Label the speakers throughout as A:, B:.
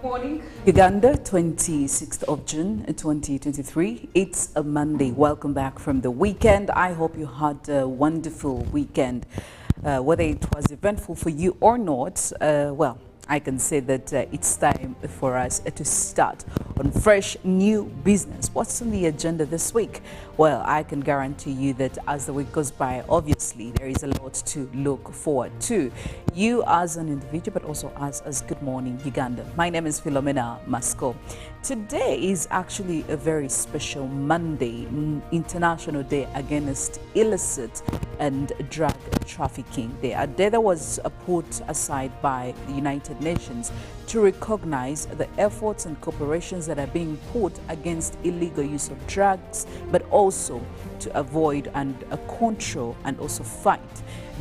A: Morning, Uganda, 26th of June 2023. It's a Monday. Welcome back from the weekend. I hope you had a wonderful weekend. Whether it was eventful for you or not, well, I can say that it's time for us to start on fresh new business. What's on the agenda this week? Well, I can guarantee you that as the week goes by, obviously, there is a lot to look forward to. You as an individual, but also us as Good Morning Uganda. My name is Philomena Mastiko. Today is actually a very special Monday, International Day Against Illicit and Drug Trafficking Day, a day that was put aside by the United Nations to recognize the efforts and cooperations that are being put against illegal use of drugs, but also to avoid and control and also fight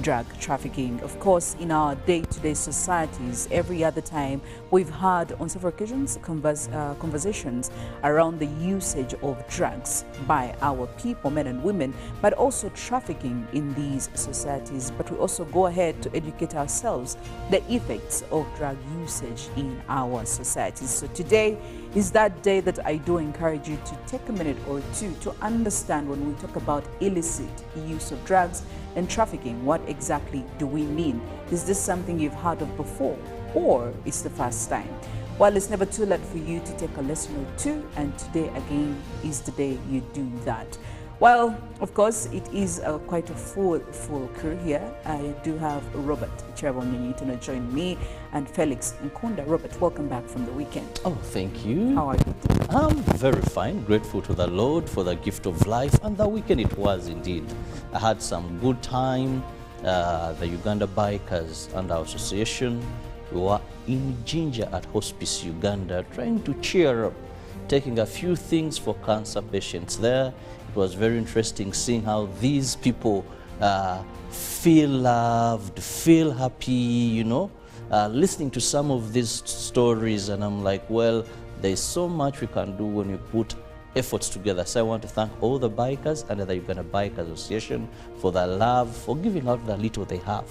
A: drug trafficking. Of course, in our day-to-day societies, every other time we've had on several occasions conversations around the usage of drugs by our people, men and women, but also trafficking in these societies. But we also go ahead to educate ourselves the effects of drug usage in our societies. So today is that day that I do encourage you to take a minute or two to understand when we talk about illicit use of drugs and trafficking, what exactly do we mean? Is this something you've heard of before, or is the first time? Well, it's never too late for you to take a lesson or two, and today again is the day you do that. Well, of course, it is quite a full crew here. I do have Robert Kirabo Nyonyintono join me and Felix Nkunda. Robert, welcome back from the weekend.
B: Oh, thank you.
A: How are you?
B: I'm very fine, grateful to the Lord for the gift of life, and the weekend it was indeed. I had some good time. The Uganda Bikers and our association, we were in Ginger at Hospice Uganda, trying to cheer up, taking a few things for cancer patients there. It was very interesting seeing how these people feel loved, feel happy, you know, listening to some of these stories, and I'm like, well, there's so much we can do when we put efforts together. So I want to thank all the bikers and the Uganda Bikers Association for the love, for giving out the little they have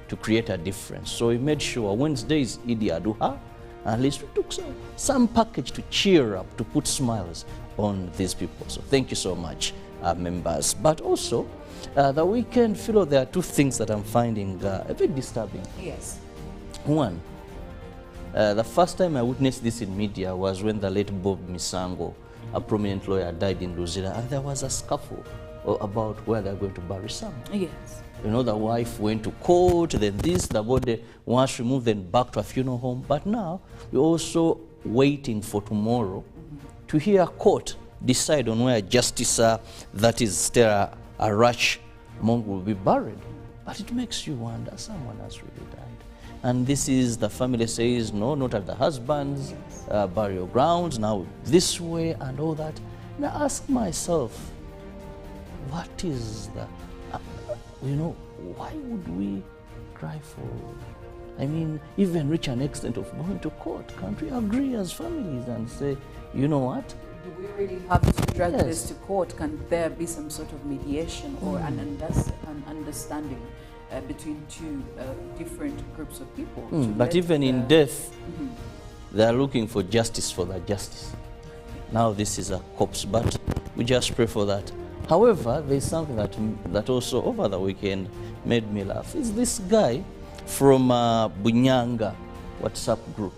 B: to create a difference. So we made sure Wednesdays Idi Aduha, at least we took some package to cheer up, to put smiles on these people. So thank you so much, members. But also, the weekend, Philo, there are two things that I'm finding a bit disturbing.
A: Yes.
B: One, the first time I witnessed this in media was when the late Bob Misango, a prominent lawyer, died in Luzira, and there was a scuffle about where they're going to bury Sam.
A: Yes.
B: You know, the wife went to court, then this, the body was removed, then back to a funeral home. But now, we're also waiting for tomorrow to hear a court decide on where Justice, that is Stella Arach Monk, will be buried. But it makes you wonder, someone has really died. And this is, the family says, no, not at the husband's burial grounds, now this way and all that. And I ask myself, what is the, you know, why would we cry for, I mean, even reach an extent of going to court? Can't we agree as families and say, you know what?
A: Do we really have to drag this to court? Can there be some sort of mediation or an understanding between two different groups of people?
B: But even in death, they are looking for justice for the justice. Now this is a corpse, but we just pray for that. However, there's something that also over the weekend made me laugh. Is this guy from Bunyanga WhatsApp group,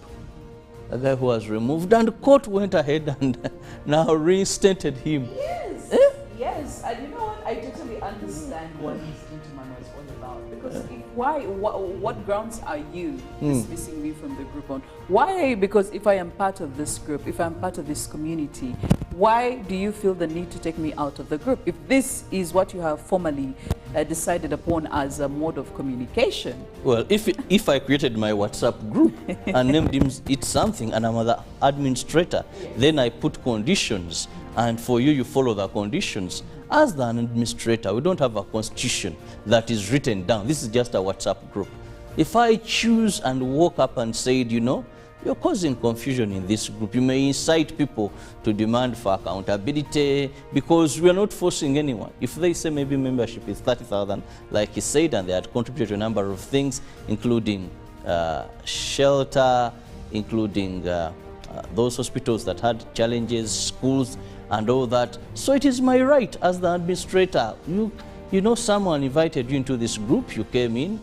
B: a guy who was removed, and the court went ahead and now reinstated him.
A: Yes, yes. And you know what? I totally understand what this gentleman was all about. Because what grounds are you dismissing me from the group on? Why? Because if I am part of this group, if I'm part of this community, why do you feel the need to take me out of the group? If this is what you have formally decided upon as a mode of communication.
B: Well, if I created my WhatsApp group and named it something, and I'm the administrator, then I put conditions, and for you, you follow the conditions. As an administrator, we don't have a constitution that is written down. This is just a WhatsApp group. If I choose and walk up and said, you know, you're causing confusion in this group, you may incite people to demand for accountability, because we are not forcing anyone. If they say maybe membership is 30,000, like he said, and they had contributed to a number of things, including shelter, including those hospitals that had challenges, schools, and all that. So it is my right as the administrator. You know, someone invited you into this group, you came in,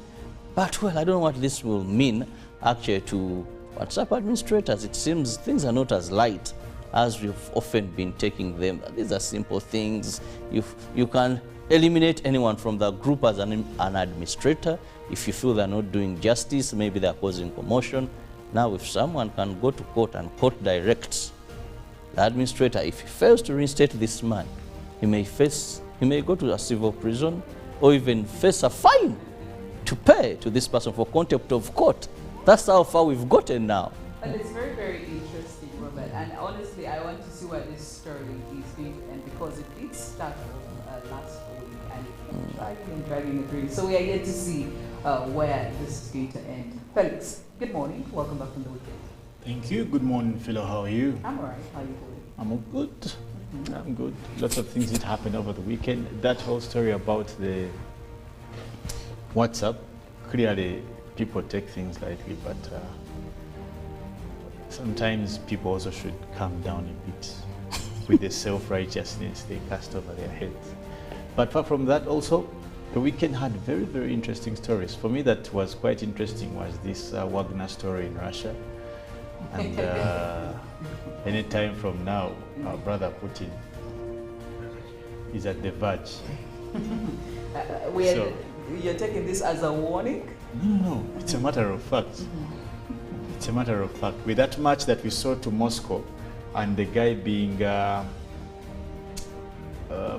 B: but well, I don't know what this will mean actually to WhatsApp administrators. It seems things are not as light as we've often been taking them. These are simple things. You can eliminate anyone from the group as an administrator if you feel they're not doing justice, maybe they're causing commotion. Now, if someone can go to court and court directs the administrator, if he fails to reinstate this man, he may go to a civil prison or even face a fine to pay to this person for contempt of court. That's how far we've gotten now.
A: But it's very, very interesting, Robert. And honestly, I want to see where this story is going to end, because it did start last week and it's dragging and dragging. So we are yet to see where this is going to end. Felix, good morning. Welcome back from the weekend.
C: Thank you. Good morning, Philo. How are you?
A: I'm all right. How are you doing?
C: I'm all good. I'm good. Lots of things did happen over the weekend. That whole story about the WhatsApp, clearly people take things lightly, but sometimes people also should calm down a bit with the self-righteousness they cast over their heads. But apart from that also, the weekend had very, very interesting stories. For me, that was quite interesting was this Wagner story in Russia. And any time from now, our brother Putin is at the verge.
A: You're taking this as a warning?
C: No, it's a matter of fact. It's a matter of fact. With that match that we saw to Moscow and the guy being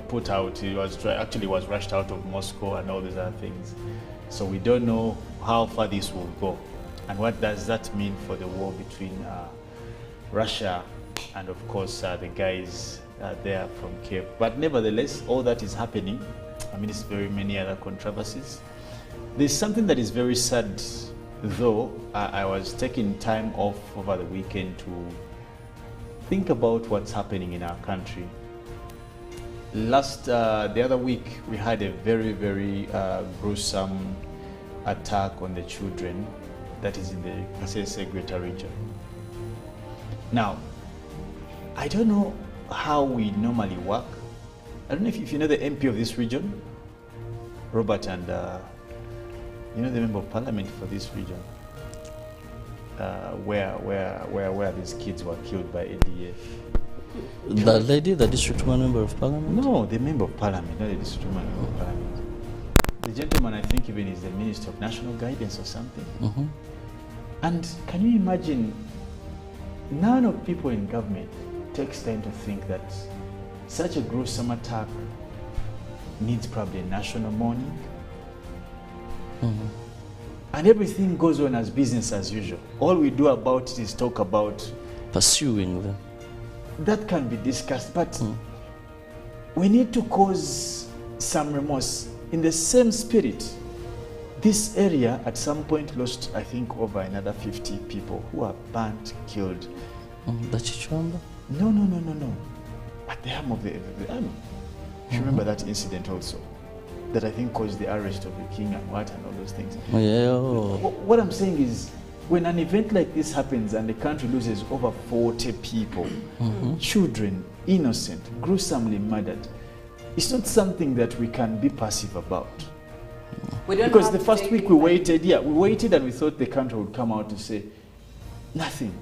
C: put out, he was rushed out of Moscow and all these other things. So we don't know how far this will go. And what does that mean for the war between Russia and, of course, the guys there from Kiev? But nevertheless, all that is happening. I mean, it's very many other controversies. There's something that is very sad, though. I was taking time off over the weekend to think about what's happening in our country. The other week, we had a very, very gruesome attack on the children that is in the Kasese region. Now, I don't know how we normally work. I don't know if you know the MP of this region, Robert, and you know the member of parliament for this region, where these kids were killed by ADF.
B: The lady, the district member of parliament?
C: No, the member of parliament, not the district member of parliament. The gentleman, I think, even is the Minister of National Guidance or something.
B: Mm-hmm.
C: And can you imagine, none of people in government takes time to think that such a gruesome attack needs probably a national mourning.
B: Mm-hmm.
C: And everything goes on as business as usual. All we do about it is talk about
B: pursuing them.
C: That can be discussed, but we need to cause some remorse. In the same spirit, this area at some point lost, I think, over another 50 people who are burnt, killed.
B: The Chichwamba?
C: No. At the helm of the army. You remember that incident also? That I think caused the arrest of the king and all those things.
B: Yeah.
C: What I'm saying is, when an event like this happens and the country loses over 40 people, children, innocent, gruesomely murdered, it's not something that we can be passive about. Because the first week we waited and we thought the country would come out to say, nothing.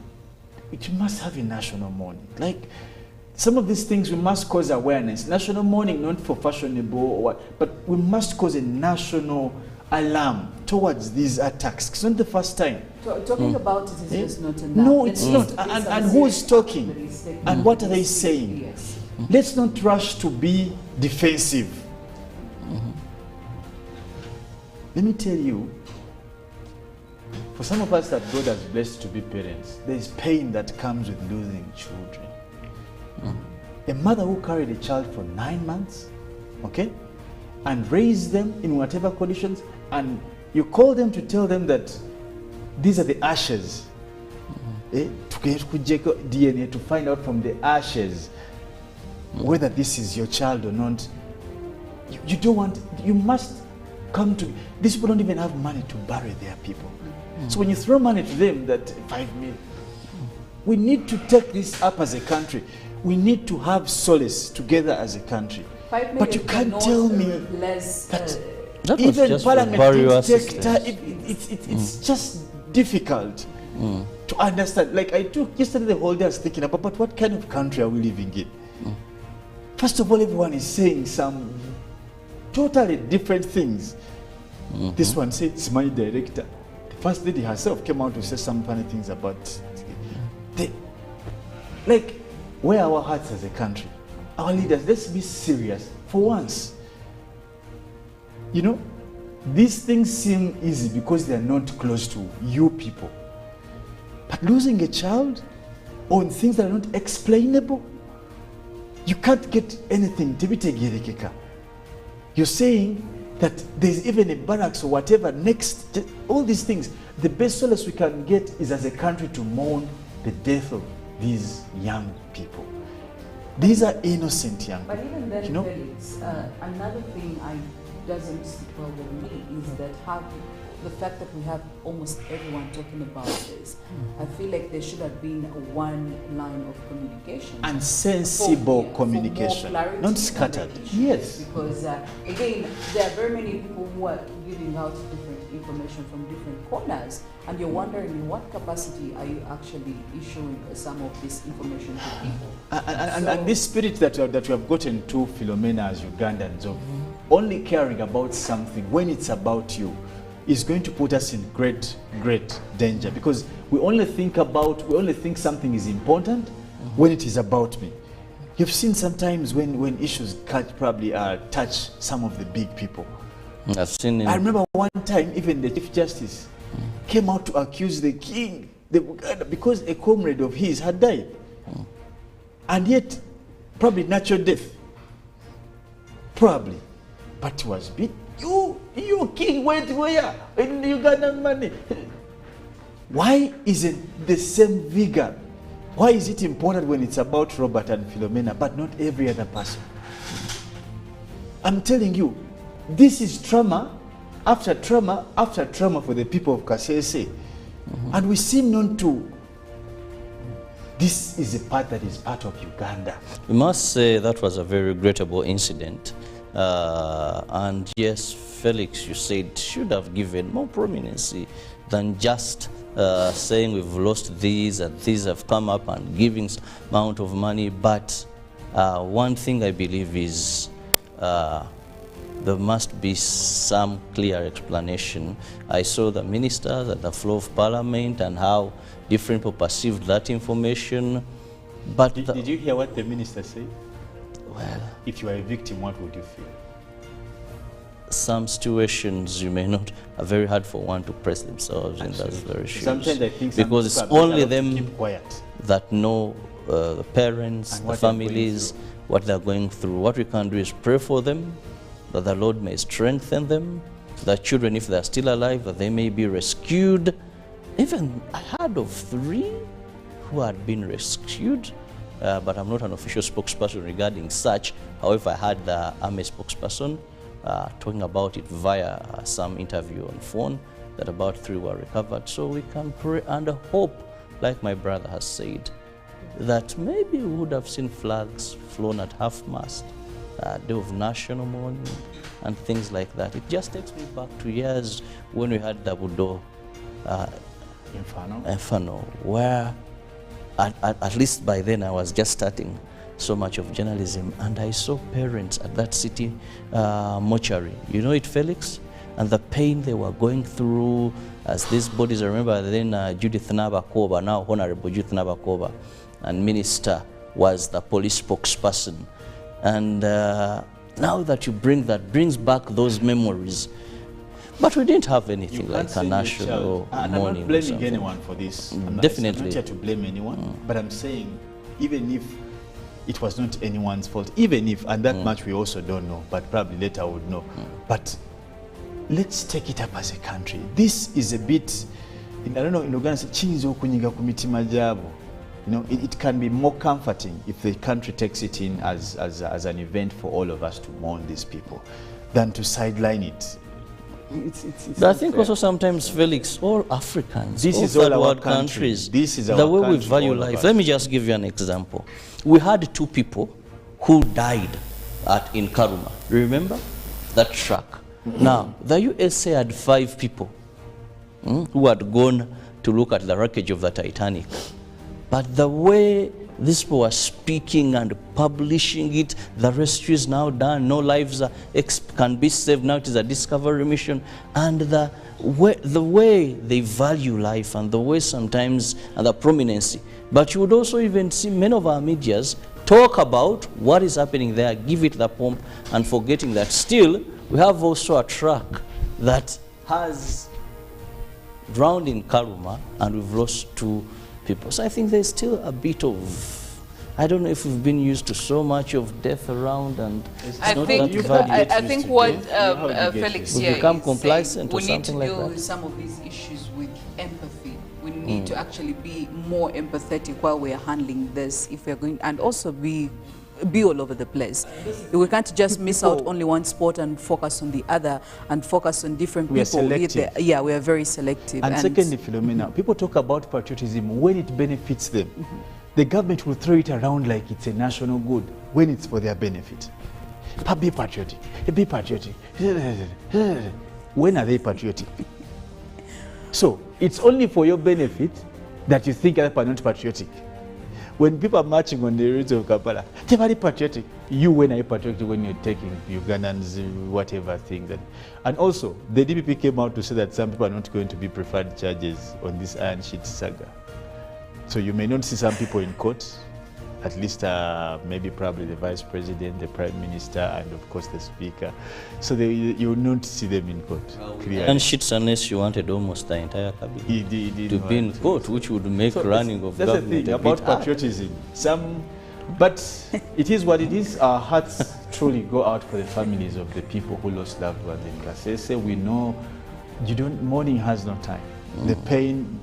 C: It must have a national mourning. Like, some of these things we must cause awareness. National mourning, not for fashionable or what, but we must cause a national alarm towards these attacks. It's not the first time.
A: Talking about it is just not enough.
C: No, it's not. And who is talking? And what are they saying?
A: Yes.
C: Let's not rush to be defensive. Let me tell you, for some of us that God has blessed to be parents, there is pain that comes with losing children. A mother who carried a child for 9 months, okay, and raised them in whatever conditions, and you call them to tell them that these are the ashes. To get DNA to find out from the ashes whether this is your child or not. You don't want, you must come to, these people don't even have money to bury their people. So when you throw money to them, that 5 million, We need to take this up as a country. We need to have solace together as a country. But you can't tell me that even
B: just
C: Parliament
B: various
C: didn't take
B: systems.
C: it's just difficult to understand. Like I took yesterday the whole day I was thinking about, but what kind of country are we living in? First of all, everyone is saying some totally different things. This one said it's my director. The first lady herself came out to say some funny things about like where our hearts as a country. Our leaders, let's be serious for once. You know, these things seem easy because they are not close to you people. But losing a child on things that are not explainable, you can't get anything. You're saying that there's even a barracks or whatever next, all these things. The best solace we can get is as a country to mourn the death of these young people. These are innocent young people.
A: But even then,
C: you know?
A: Felix, another thing doesn't sit well with me is that the fact that we have almost everyone talking about this. I feel like there should have been one line of communication.
C: And sensible communication, not scattered. Yes.
A: Because again, there are very many people who are giving out different information from different corners, and you're wondering in what capacity are you actually issuing some of this information to people.
C: And this spirit that we have gotten to, Philomena, as Ugandans, of only caring about something when it's about you, is going to put us in great danger, because we only think something is important when it is about me. You've seen sometimes when issues probably touch some of the big people. I remember one time even the Chief Justice came out to accuse the king, because a comrade of his had died. And yet, probably natural death. Probably. But he was beat. You king went where? In Ugandan money. Why isn't the same vigor? Why is it important when it's about Robert and Philomena, but not every other person? I'm telling you, this is trauma after trauma after trauma for the people of Kasese. And we seem not to. This is a part that is part of Uganda.
B: We must say that was a very regrettable incident. And yes, Felix, you said, should have given more prominence than just saying we've lost these and these have come up and giving some amount of money. But one thing I believe is there must be some clear explanation. I saw the ministers at the floor of Parliament and how different people perceived that information. But
C: did you hear what the minister said?
B: Well,
C: if you are a victim, what would you feel?
B: Some situations you may not are very hard for one to press themselves in those very shoes.
C: Sometimes I think
B: because it's only them
C: keep quiet.
B: That know the parents, the families, what they're going through. What we can do is pray for them, that the Lord may strengthen them, the children, if they're still alive, that they may be rescued. Even I heard of 3 who had been rescued. But I'm not an official spokesperson regarding such. However, I had the army spokesperson talking about it via some interview on phone, that about 3 were recovered. So we can pray and hope, like my brother has said, that maybe we would have seen flags flown at half-mast, day of national mourning, and things like that. It just takes me back to years when we had the Budo Inferno, where at least by then I was just starting so much of journalism, and I saw parents at that city mortuary. You know it, Felix? And the pain they were going through as these bodies. I remember then Judith Nabakoba, now Honorable Judith Nabakoba, and Minister was the police spokesperson. And now that you bring that, brings back those memories. But we didn't have anything like a national mourning.
C: I'm not blaming anyone for this.
B: Definitely.
C: I'm not here to blame anyone, but I'm saying, even if it was not anyone's fault, even if, and that much we also don't know, but probably later we would know. But let's take it up as a country. This is a bit, I don't know, in Uganda, you know, it can be more comforting if the country takes it in as an event for all of us to mourn these people, than to sideline it. it's
B: I
C: not
B: think
C: fair.
B: also sometimes, Felix, all Africans,
C: This
B: all
C: is all
B: third
C: our
B: world
C: country.
B: countries,
C: This is
B: the
C: our
B: way we
C: country,
B: value
C: all of
B: life.
C: us.
B: Let me just give you an example. We had 2 people who died in Karuma. Remember that truck? Now, the USA had 5 people who had gone to look at the wreckage of the Titanic. But the way these people were speaking and publishing it, the rescue is now done, no lives can be saved, now it is a discovery mission, and the way they value life and the way sometimes, and the prominence. But you would also even see many of our medias talk about what is happening there, give it the pomp, and forgetting that still we have also a truck that has drowned in Karuma and we've lost 2 people. So I think there's still a bit of, I don't know if we've been used to so much of death around, and
A: I
B: not
A: think,
B: that valued.
A: I think what
C: How do you get
A: Felix
C: used?
A: here
B: We become
A: is
B: complacent
A: saying,
B: or
A: we need to
B: something like
A: deal
B: that.
A: with some of these issues with empathy. We need to actually be more empathetic while we are handling this, if we are going, and also be all over the place. We can't just miss out only one sport and focus on the other, and focus on different
C: We are
A: people.
C: selective.
A: Yeah, we are very selective.
C: And secondly, Philomena, people talk about patriotism when it benefits them. The government will throw it around like it's a national good when it's for their benefit. Be patriotic. Be patriotic. When are they patriotic? So it's only for your benefit that you think other people are not patriotic. When people are marching on the roads of Kampala, they're very patriotic. You, when are you patriotic when you're taking Ugandans, whatever things? And also, the DPP came out to say that some people are not going to be preferred judges on this Iron Sheet saga. So you may not see some people in court, at least maybe probably the Vice President, the Prime Minister, and of course the Speaker. So you will not see them in court. Clearly.
B: And shits unless you wanted almost the entire cabinet
C: He did
B: to be in
C: want
B: court, which would make
C: So
B: running of
C: that's the
B: government
C: thing
B: a
C: about
B: bit hard.
C: patriotism. But it is what it is. Our hearts truly go out for the families of the people who lost loved ones in Kasese. We know mourning has no time. The pain,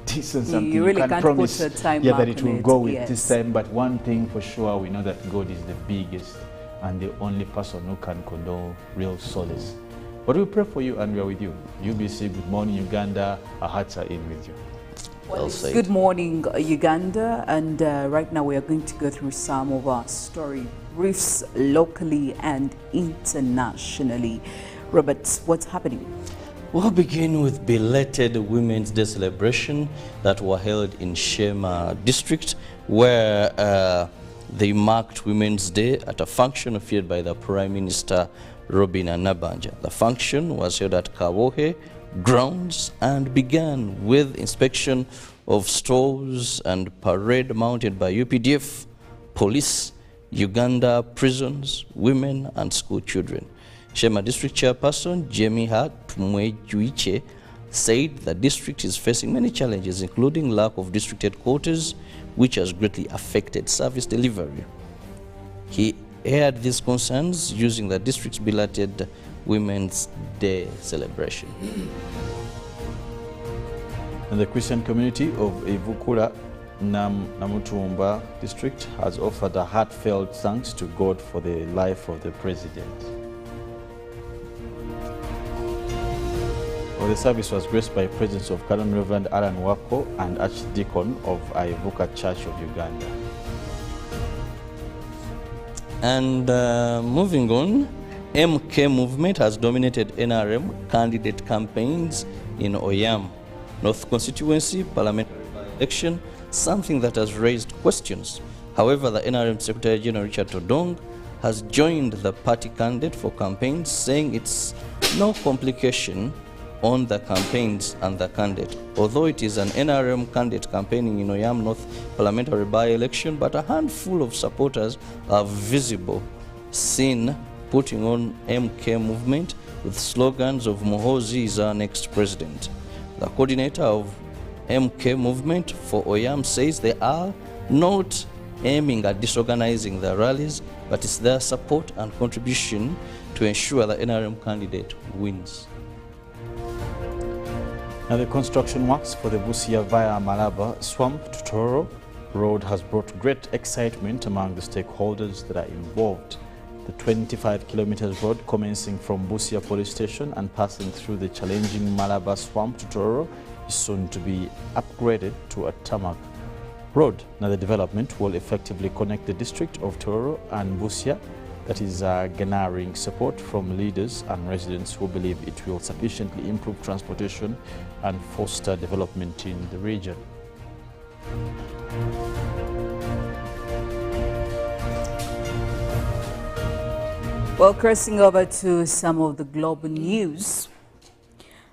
C: this is something
A: You really
C: can't
A: can't
C: promise
A: put a time
C: that
A: mark
C: it
A: on
C: will
A: it,
C: go with
A: yes.
C: this time. But one thing for sure, we know that God is the biggest and the only person who can condole real solace. But we pray for you and we are with you. UBC, good morning, Uganda. Our hearts are in with you.
B: Well said.
A: Good morning, Uganda, and right now we are going to go through some of our story briefs locally and internationally. Robert, what's happening?
B: We'll begin with belated Women's Day celebration that were held in Shema district, where they marked Women's Day at a function offered by the Prime Minister Robin Anabanja. The function was held at Kawohe grounds and began with inspection of stores and parade mounted by UPDF, police, Uganda prisons, women and school children. Shema District Chairperson Jamie Tumwejuiche said the district is facing many challenges, including lack of district headquarters, which has greatly affected service delivery. He aired these concerns using the district's belated Women's Day celebration.
C: And the Christian community of Ivukula Namutumba district has offered a heartfelt thanks to God for the life of the president. Well, the service was graced by presence of Canon Reverend Alan Wako and Archdeacon of Ivuka Church of Uganda.
B: And moving on, MK movement has dominated NRM candidate campaigns in Oyam North constituency parliamentary election, something that has raised questions. However, the NRM Secretary General Richard Todong has joined the party candidate for campaigns, saying it's no complication on the campaigns and the candidate. Although it is an NRM candidate campaigning in Oyam North parliamentary by-election, but a handful of supporters are visible, seen putting on MK movement with slogans of Muhoozi is our next president. The coordinator of MK movement for Oyam says they are not aiming at disorganizing the rallies, but it's their support and contribution to ensure the NRM candidate wins.
C: Now, the construction works for the Busia via Malaba Swamp to Toro Road has brought great excitement among the stakeholders that are involved The 25 kilometers road commencing from Busia police station and passing through the challenging Malaba swamp to Tororo is soon to be upgraded to a tarmac road. Now the development will effectively connect the district of Tororo and Busia, that is garnering support from leaders and residents who believe it will sufficiently improve transportation and foster development in the region.
A: Well, crossing over to some of the global news.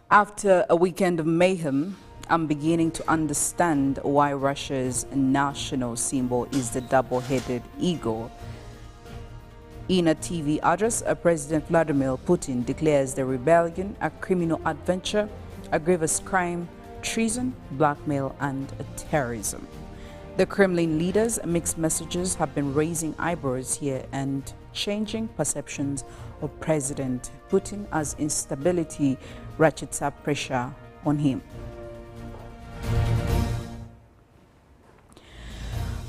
A: After a weekend of mayhem, I'm beginning to understand why Russia's national symbol is the double-headed eagle. In a TV address, President Vladimir Putin declares the rebellion a criminal adventure, a grievous crime, treason, blackmail, and terrorism. The Kremlin leaders' mixed messages have been raising eyebrows here and changing perceptions of President Putin as instability ratchets up pressure on him.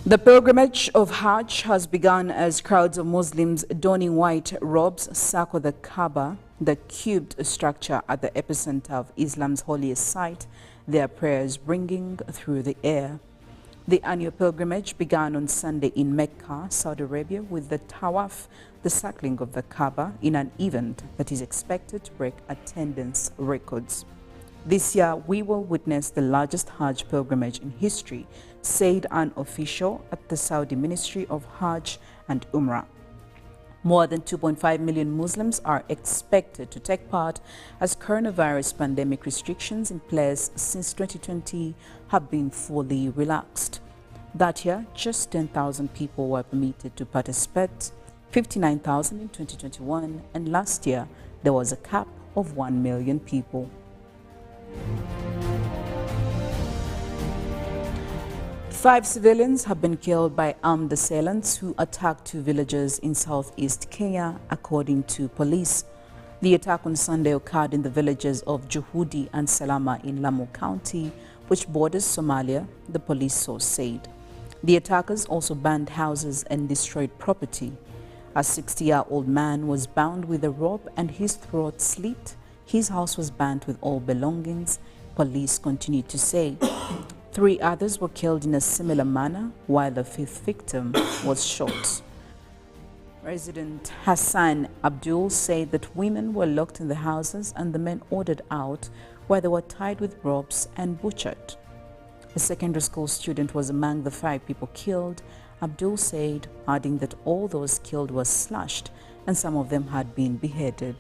A: The pilgrimage of Hajj has begun as crowds of Muslims donning white robes circle the Kaaba, the cubed structure at the epicenter of Islam's holiest site, their prayers ringing through the air. The annual pilgrimage began on Sunday in Mecca, Saudi Arabia, with the Tawaf, the circling of the Kaaba, in an event that is expected to break attendance records. This year, we will witness the largest Hajj pilgrimage in history, said an official at the Saudi Ministry of Hajj and Umrah. More than 2.5 million Muslims are expected to take part as coronavirus pandemic restrictions in place since 2020 have been fully relaxed. That year, just 10,000 people were permitted to participate, 59,000 in 2021, and last year there was a cap of 1 million people. Five civilians have been killed by armed assailants who attacked two villages in southeast Kenya, according to police. The attack on Sunday occurred in the villages of Juhudi and Salama in Lamu County, which borders Somalia, the police source said. The attackers also burned houses and destroyed property. A 60-year-old man was bound with a rope and his throat slit. His house was burnt with all belongings, police continued to say. 3 others were killed in a similar manner, while the 5th victim was shot. Resident Hassan Abdul said that women were locked in the houses and the men ordered out, where they were tied with ropes and butchered. A secondary school student was among the 5 people killed, Abdul said, adding that all those killed were slashed and some of them had been beheaded.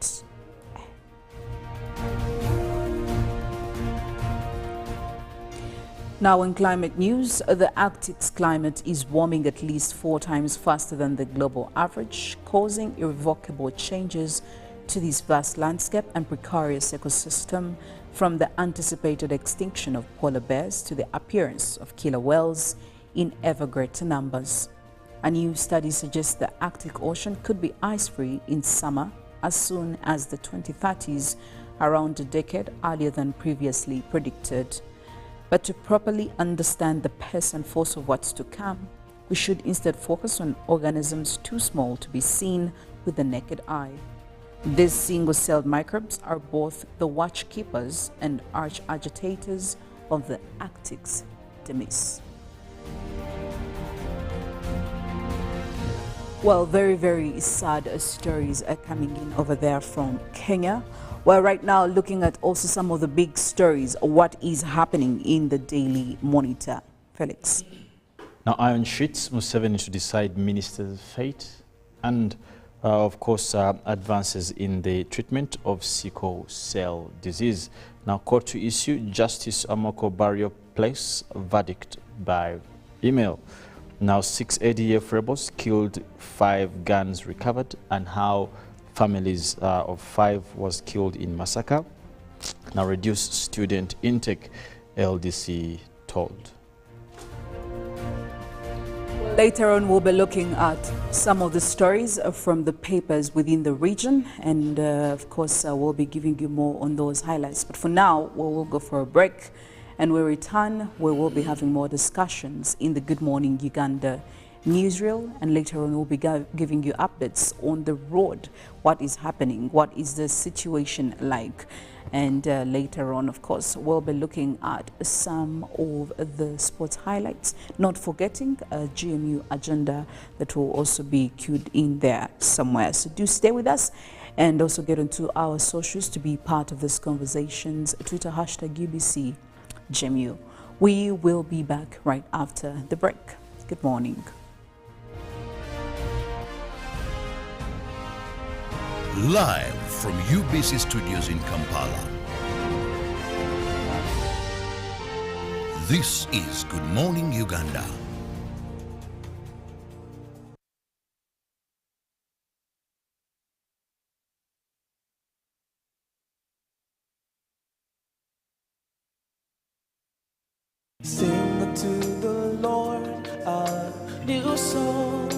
A: Now in climate news, the Arctic's climate is warming at least 4 times faster than the global average, causing irrevocable changes to this vast landscape and precarious ecosystem, from the anticipated extinction of polar bears to the appearance of killer whales in ever greater numbers. A new study suggests the Arctic Ocean could be ice-free in summer as soon as the 2030s, around a decade earlier than previously predicted. But to properly understand the pace and force of what's to come, we should instead focus on organisms too small to be seen with the naked eye. These single-celled microbes are both the watchkeepers and arch-agitators of the Arctic's demise. Well, very, very sad stories are coming in over there from Kenya. We're right now looking at also some of the big stories, what is happening in the Daily Monitor. Felix.
C: Now, iron sheets, Museveni to decide minister's fate, and of course, advances in the treatment of sickle cell disease. Now, court to issue Justice Amoko Barrio Place verdict by email. Now, 6 ADF rebels killed, 5 guns recovered, and how families of 5 was killed in massacre. Now, reduced student intake, LDC told.
A: Later on, we'll be looking at some of the stories from the papers within the region, and of course, we'll be giving you more on those highlights. But for now, we will go for a break, and when we return, we will be having more discussions in the Good Morning Uganda newsreel, and later on we'll be giving you updates on the road, what is happening, what is the situation like. And later on, of course, we'll be looking at some of the sports highlights, not forgetting a GMU agenda that will also be queued in there somewhere. So do stay with us and also get onto our socials to be part of these conversations. Twitter hashtag UBC GMU. We will be back right after the break. Good morning.
D: Live from UBC Studios in Kampala. This is Good Morning Uganda.
E: Sing to the Lord a new song.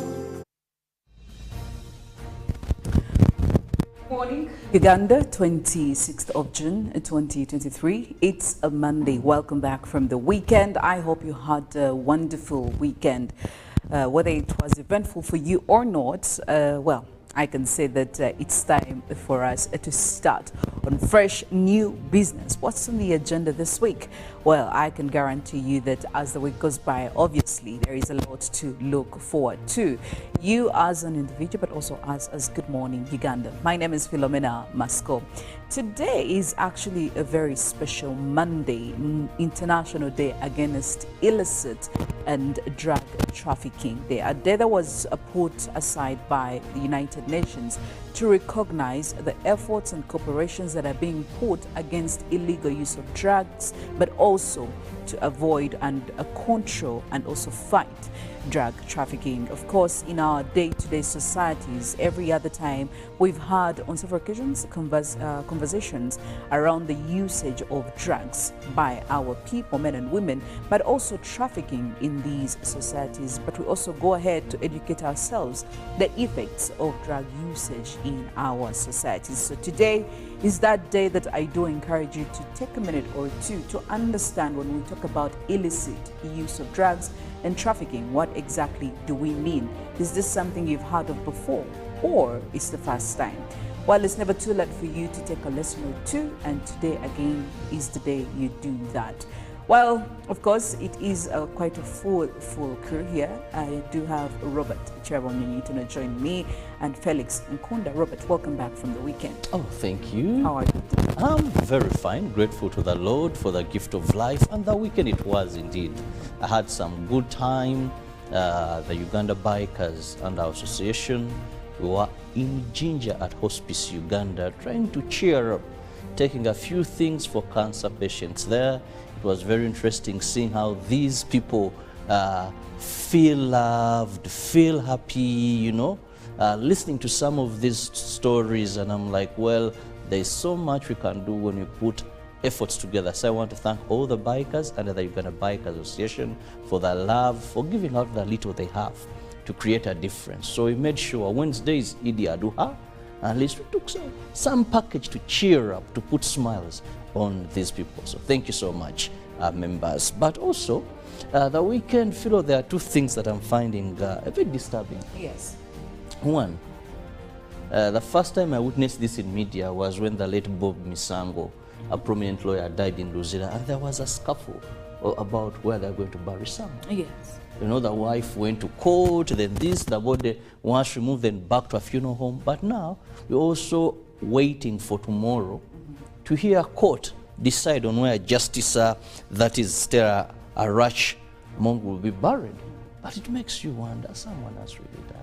A: Morning. Uganda, 26th of June 2023. It's a Monday. Welcome back from the weekend. I hope you had a wonderful weekend. Whether it was eventful for you or not, well, I can say that it's time for us to start on fresh new business. What's on the agenda this week? Well, I can guarantee you that as the week goes by, obviously there is a lot to look forward to. You as an individual, but also as Good Morning Uganda. My name is Philomena Mastiko. Today is actually a very special Monday, International Day Against Illicit and Drug Trafficking Day. A day that was put aside by the United Nations to recognize the efforts and cooperations that are being put against illegal use of drugs, but also to avoid and control and also fight drug trafficking. Of course, in our day-to-day societies, every other time we've had on several occasions conversations around the usage of drugs by our people, men and women, but also trafficking in these societies. But we also go ahead to educate ourselves the effects of drug usage in our societies. So today is that day that I do encourage you to take a minute or two to understand when we talk about illicit use of drugs and trafficking, what exactly do we mean? Is this something you've heard of before, or it's the first time? Well, it's never too late for you to take a lesson or two, and today again is the day you do that. Well, of course, it is quite a full crew here. I do have Robert Kirabo Nyonyintono join me and Felix Nkunda. Robert, welcome back from the weekend.
B: Oh, thank you.
A: How are you?
B: I'm very fine, grateful to the Lord for the gift of life, and the weekend it was indeed. I had some good time. The Uganda Bikers and our association, we were in Jinja at Hospice Uganda, trying to cheer up, taking a few things for cancer patients there. It was very interesting seeing how these people feel loved, feel happy, you know, listening to some of these stories, and I'm like, well, there's so much we can do when we put efforts together. So I want to thank all the bikers and the Uganda Bikers Association for their love, for giving out the little they have to create a difference. So we made sure Wednesdays, Idi Aduha, at least we took some package to cheer up, to put smiles on these people. So thank you so much, members. But also, the weekend, Philo, there are two things that I'm finding a bit disturbing.
A: Yes.
B: One, the first time I witnessed this in media was when the late Bob Misango, a prominent lawyer, died in Luzira, and there was a scuffle about where they're going to bury Sam.
A: Yes.
B: You know, the wife went to court, then this, the body once removed, then back to a funeral home. But now, we're also waiting for tomorrow to hear court decide on where Justice, that is Stella Arach Monk, will be buried. But it makes you wonder, someone has really died.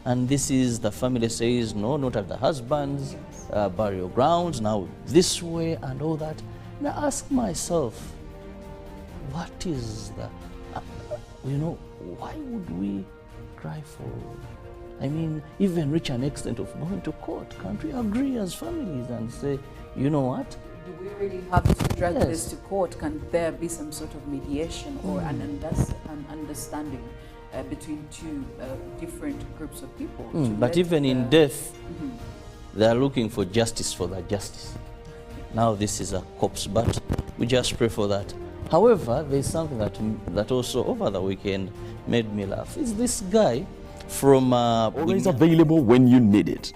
B: And this is, the family says, no, not at the husband's burial grounds, now this way and all that. And I ask myself, what is the, you know, why would we cry for, I mean, even reach an extent of going to court? Can't we agree as families and say, you know what?
A: Do we really have to drag this to court? Can there be some sort of mediation or an understanding between two different groups of people?
B: But even in death, they are looking for justice for the justice. Now this is a corpse, but we just pray for that However, there's something that also over the weekend made me laugh. It's this guy from
F: always available when you need it.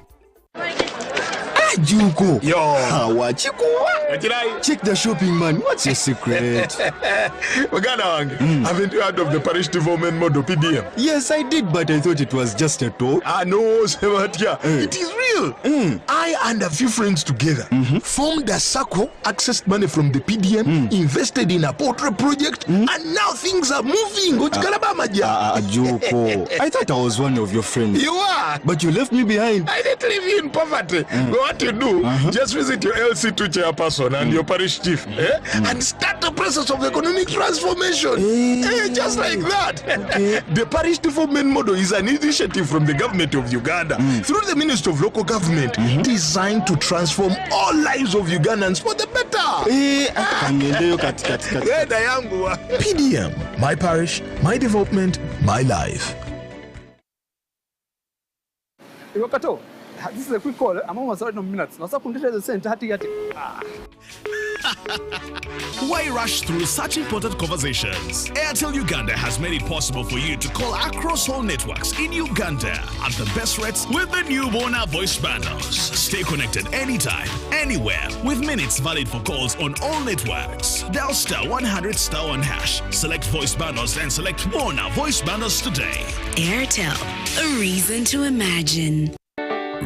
F: Juko. Yo. Check the shopping, man. What's your secret?
G: Haven't you heard of the parish development model PDM?
F: Yes, I did, but I thought it was just a talk.
G: No, Sebatia. It is real. I and a few friends together formed a circle, accessed money from the PDM, invested in a portrait project, and now things are moving.
F: Juko. I thought I was one of your friends.
G: You are.
F: But you left me behind.
G: I didn't leave you in poverty. What you do, just visit your LC2 chairperson and your parish chief and start the process of economic transformation. Just like that. The parish development model is an initiative from the government of Uganda through the Ministry of Local Government designed to transform all lives of Ugandans for the better. PDM, my parish, my development, my life.
H: This is a quick call. I'm almost out of minutes. Now, the center.
I: Why rush through such important conversations? Airtel Uganda has made it possible for you to call across all networks in Uganda at the best rates with the new Bona voice bundles. Stay connected anytime, anywhere, with minutes valid for calls on all networks. Dial star 100 star 1 hash. Select voice bundles and select Bona voice bundles today.
J: Airtel, a reason to imagine.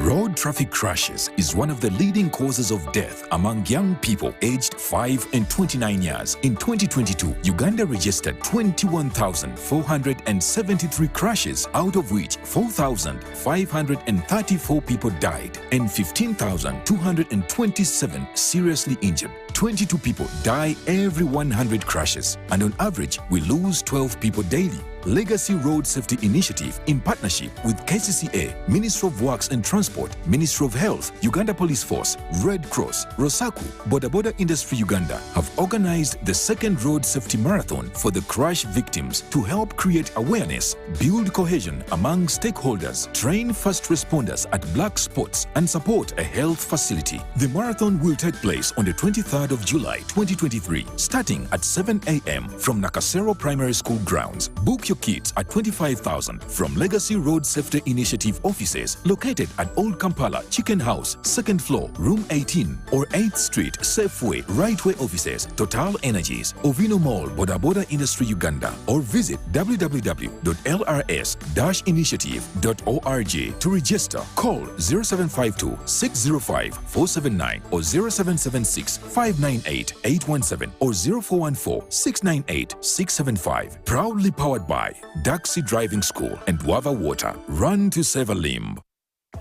K: Road traffic crashes is one of the leading causes of death among young people aged 5 and 29 years. In 2022, Uganda registered 21,473 crashes, out of which 4,534 people died and 15,227 seriously injured. 22 people die every 100 crashes, and on average, we lose 12 people daily. Legacy Road Safety Initiative, in partnership with KCCA, Ministry of Works and Transport, Ministry of Health, Uganda Police Force, Red Cross, Rosaku, Boda Boda Industry Uganda, have organized the second Road Safety Marathon for the crash victims to help create awareness, build cohesion among stakeholders, train first responders at black spots, and support a health facility. The marathon will take place on the 23rd of July 2023, starting at 7 a.m. from Nakasero Primary School grounds. Book your kits at 25,000 from Legacy Road Safety Initiative offices located at Old Kampala Chicken House, 2nd floor, room 18, or 8th Street, Safeway, Rightway offices, Total Energies, Ovino Mall, Boda Boda Industry Uganda, or visit www.lrs-initiative.org to register. Call 0752 605 479 or 0776 598 817 or 0414 698 675. Proudly powered by Daxi Driving School and Wava Water. Run to save a limb.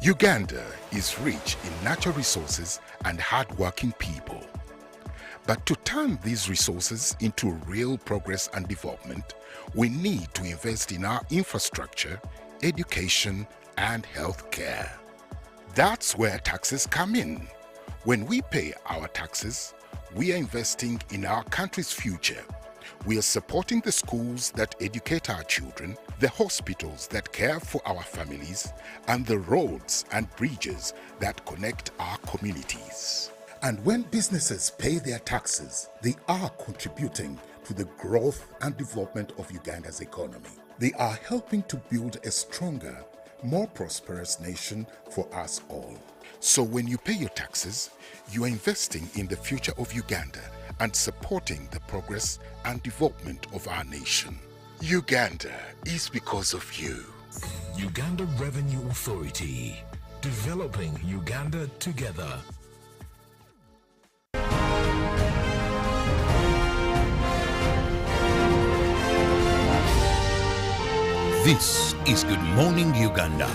L: Uganda is rich in natural resources and hard-working people. But to turn these resources into real progress and development, we need to invest in our infrastructure, education, and health care. That's where taxes come in. When we pay our taxes, we are investing in our country's future. We are supporting the schools that educate our children, the hospitals that care for our families, and the roads and bridges that connect our communities.
M: And when businesses pay their taxes, they are contributing to the growth and development of Uganda's economy. They are helping to build a stronger, more prosperous nation for us all.
L: So when you pay your taxes, you are investing in the future of Uganda and supporting the progress and development of our nation. Uganda is because of you.
D: Uganda Revenue Authority, developing Uganda together. This is Good Morning Uganda.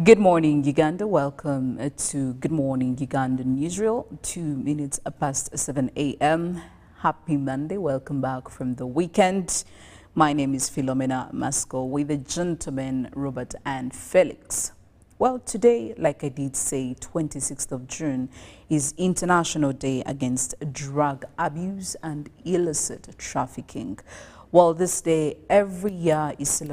A: Good morning, Uganda. Welcome to Good Morning Uganda Newsreel. 2 minutes past 7 a.m. Happy Monday. Welcome back from the weekend. My name is Philomena Mastiko with the gentlemen Robert and Felix. Well, today, like I did say, 26th of June is International Day Against Drug Abuse and Illicit Trafficking. Well, this day every year is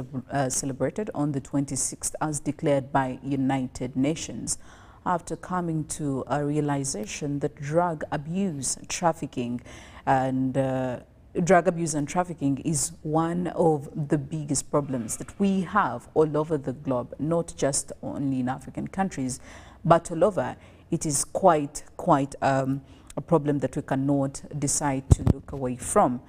A: celebrated on the 26th as declared by United Nations after coming to a realization that drug abuse, trafficking and is one of the biggest problems that we have all over the globe, not just only in African countries, but all over. It is quite a problem that we cannot decide to look away from.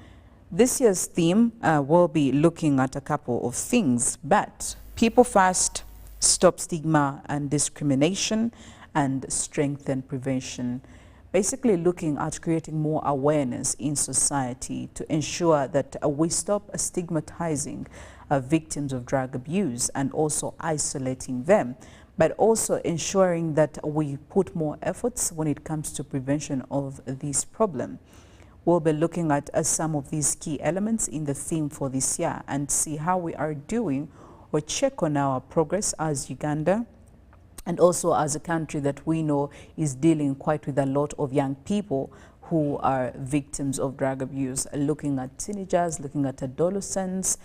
A: This year's theme will be looking at a couple of things, but people first, stop stigma and discrimination, and strengthen prevention. Basically looking at creating more awareness in society to ensure that we stop stigmatizing victims of drug abuse and also isolating them, but also ensuring that we put more efforts when it comes to prevention of this problem. We'll be looking at some of these key elements in the theme for this year and see how we are doing or check on our progress as Uganda and also as a country that we know is dealing quite with a lot of young people who are victims of drug abuse, looking at teenagers, looking at adolescents.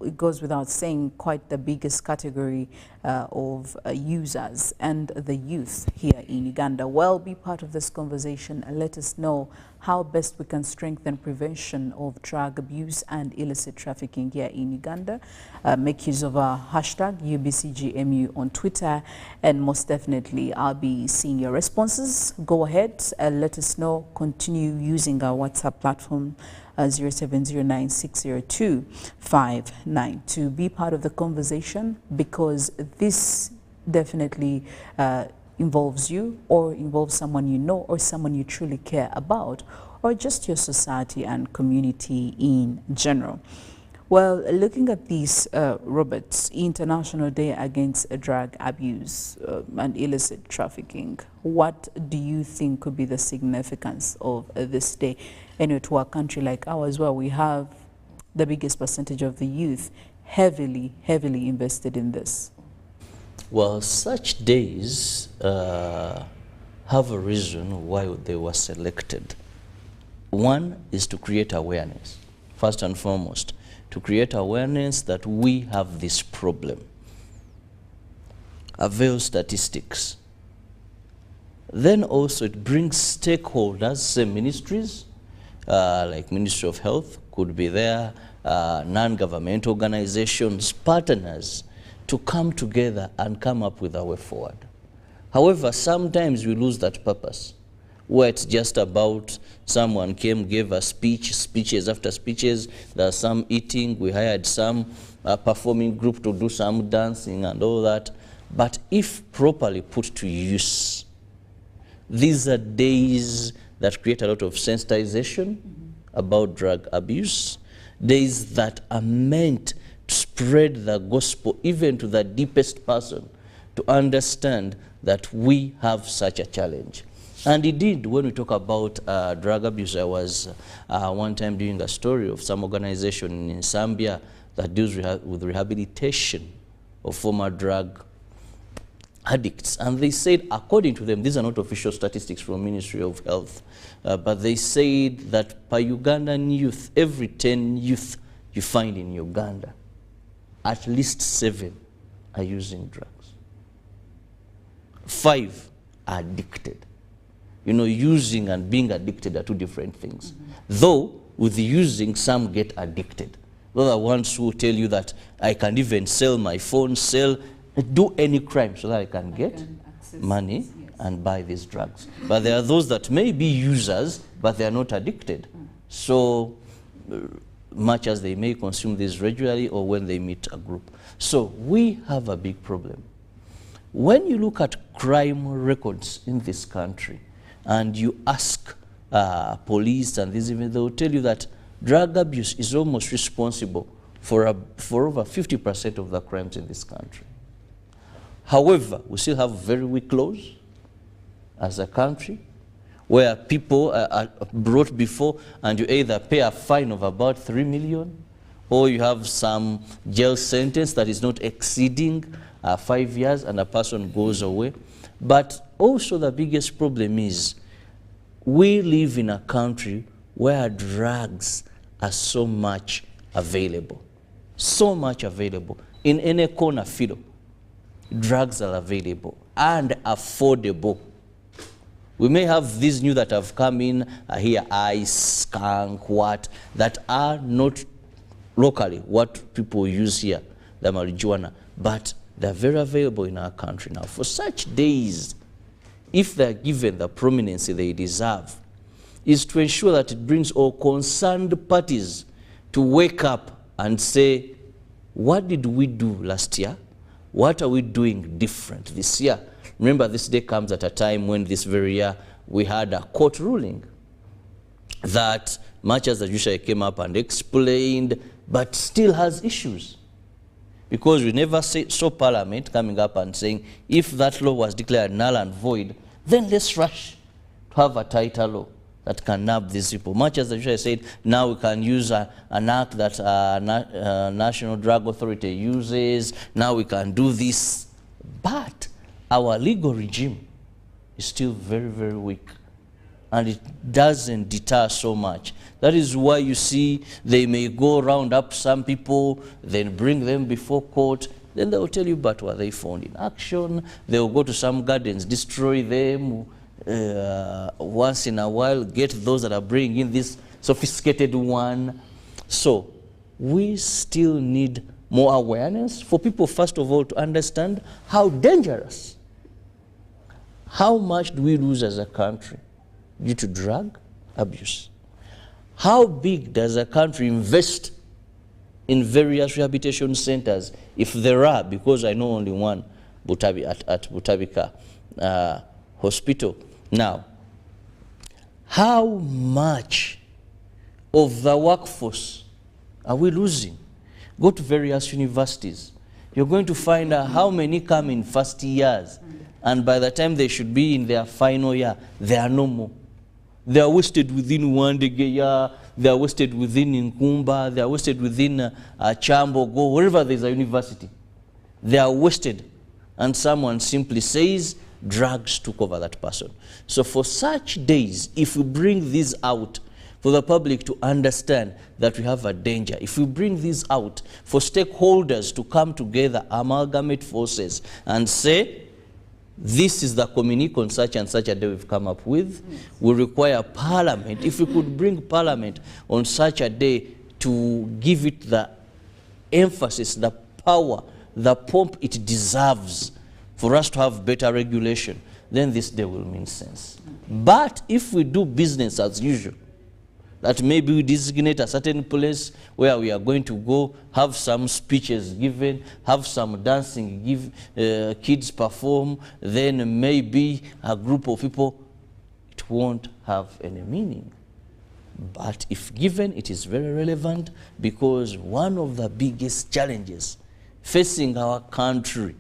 A: It goes without saying quite the biggest category of users and the youth here in Uganda. Well, be part of this conversation and let us know how best we can strengthen prevention of drug abuse and illicit trafficking here in Uganda. Make use of our hashtag UBCGMU on Twitter, and most definitely I'll be seeing your responses. Go ahead and let us know. Continue using our WhatsApp platform 0709-602-592. Be part of the conversation because this definitely involves you or involves someone you know or someone you truly care about or just your society and community in general. Well, looking at this, Roberts, International Day Against Drug Abuse and Illicit Trafficking, what do you think could be the significance of this day? Anyway, to a country like ours where we have the biggest percentage of the youth heavily invested in this?
B: Well, such days have a reason why they were selected. One is to create awareness, first and foremost, to create awareness that we have this problem. Avail statistics. Then also it brings stakeholders, say ministries, like Ministry of Health could be there, non-government organizations, partners, to come together and come up with a way forward. However, sometimes we lose that purpose, where it's just about someone came, gave a speech, speeches after speeches, there's some eating, we hired some performing group to do some dancing and all that. But if properly put to use, these are days that create a lot of sensitization about drug abuse, days that are meant to spread the gospel even to the deepest person to understand that we have such a challenge. And indeed, when we talk about drug abuse, I was one time doing a story of some organization in Zambia that deals with rehabilitation of former drug addicts. And they said, according to them, these are not official statistics from Ministry of Health, but they said that per Ugandan youth, every 10 youth you find in Uganda, at least 7 are using drugs. 5 are addicted. You know, using and being addicted are two different things. Though, with using, some get addicted. Those are ones who tell you that I can even sell my phone, do any crime so that I can get money and buy these drugs. But there are those that may be users, but they are not addicted. So much as they may consume this regularly or when they meet a group. So we have a big problem. When you look at crime records in this country and you ask police and these even, they will tell you that drug abuse is almost responsible for over 50% of the crimes in this country. However, we still have very weak laws as a country where people are brought before and you either pay a fine of about 3 million or you have some jail sentence that is not exceeding 5 years and a person goes away. But also the biggest problem is we live in a country where drugs are so much available. So much available. In any corner, Philo, drugs are available and affordable. We may have these new that have come in here, ice, skunk, what, that are not locally what people use here, the marijuana, but they're very available in our country now. For such days, if they're given the prominence they deserve, is to ensure that it brings all concerned parties to wake up and say, what did we do last year? What are we doing different this year? Remember, this day comes at a time when this very year we had a court ruling that much as the judiciary came up and explained, but still has issues. Because we never saw Parliament coming up and saying, if that law was declared null and void, then let's rush to have a tighter law that can nab these people. Much as the judiciary said, now we can use an act that National Drug Authority uses, now we can do this. But our legal regime is still very, very weak. And it doesn't deter so much. That is why you see they may go round up some people, then bring them before court, then they will tell you, but were they found in action? They will go to some gardens, destroy them, once in a while, get those that are bringing in this sophisticated one. So we still need more awareness for people, first of all, to understand how dangerous, how much do we lose as a country due to drug abuse. How big does a country invest in various rehabilitation centers, if there are, because I know only one at Butabika Hospital. Now, how much of the workforce are we losing? Go to various universities. You're going to find out how many come in first years, and by the time they should be in their final year, there are no more. They are wasted within Wandegeya, they are wasted within Nkumba, they are wasted within Chambogo, wherever there's a university. They are wasted, and someone simply says, drugs took over that person. So for such days, if we bring these out for the public to understand that we have a danger, if we bring these out for stakeholders to come together, amalgamate forces, and say, this is the communique on such and such a day we've come up with. We require Parliament. If we could bring Parliament on such a day to give it the emphasis, the power, the pomp it deserves for us to have better regulation, then this day will mean sense. But if we do business as usual, that maybe we designate a certain place where we are going to go, have some speeches given, have some dancing, kids perform, then maybe a group of people, it won't have any meaning. But if given, it is very relevant, because one of the biggest challenges facing our country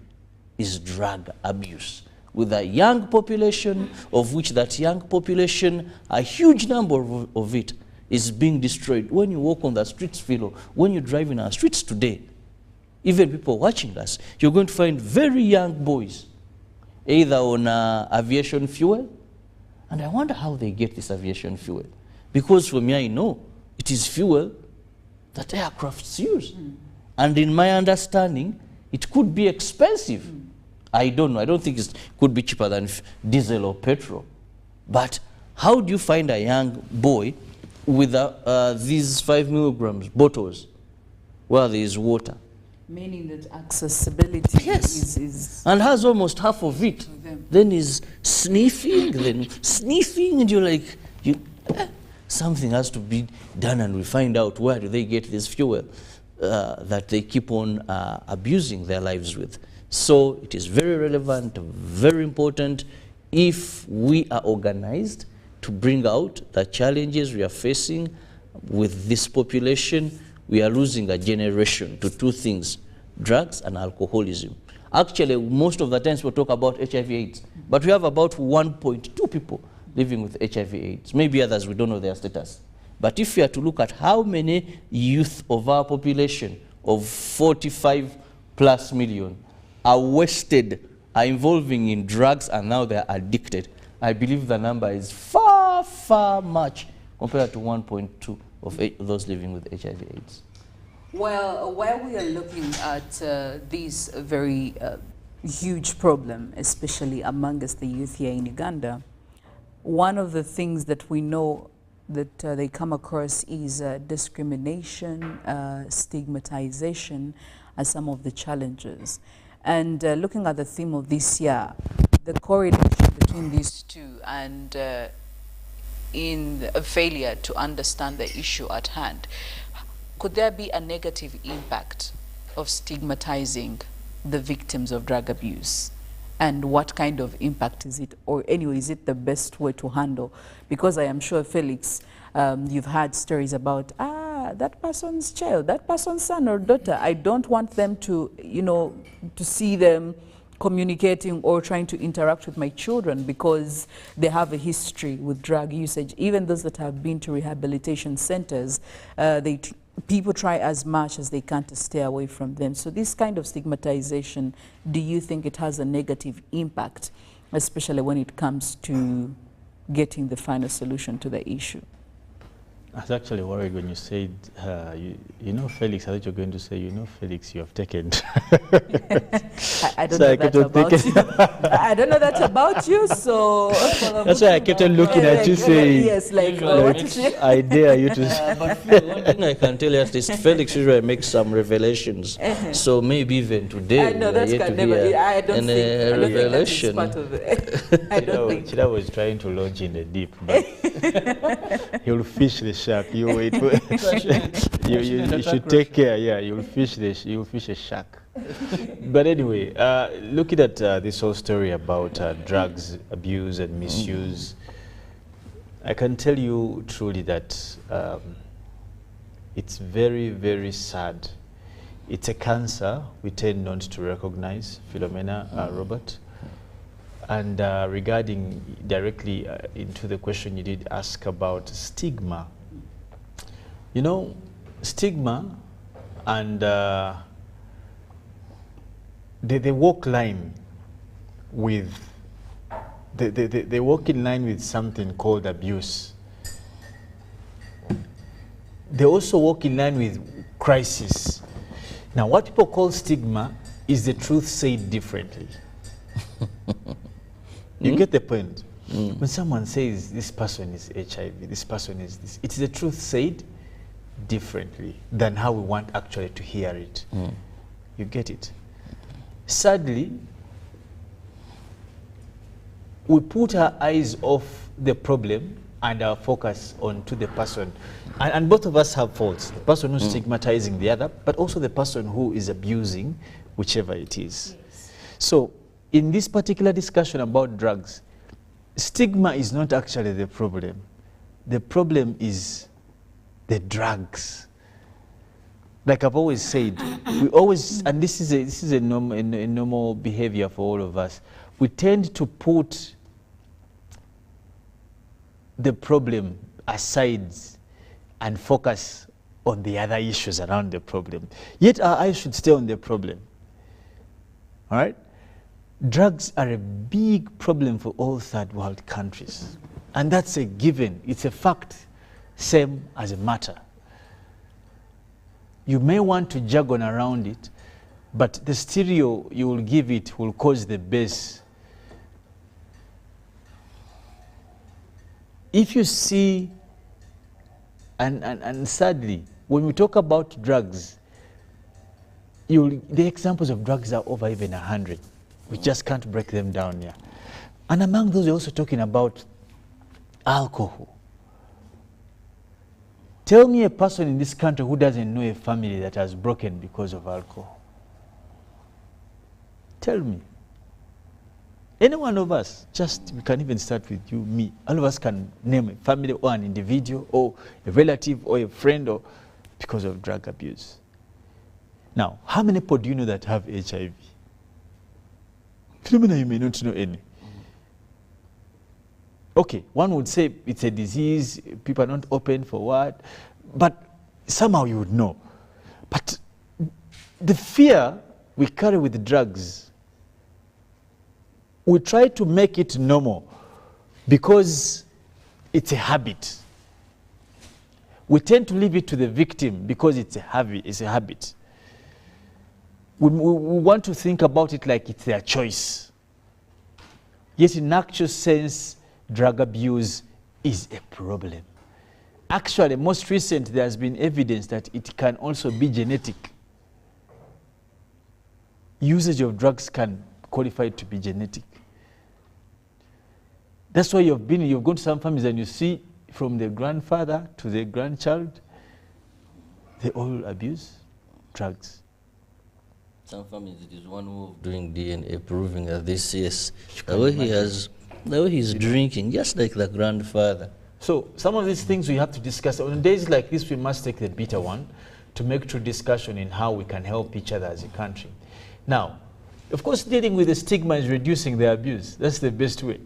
B: is drug abuse. With a young population, of which that young population, a huge number of it, is being destroyed. When you walk on the streets, Philo, when you drive in our streets today, even people watching us, you're going to find very young boys, either on aviation fuel, and I wonder how they get this aviation fuel. Because for me, I know it is fuel that aircrafts use. And in my understanding, it could be expensive. I don't know. I don't think it could be cheaper than diesel or petrol. But how do you find a young boy with these 5 milligrams bottles where there is water?
A: Meaning that accessibility is
B: and has almost half of it. Then is sniffing, and you're like, something has to be done, and we find out where do they get this fuel that they keep on abusing their lives with. So it is very relevant, very important, if we are organized to bring out the challenges we are facing with this population. We are losing a generation to two things, drugs and alcoholism. Actually, most of the times we talk about HIV/AIDS, but we have about 1.2 people living with HIV/AIDS. Maybe others, we don't know their status. But if you are to look at how many youth of our population of 45 plus million are wasted, are involving in drugs, and now they're addicted, I believe the number is far, far much compared to 1.2 of those living with HIV/AIDS.
A: Well, while we are looking at this very huge problem, especially amongst the youth here in Uganda, one of the things that we know that they come across is discrimination, stigmatization as some of the challenges. And looking at the theme of this year, the correlation between these two and in a failure to understand the issue at hand, could there be a negative impact of stigmatizing the victims of drug abuse? And what kind of impact is it? Or anyway, is it the best way to handle? Because I am sure, Felix, you've had stories about, that person's child, that person's son or daughter, I don't want them to, to see them communicating or trying to interact with my children because they have a history with drug usage. Even those that have been to rehabilitation centers, people try as much as they can to stay away from them. So this kind of stigmatization, do you think it has a negative impact, especially when it comes to getting the final solution to the issue?
C: I was actually worried when you said, you know, Felix, I thought you were going to say, you know, Felix, you have taken.
A: I don't know that about you. I don't know that about you, so.
C: That's why I kept on looking at you saying,
A: yes, what is it?
C: I dare you to
B: But Phil, one thing I can tell you at least, Felix usually makes some revelations. So maybe even today,
A: I know that's never. I don't think
B: revelation.
A: That is part of it. I don't think.
C: Chida was trying to launch in the deep, but he'll fish the shark. You wait. you should take care. Yeah, you'll fish a shark. But anyway, looking at this whole story about drugs abuse and misuse, I can tell you truly that it's very, very sad. It's a cancer we tend not to recognize, Philomena, Robert. And regarding directly into the question you did ask about stigma, you know, stigma and they walk line with, they walk in line with something called abuse. They also walk in line with crisis. Now, what people call stigma is the truth said differently. You get the point? When someone says this person is HIV, this person is this, it's the truth said differently than how we want actually to hear it. You get it? Sadly, we put our eyes off the problem and our focus onto the person. And both of us have faults. The person who's stigmatizing the other, but also the person who is abusing whichever it is. Yes. So, in this particular discussion about drugs, stigma is not actually the problem. The problem is the drugs. Like I've always said, we always, and this is a normal behavior for all of us, we tend to put the problem aside and focus on the other issues around the problem. Yet our eyes should stay on the problem. All right? Drugs are a big problem for all third world countries. And that's a given. It's a fact, same as a matter. You may want to jargon around it, but the stereo you will give it will cause the bass. If you see, and sadly, when we talk about drugs, the examples of drugs are over even 100. We just can't break them down here. And among those, we're also talking about alcohol. Tell me a person in this country who doesn't know a family that has broken because of alcohol. Tell me. Any one of us, we can even start with you, me. All of us can name a family or an individual or a relative or a friend or because of drug abuse. Now, how many people do you know that have HIV? Philomena, you may not know any. Okay, one would say it's a disease, people are not open for what, but somehow you would know. But the fear we carry with drugs we try to make it normal because it's a habit. We tend to leave it to the victim because it's a habit. We want to think about it like it's their choice. Yet in actual sense, drug abuse is a problem. Actually, most recent, there has been evidence that it can also be genetic. Usage of drugs can qualify to be genetic. That's why you've gone to some families and you see from the grandfather to the grandchild, they all abuse drugs.
B: Some families, it is one way of doing DNA, proving that this, yes, the way he's drinking, just like the grandfather.
C: So some of these things we have to discuss. On days like this, we must take the bitter one to make true discussion in how we can help each other as a country. Now, of course, dealing with the stigma is reducing the abuse. That's the best way.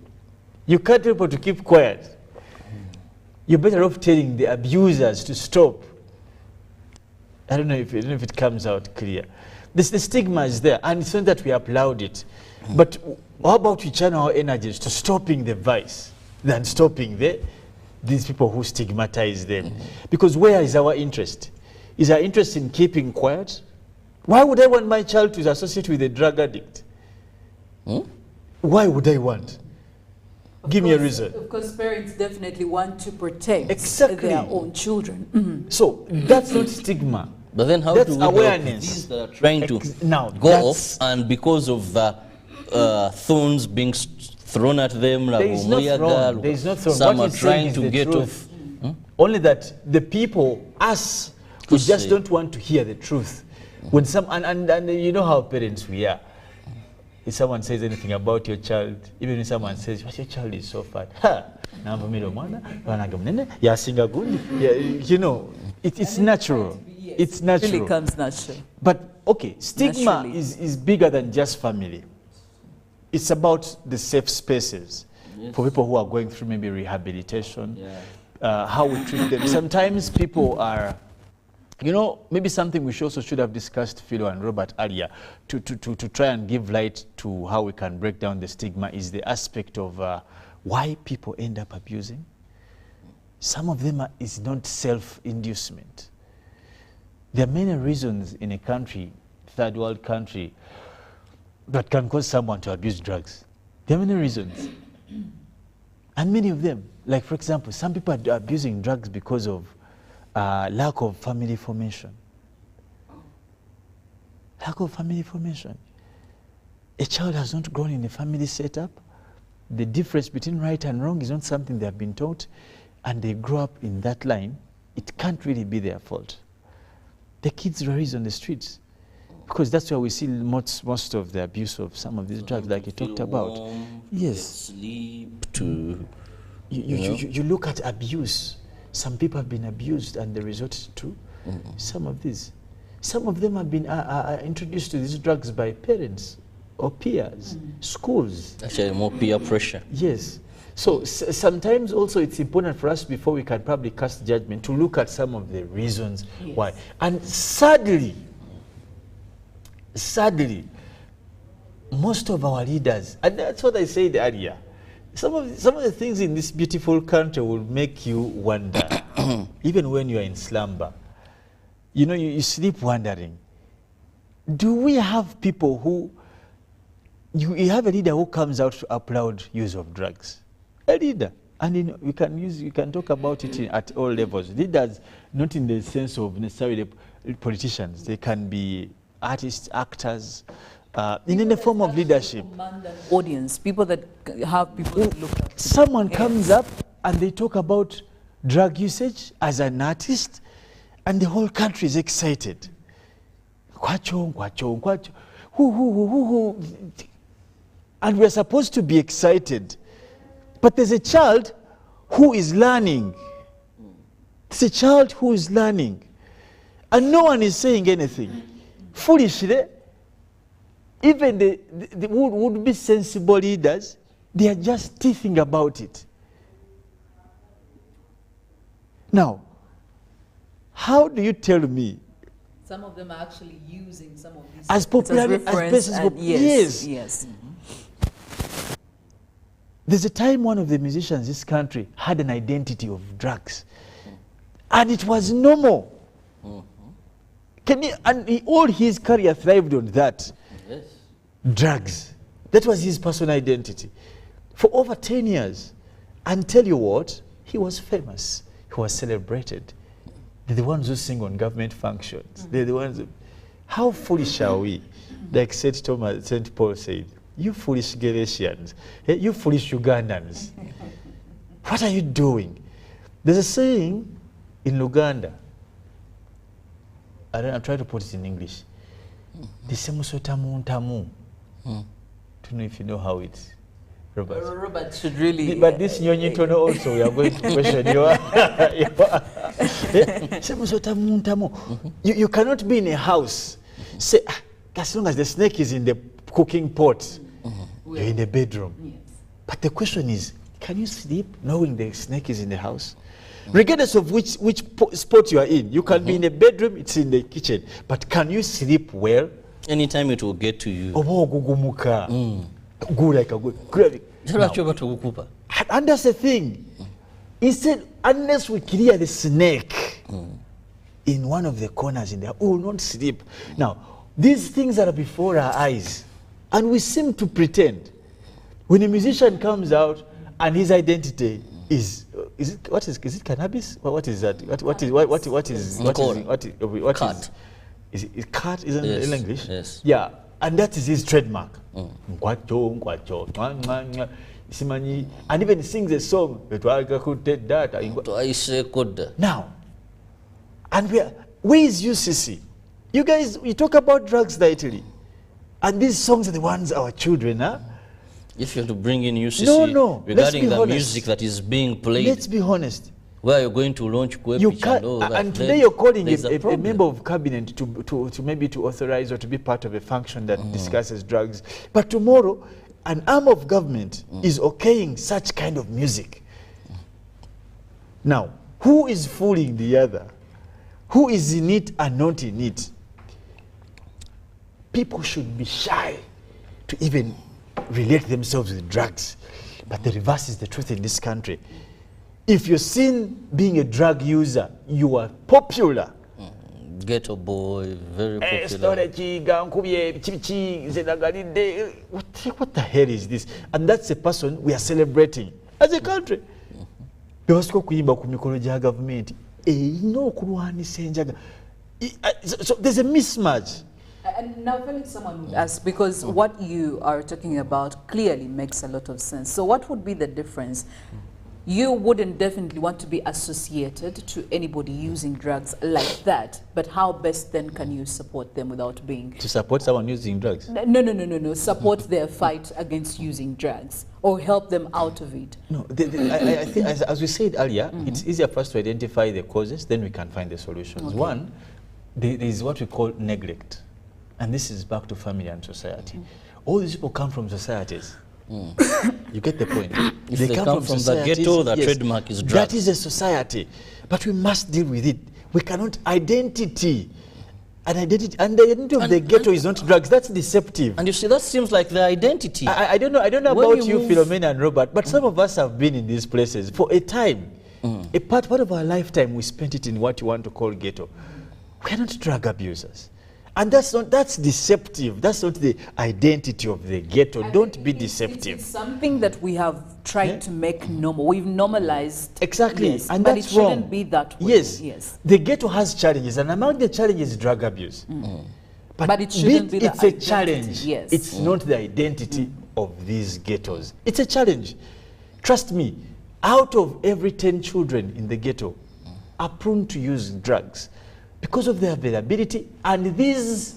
C: You can't tell people to keep quiet. You're better off telling the abusers to stop. I don't know if it comes out clear. The stigma is there, and it's not that we applaud it. But how about we channel our energies to stopping the vice than stopping these people who stigmatize them? Because where is our interest? Is our interest in keeping quiet? Why would I want my child to associate with a drug addict? Why would I want? Give me a reason.
A: Of course, parents definitely want to protect their own children.
C: So that's not stigma.
B: But then how
C: that's
B: do we
C: awareness.
B: help these that are trying to
C: go
B: off, and because of the thorns being thrown at them,
C: there is no thrown. There is no thrown.
B: Some
C: what
B: are trying to get
C: truth. Off. Only that the people, us, we just don't want to hear the truth. When and you know how parents we are. If someone says anything about your child, even if someone says, "Your child is so fat," you know, it's natural. It's natural.
A: It really comes natural.
C: But okay, stigma is bigger than just family. It's about the safe spaces for people who are going through maybe rehabilitation, how we treat them. Sometimes people are, you know, maybe something we also should have discussed, Philo and Robert, earlier, to try and give light to how we can break down the stigma is the aspect of why people end up abusing. Some of them is not self-inducement. There are many reasons in a country, third world country, that can cause someone to abuse drugs. There are many reasons. And many of them, like for example, some people are abusing drugs because of lack of family formation. Lack of family formation. A child has not grown in a family setup. The difference between right and wrong is not something they have been taught, and they grow up in that line. It can't really be their fault. The kids are raised on the streets, because that's where we see most of the abuse of some of these drugs, like you talked about. Yes.
B: Sleep to.
C: You look at abuse. Some people have been abused and they resort to some of these. Some of them have been introduced to these drugs by parents or peers, schools.
B: Actually, more peer pressure.
C: Yes. So sometimes also it's important for us, before we can probably cast judgment, to look at some of the reasons why. And sadly, most of our leaders, and that's what I said earlier, some of the things in this beautiful country will make you wonder, even when you are in slumber. You know, you sleep wondering, do we have people who, you have a leader who comes out to applaud use of drugs? A leader. And you can talk about it at all levels. Leaders, not in the sense of necessarily politicians. They can be artists, actors, in the form of leadership.
A: Audience, people that have people that look up.
C: Someone comes up and they talk about drug usage as an artist, and the whole country is excited. And we're supposed to be excited. But there's a child who is learning. It's a child who is learning. And no one is saying anything. Foolishly, even the would be sensible leaders, they are just teething about it. Now, how do you tell me?
A: Some of them are actually using some of these
C: as popular as
A: reference.
C: yes. There's a time one of the musicians in this country had an identity of drugs. And it was normal. All his career thrived on that.
B: Yes.
C: Drugs. That was his personal identity. For over 10 years. And tell you what, he was famous. He was celebrated. They're the ones who sing on government functions. They're the ones who, how foolish are we? Like St. Paul said, you foolish Galatians, you foolish Ugandans. What are you doing? There's a saying in Uganda, I'm trying to put it in English. The semusotamu tamu. Don't know if you know how it's.
A: Robert should really.
C: But this Nyonyintono also, we are going to question you cannot be in a house, say, as long as the snake is in the cooking pot, you're in the bedroom. Yes. But the question is, can you sleep knowing the snake is in the house? Regardless of which spot you are in, you can be in the bedroom, it's in the kitchen. But can you sleep well?
B: Anytime it will get to you.
C: Good like a good. And that's the thing. Instead, unless we clear the snake in one of the corners in there, we will not sleep. Now, these things are before our eyes, and we seem to pretend. When a musician comes out and his identity is it cannabis? What is that? Is it cat? Isn't it in English?
B: Yes.
C: Yeah. And that is his trademark. And even sings a song. Now, and where is UCC? You guys, we talk about drugs lately. And these songs are the ones our children, huh?
B: If you have to bring in UCC regarding the music that is being played.
C: Let's be honest.
B: Where you're going to launch
C: and today you're calling a member of cabinet to maybe to authorize or to be part of a function that discusses drugs. But tomorrow, an arm of government is okaying such kind of music. Now, who is fooling the other? Who is in it and not in it? People should be shy to even relate themselves with drugs. But the reverse is the truth in this country. If you're seen being a drug user, you are popular.
B: Ghetto boy, very popular.
C: What the hell is this? And that's a person we are celebrating as a country. So there's a mismatch.
A: And now, Felix, someone would ask, because what you are talking about clearly makes a lot of sense. So what would be the difference? You wouldn't definitely want to be associated to anybody using drugs like that, but how best then can you support them without being...
C: To support someone using drugs?
A: No. Support their fight against using drugs or help them out of it.
C: No, I think, as we said earlier, it's easier for us to identify the causes, then we can find the solutions. Okay. One, there is what we call neglect. And this is back to family and society. All these people come from societies. You get the point.
B: If they come from the ghetto, the trademark is drugs.
C: That is a society. But we must deal with it. We cannot identity. And the identity of the ghetto is not drugs. That's deceptive.
B: And you see, that seems like the identity.
C: I don't know about you, Philomena and Robert, but some of us have been in these places for a time. A part of our lifetime, we spent it in what you want to call ghetto. We are not drug abusers. And that's deceptive. That's not the identity of the ghetto. Don't be deceptive.
A: It's something that we have tried to make normal. We've normalized.
C: Exactly.
A: Yes,
C: and
A: but
C: that's
A: it shouldn't
C: wrong.
A: Be that way.
C: Yes. The ghetto has challenges, and among the challenges is drug abuse.
A: But it shouldn't be
C: it's
A: the
C: a challenge.
A: Yes.
C: It's not the identity of these ghettos. It's a challenge. Trust me, out of every 10 children in the ghetto are prone to use drugs. Because of their availability and these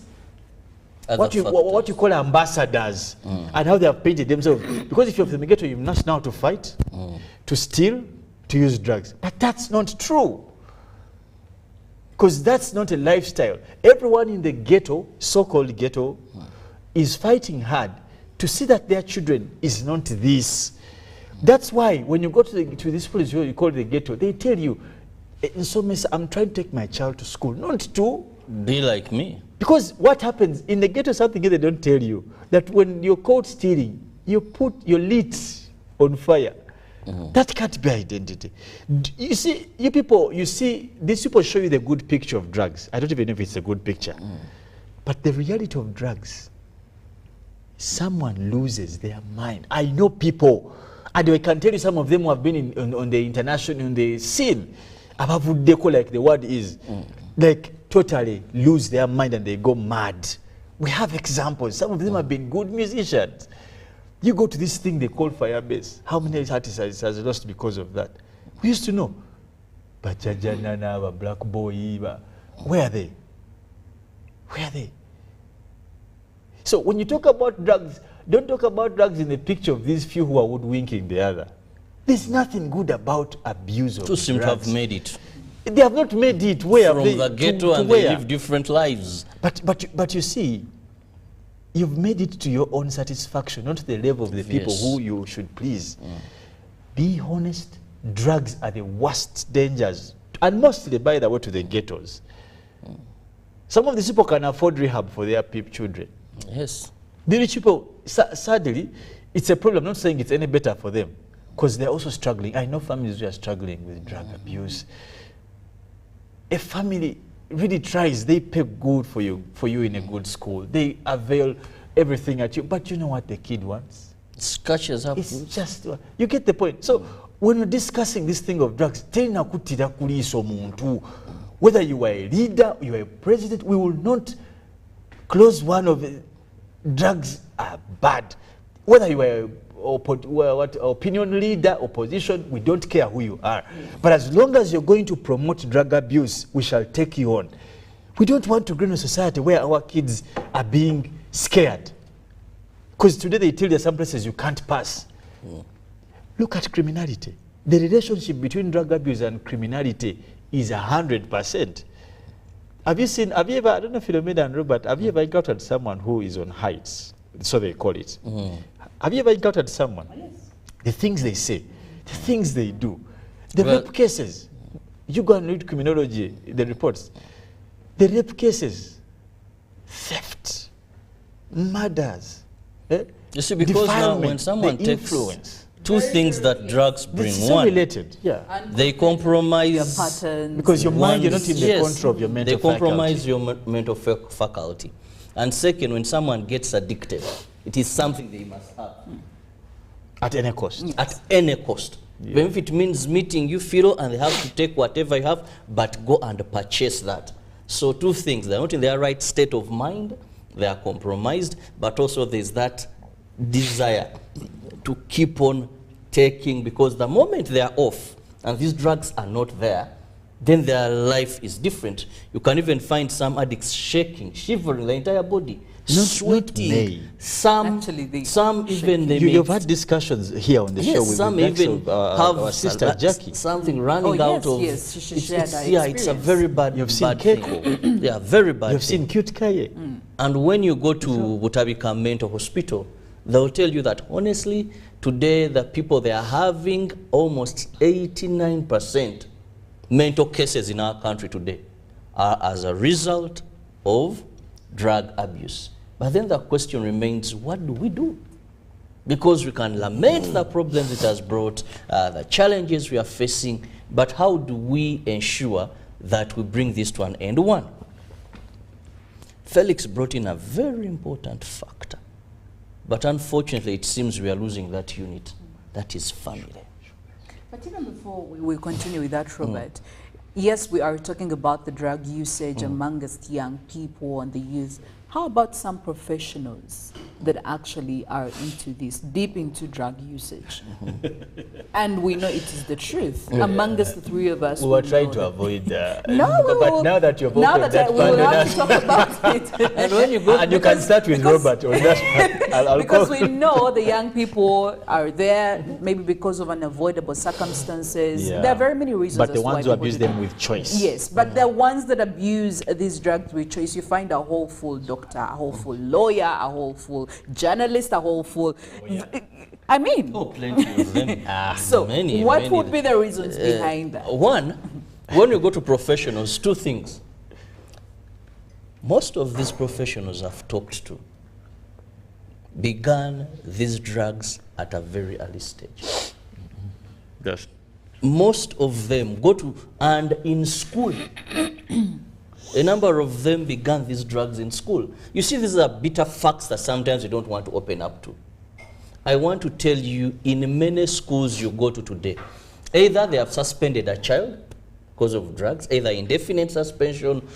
C: what you call ambassadors and how they have painted themselves. Because if you're from the ghetto, you must know how to fight, to steal, to use drugs. But that's not true. Because that's not a lifestyle. Everyone in the ghetto, so-called ghetto, is fighting hard to see that their children is not this. That's why when you go to this place you call the ghetto, they tell you, in some ways, I'm trying to take my child to school, not to
B: be like me.
C: Because what happens in the ghetto, something they don't tell you, that when you're caught stealing, you put your lit on fire. That can't be identity. You see, you people, these people show you the good picture of drugs. I don't even know if it's a good picture. But the reality of drugs, someone loses their mind. I know people, and I can tell you some of them who have been on the international, on the scene, above deco, like the word is, like totally lose their mind and they go mad. We have examples. Some of them have been good musicians. You go to this thing they call Firebase. How many artists has lost because of that? We used to know. Bajajanana, Black Boy, where are they? Where are they? So when you talk about drugs, don't talk about drugs in the picture of these few who are woodwinking the other. There's nothing good about abuse of drugs.
B: Two seem to have made it.
C: They have not made it. Where
B: from the ghetto and they live different lives.
C: But you see, you've made it to your own satisfaction, not to the level of the people who you should please. Be honest. Drugs are the worst dangers, and mostly, by the way, to the ghettos. Some of these people can afford rehab for their children.
B: Yes.
C: The rich people, sadly, it's a problem. I'm not saying it's any better for them, because they're also struggling. I know families who are struggling with drug abuse. A family really tries. They pay good for you in a good school. They avail everything at you. But you know what the kid wants?
B: Scratches up.
C: It's just, you get the point. So when we're discussing this thing of drugs, whether you are a leader, you are a president, we will not close one of the drugs are bad. Whether you are opinion leader, opposition, we don't care who you are. But as long as you're going to promote drug abuse, we shall take you on. We don't want to grow in a society where our kids are being scared. Because today they tell you some places you can't pass. Look at criminality. The relationship between drug abuse and criminality is 100%. Have you ever, I don't know, Philomena and Robert, have you ever encountered someone who is on heights? So they call it. Have you ever encountered someone? Yes. The things they say, the things they do, the rape cases. You go and read criminology, the reports. The rape cases, theft, murders,
B: You see, because now when someone takes two things that drugs bring,
C: so related.
B: They compromise
A: your patterns.
C: Because your mind, you're not in the control of your mental
B: faculty. They compromise your mental faculty. And second, when someone gets addicted, it is something they must have.
C: At any cost.
B: Yes. At any cost. Yeah. Even if it means meeting you, Philo, and they have to take whatever you have, but go and purchase that. So two things, they're not in their right state of mind, they are compromised, but also there's that desire to keep on taking, because the moment they are off and these drugs are not there, then their life is different. You can even find some addicts shaking, shivering, the entire body, sweating. Some even
C: you've had discussions here on the show with
B: some even have our sister Jackie. Something running out of. It's a very bad.
C: You've seen Keiko.
B: Yeah, very bad.
C: You've seen Cute Kaye.
B: And when you go to Butabika Mental Hospital, they'll tell you that honestly, today the people they are having almost 89% mental cases in our country today are as a result of drug abuse. But then the question remains, what do we do? Because we can lament the problems it has brought, the challenges we are facing, but how do we ensure that we bring this to an end? One, Felix brought in a very important factor, but unfortunately it seems we are losing that unit, that is family.
A: But even before we continue with that, Robert, yes, we are talking about the drug usage amongst young people and the youth. How about some professionals that actually are into this, deep into drug usage? And we know it is the truth. Amongst the three of us,
C: we were trying to avoid that.
A: But
C: now that you've opened that,
A: we will have to talk about it.
C: And when you go, and you can start with Robert on that.
A: Because we know the young people are there, maybe because of unavoidable circumstances. There are very many reasons.
C: But the ones who abuse them with choice.
A: Yes, but the ones that abuse these drugs with choice, you find a whole full doctor, a whole full lawyer, a whole full journalist, a whole full... I mean...
B: Oh, plenty of them.
A: So, what would be the reasons behind that?
B: One, when you go to professionals, two things. Most of these professionals I've talked to began these drugs at a very early stage. Just most of them go to, and in school, a number of them began these drugs in school. You see, these are bitter facts that sometimes you don't want to open up to. I want to tell you, in many schools you go to today, either they have suspended a child because of drugs, either indefinite suspension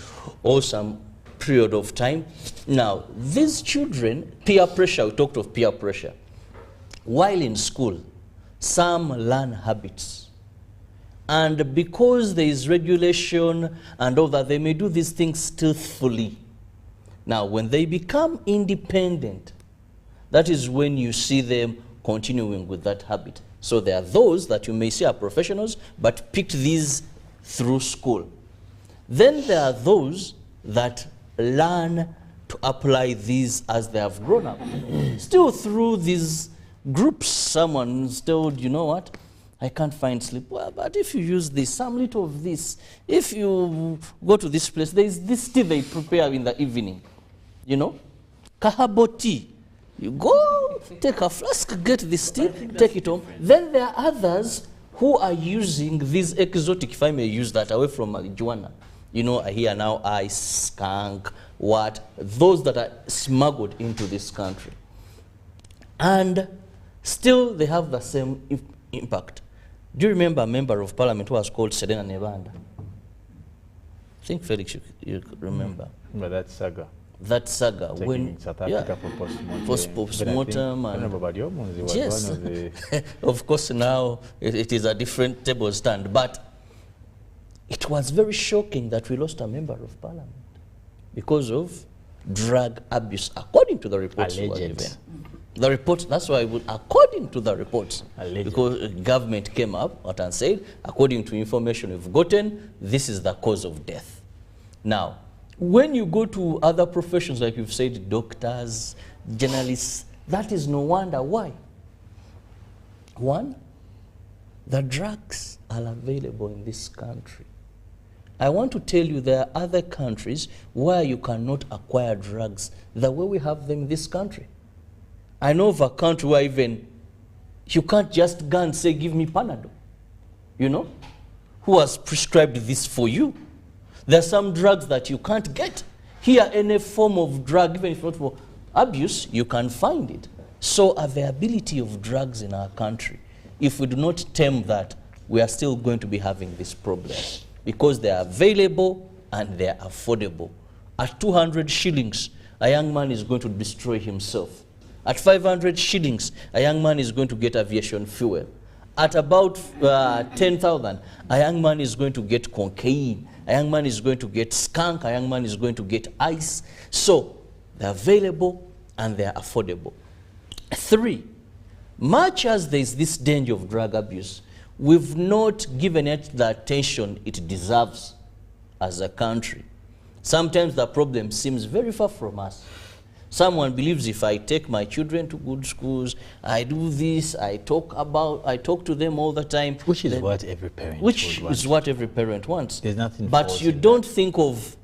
B: or some period of time. Now, these children, peer pressure, we talked of peer pressure. While in school, some learn habits. And because there is regulation and all that, they may do these things stealthily. Now, when they become independent, that is when you see them continuing with that habit. So there are those that you may see are professionals, but picked these through school. Then there are those that learn to apply these as they have grown up. Still through these groups, someone's told, you know what, I can't find sleep. Well, but if you use this, some little of this, if you go to this place, there is this tea they prepare in the evening, you know, kahabo tea. You go, take a flask, get this tea, take it home. Then there are others who are using these exotic, if I may use that, away from marijuana. You know, I hear now ice, skunk, what, those that are smuggled into this country. And still they have the same impact. Do you remember a member of parliament who was called Serena Nevanda? I think Felix, you remember.
C: But that saga.
B: That saga, when
C: South Africa for
B: postmortem, and yes, one of, the of course now it is a different table stand, but it was very shocking that we lost a member of parliament because of drug abuse, according to the reports we were given. The report, that's why I would, according to the reports, because government came up and said, according to information we've gotten, this is the cause of death. Now, when you go to other professions, like you've said, doctors, journalists, that is no wonder. Why? One, the drugs are available in this country. I want to tell you there are other countries where you cannot acquire drugs the way we have them in this country. I know of a country where even you can't just go and say, give me Panadol. You know? Who has prescribed this for you? There are some drugs that you can't get. Here, any form of drug, even if not for abuse, you can find it. So availability of drugs in our country, if we do not tame that, we are still going to be having this problem because they are available and they are affordable. At 200 shillings, a young man is going to destroy himself. At 500 shillings, a young man is going to get aviation fuel. At about 10,000, a young man is going to get cocaine. A young man is going to get skunk. A young man is going to get ice. So they're available and they're affordable. 3, much as there's this danger of drug abuse, we've not given it the attention it deserves as a country. Sometimes the problem seems very far from us. Someone believes if I take my children to good schools, I do this, I talk to them all the time.
C: Which is what every parent
B: wants.
C: There's nothing.
B: But you don't think of,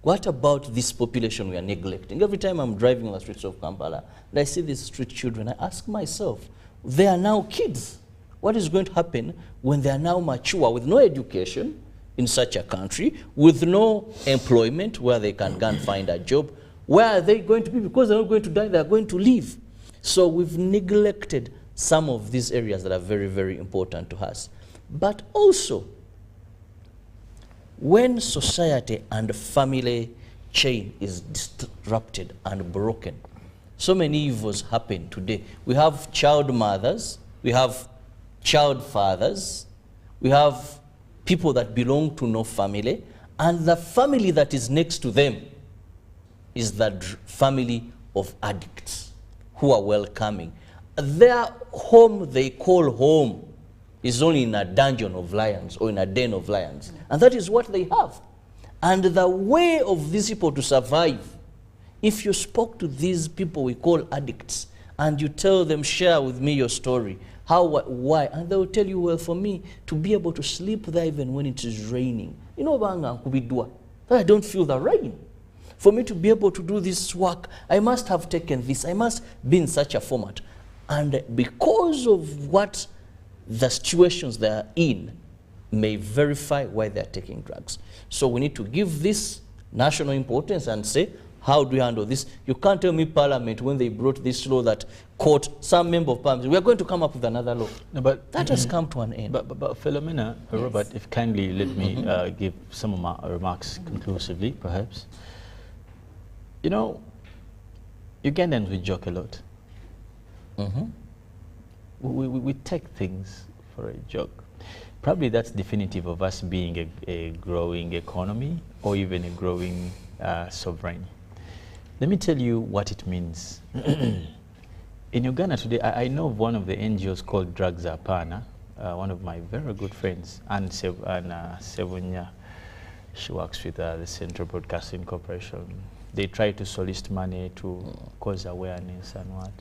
B: what about this population we are neglecting? Every time I'm driving on the streets of Kampala and I see these street children, I ask myself, they are now kids. What is going to happen when they are now mature with no education in such a country, with no employment where they can go and find a job? Where are they going to be? Because they're not going to die, they're going to live. So we've neglected some of these areas that are very, very important to us. But also, when society and family chain is disrupted and broken, so many evils happen today. We have child mothers, we have child fathers, we have people that belong to no family, and the family that is next to them is the family of addicts who are welcoming. Their home they call home is only in a dungeon of lions or in a den of lions. And that is what they have. And the way of these people to survive, if you spoke to these people we call addicts and you tell them, share with me your story, how, why, and they will tell you, well, for me to be able to sleep there even when it is raining, you know, I don't feel the rain. For me to be able to do this work, I must have taken this. I must be in such a format. And because of what the situations they are in may verify why they're taking drugs. So we need to give this national importance and say, how do we handle this? You can't tell me Parliament, when they brought this law that caught some member of Parliament, we are going to come up with another law.
C: No, but
B: that has come to an end.
C: But Philomena, yes. Robert, if kindly let me give some of my remarks conclusively, perhaps. You know, Ugandans, we joke a lot. We take things for a joke. Probably that's definitive of us being a growing economy or even a growing sovereign. Let me tell you what it means. In Uganda today, I know of one of the NGOs called Drugs Apana, one of my very good friends, and Sevunya. She works with the Central Broadcasting Corporation. They try to solicit money to cause awareness and what.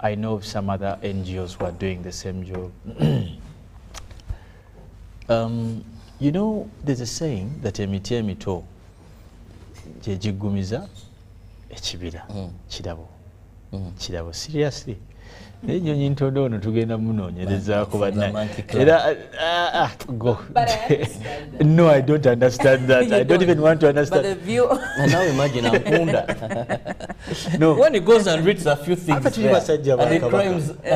C: I know of some other NGOs who are doing the same job. You know, there's a saying that emiti emito jigumiza ekibira kirabo. Kirabo, seriously. Nyonyintono ono tugenda munoonyerezaako bannange. Era go. No, I don't understand that. I don't even want to understand.
A: But the view.
B: And now imagine Ankunda. No. When he goes and reads a few things and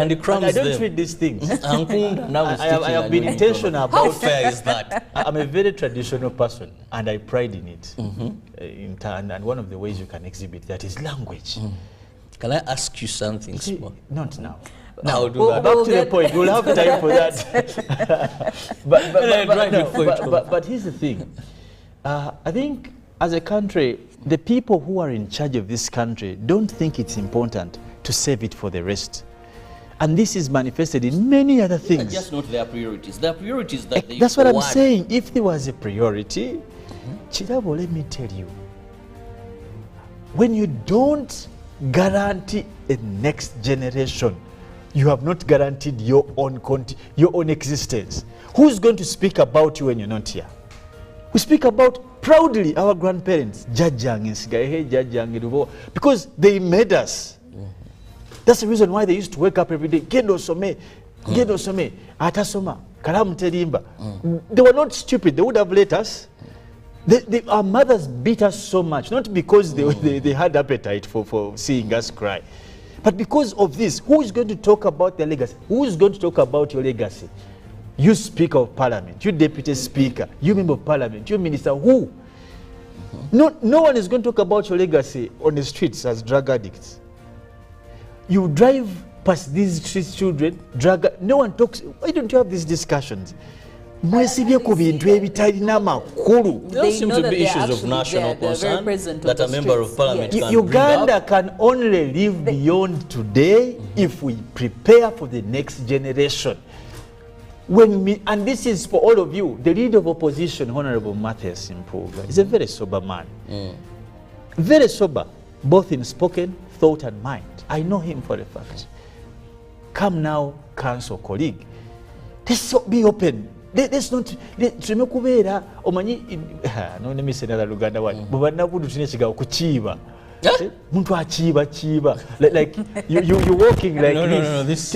B: he crumbs
C: I don't
B: them.
C: read these things.
B: Ankunda now
C: I have been intentional about
B: how fair is that?
C: I'm a very traditional person and I pride in it. And one of the ways you can exhibit that is language.
B: Can I ask you something small?
C: Not now.
B: Now,
C: back to the point. We'll have time for that. But here's the thing. I think as a country, the people who are in charge of this country don't think it's important to save it for the rest. And this is manifested in many other things.
B: Just not their priorities. Their priorities that they
C: That's what I'm saying. If there was a priority, Kirabo, let me tell you, when you don't guarantee a next generation, you have not guaranteed your own existence. Who's going to speak about you when you're not here? We speak about proudly our grandparents, because they made us. That's the reason why they used to wake up every day. Gendo some, atasoma, kalamu terimba. They were not stupid. They would have let us. Our mothers beat us so much, not because they had appetite for seeing us cry, but because of this. Who is going to talk about their legacy? Who is going to talk about your legacy? You Speaker of Parliament, you Deputy Speaker, you Member of Parliament, you Minister, who? No one is going to talk about your legacy on the streets as drug addicts. You drive past these street children, no one talks. Why don't you have these discussions? There seem to be issues
B: of national concern that a member of Parliament can
C: Uganda can only live beyond today if we prepare for the next generation. And this is for all of you. The leader of opposition, Honorable Matthias Impuga, is a very sober man. Very sober, both in spoken, thought and mind. I know him for a fact. Come now, council colleague. Let's be open. Let's not let me say another Uganda one. Like you're walking like this.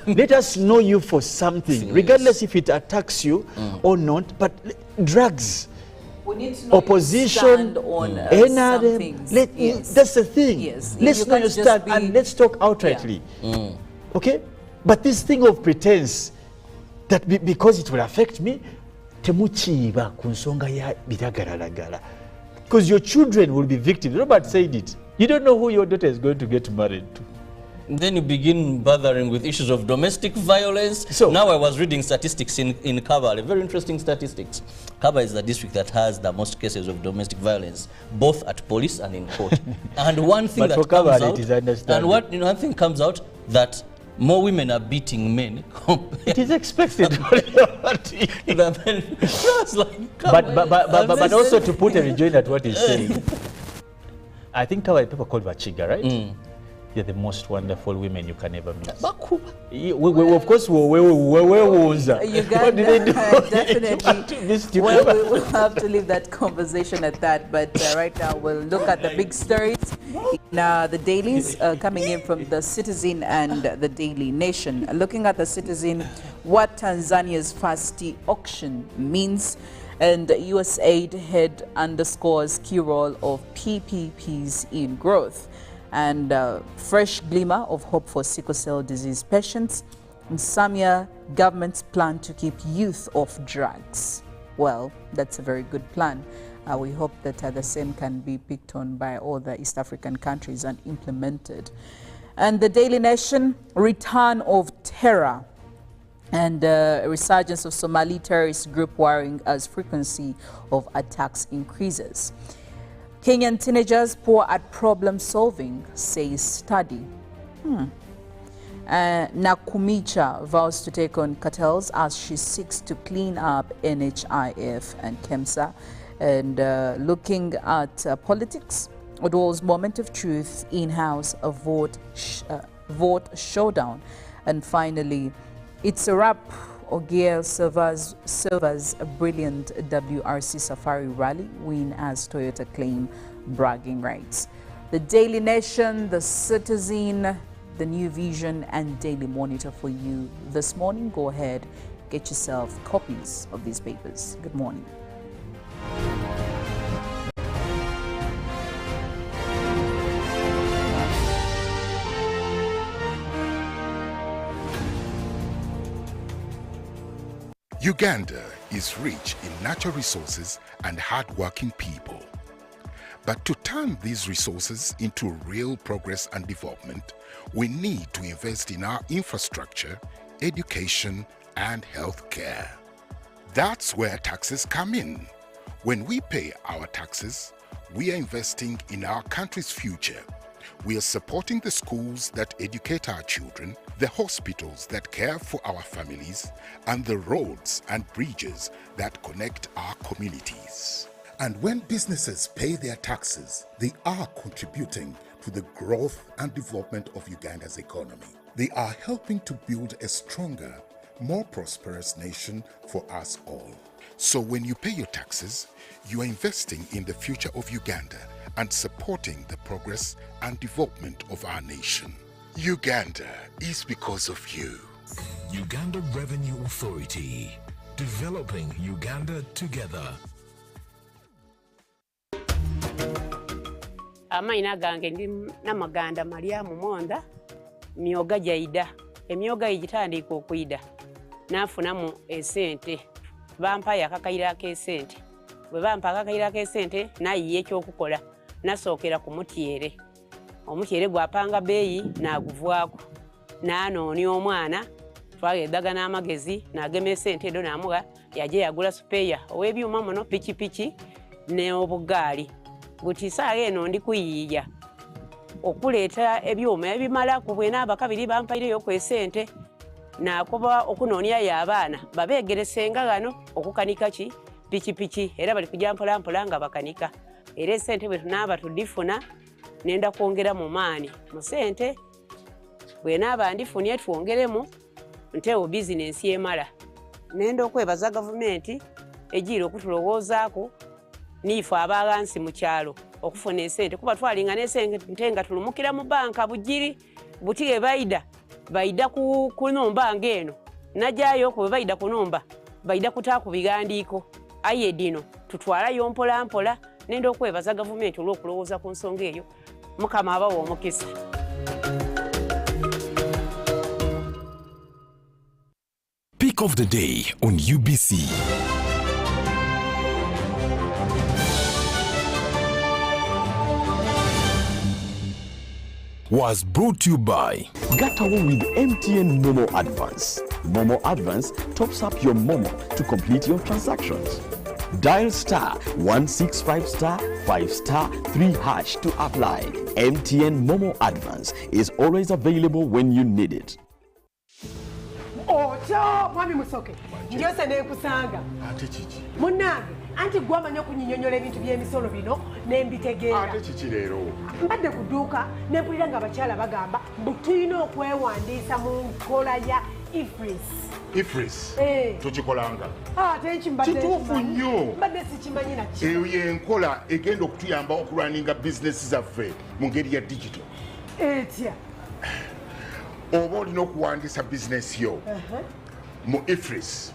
C: Let us know you for something, regardless if it attacks you or not. But drugs,
A: we need to know
C: opposition, that's the thing.
A: Yes.
C: Let's know your stand and let's talk outrightly. Okay? But this thing of pretense that because it will affect me, because your children will be victims. Robert said it. You don't know who your daughter is going to get married to.
B: Then you begin bothering with issues of domestic violence. So now I was reading statistics in Kampala, very interesting statistics. Kampala is the district that has the most cases of domestic violence, both at police and in court. And one thing that comes out, one thing comes out that more women are beating men.
C: It is expected. But also to put a rejoinder at what he's saying. I think Kampala people called Vachiga, right? you're the most wonderful women you can ever meet. Of course, where was that?
A: Uganda, definitely. Well, we'll have to leave that conversation at that. But right now, we'll look at the big stories in the dailies coming in from the Citizen and the Daily Nation. Looking at the Citizen, what Tanzania's first tea auction means, and USAID head underscores key role of PPPs in growth. And fresh glimmer of hope for sickle cell disease patients. In Samia, government's plan to keep youth off drugs. Well, that's a very good plan. We hope that the same can be picked on by all the East African countries and implemented. And the Daily Nation, return of terror and resurgence of Somali terrorist group worrying as frequency of attacks increases. Kenyan teenagers poor at problem solving, says study. Nakumicha vows to take on cartels as she seeks to clean up NHIF and KEMSA. And looking at politics, Odol's moment of truth, in-house, a vote showdown. And finally, it's a wrap. Ogier servers a brilliant WRC Safari rally win as Toyota claim bragging rights. The Daily Nation, the Citizen, the New Vision, and Daily Monitor for you this morning. Go ahead, get yourself copies of these papers. Good morning.
L: Uganda is rich in natural resources and hard-working people. But to turn these resources into real progress and development, we need to invest in our infrastructure, education, and health care. That's where taxes come in. When we pay our taxes, we are investing in our country's future. We are supporting the schools that educate our children, the hospitals that care for our families, and the roads and bridges that connect our communities.
M: And when businesses pay their taxes, they are contributing to the growth and development of Uganda's economy. They are helping to build a stronger, more prosperous nation for us all.
L: So when you pay your taxes, you are investing in the future of Uganda and supporting the progress and development of our nation. Uganda is because of you.
I: Uganda Revenue Authority, developing Uganda together.
N: Amaina gange ndi namaganda Mariamu Monda myoga jaida emyoga ijitandika okuida nafunamu esente bampa yakakayira k'esente bwe bampa akakayira k'esente nayiye ekyokukola nasookera ku mutyere omutyere gwapanga beeyi naaguvwako naanoonya omwana twageddaga n'amagezi n'agema esente edo n'amuwa yaje yagula supeya ow'ebyuma muno pikipiki ne obugaali guti saaga eno ndi kuyiiya okuleeta ebyuma ebimala ku bwena abakabiri bampaireyo ku esente nakuba okunoonya abaana babeegeresenga gano okukanika ki pikipiki era bali kujja mpolampola nga bakanika era esente bwe tunaaba tudifuna nenda kwongera mu maani mu sente bwenaaba ndifunye twongeremu ntewo bizinensi emala nenda okwebaza gavumenti egiira okutulowoozaako niife abaagansi mu kyalo okufuna esente kuba twalinga n'esente nga tulumukira mu banka bugiri butige baida ku numba ng'eno najjayo ku bwe baida ku numba baida kutaa ku bigandiiko aye dino tutwalayo mpolampola nenda okwebaza gavumenti olw'okulowooza ku nsonga eyo mukama abawa omukisa.
K: Pick of the day on UBC. Was brought to you by
O: Gatawa with MTN Momo Advance. Momo Advance tops up your Momo to complete your transactions. Dial *165*5*3# to apply. MTN Momo Advance is always available when you need it.
P: Ocho, mwami musoke. Njose ne kusanga.
G: Ate chichi.
P: Munange, anti gwamanya kunyinyonyola ebintu by'emisolo bino n'embitegeera.
L: Ate kiki leero?
P: Mbadde ku dduuka ne mpulira nga abakyala bagamba mbu tulina okwewandiisa mu nkola ya
L: IFRIS. Tukikolanga.
P: Ate mbadde
L: kituufu nnyo.
P: Mbadde sikimanyi nakyo.
L: Eyo y'enkola egenda okutuyamba okulwaninga bizinesi zaffe mu ngeri ya digital.
P: Etya.
L: Oba olina okuwandiisa bizinesi yo mu IFRIS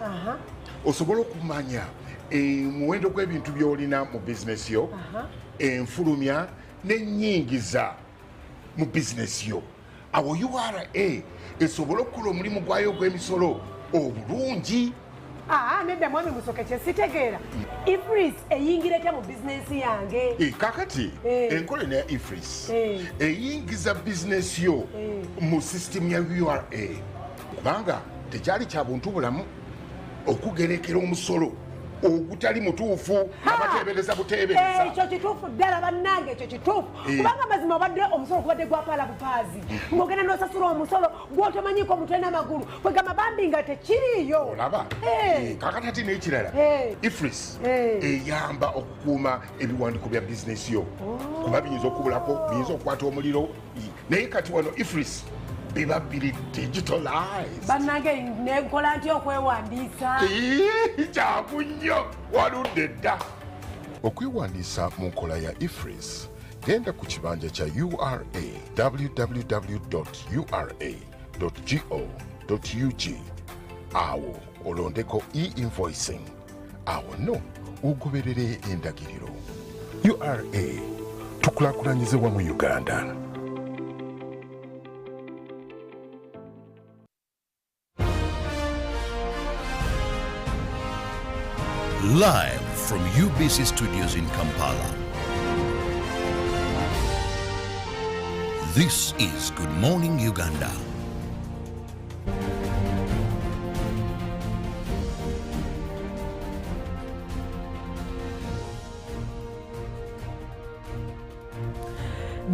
L: osobola okumanya omuwendo gw'ebintu by'olina mu bizinesi yo, enfulumya n'ennyingiza mu bizinesi yo. Awo URA esobola okukola omulimu gwayo ogw'emisolo obulungi.
P: Nedda mwami Musoke kye sitegeera. IFRIS eyingira etya mu bizinesi yange?
L: Kakati enkola eno ya IFRIS eyingiza bizinesi yo mu sisitemu ya URA kubanga tekyali kya buntu bulamu okugerekera omusolo ogutali mutuufu abateebereza buteebereza.
P: Ekyo kituufu ddala bannange, ekyo kituufu kubanga mazima obadde omusolo gubadde gwapaala bupaazi ng'ogenda n'osasula omusolo gw'otomanyiko omutwe n'amagulu kwegamba bambi nga tekiriiyo.
L: Olaba kakati ati n'ekirala IFRIS eyamba okukuuma ebiwandiiko bya bizinesi yo kuba biyinza okubulako, biyinza okukwata omuliro, naye kati wano IFRIS biba biri digitalized.
P: Bannange nenkola ntya okwewandiisa?
L: Kyaku nnyo waludde dda. Okwewandiisa mu nkola ya IFRIS genda ku kibanja kya URA www.ura.go.ug awo olondeko e-invoicing awo no ugoberere endagiriro. URA tukulaakulanyize wamu Uganda.
D: Live from UBC Studios in Kampala. This is Good Morning Uganda.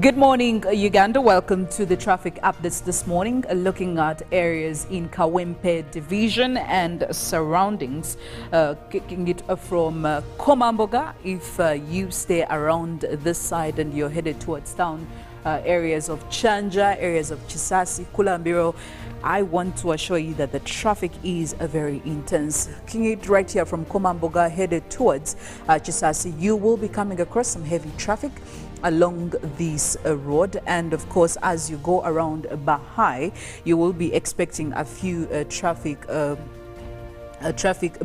A: Good morning, Uganda. Welcome to the traffic updates this morning, looking at areas in Kawempe Division and surroundings, kicking it from Komamboga. If you stay around this side and you're headed towards town, areas of Chanja, areas of Chisasi, Kulambiro, I want to assure you that the traffic is very intense. Kicking it right here from Komamboga, headed towards Chisasi, you will be coming across some heavy traffic along this road, and of course as you go around Bahai you will be expecting a few traffic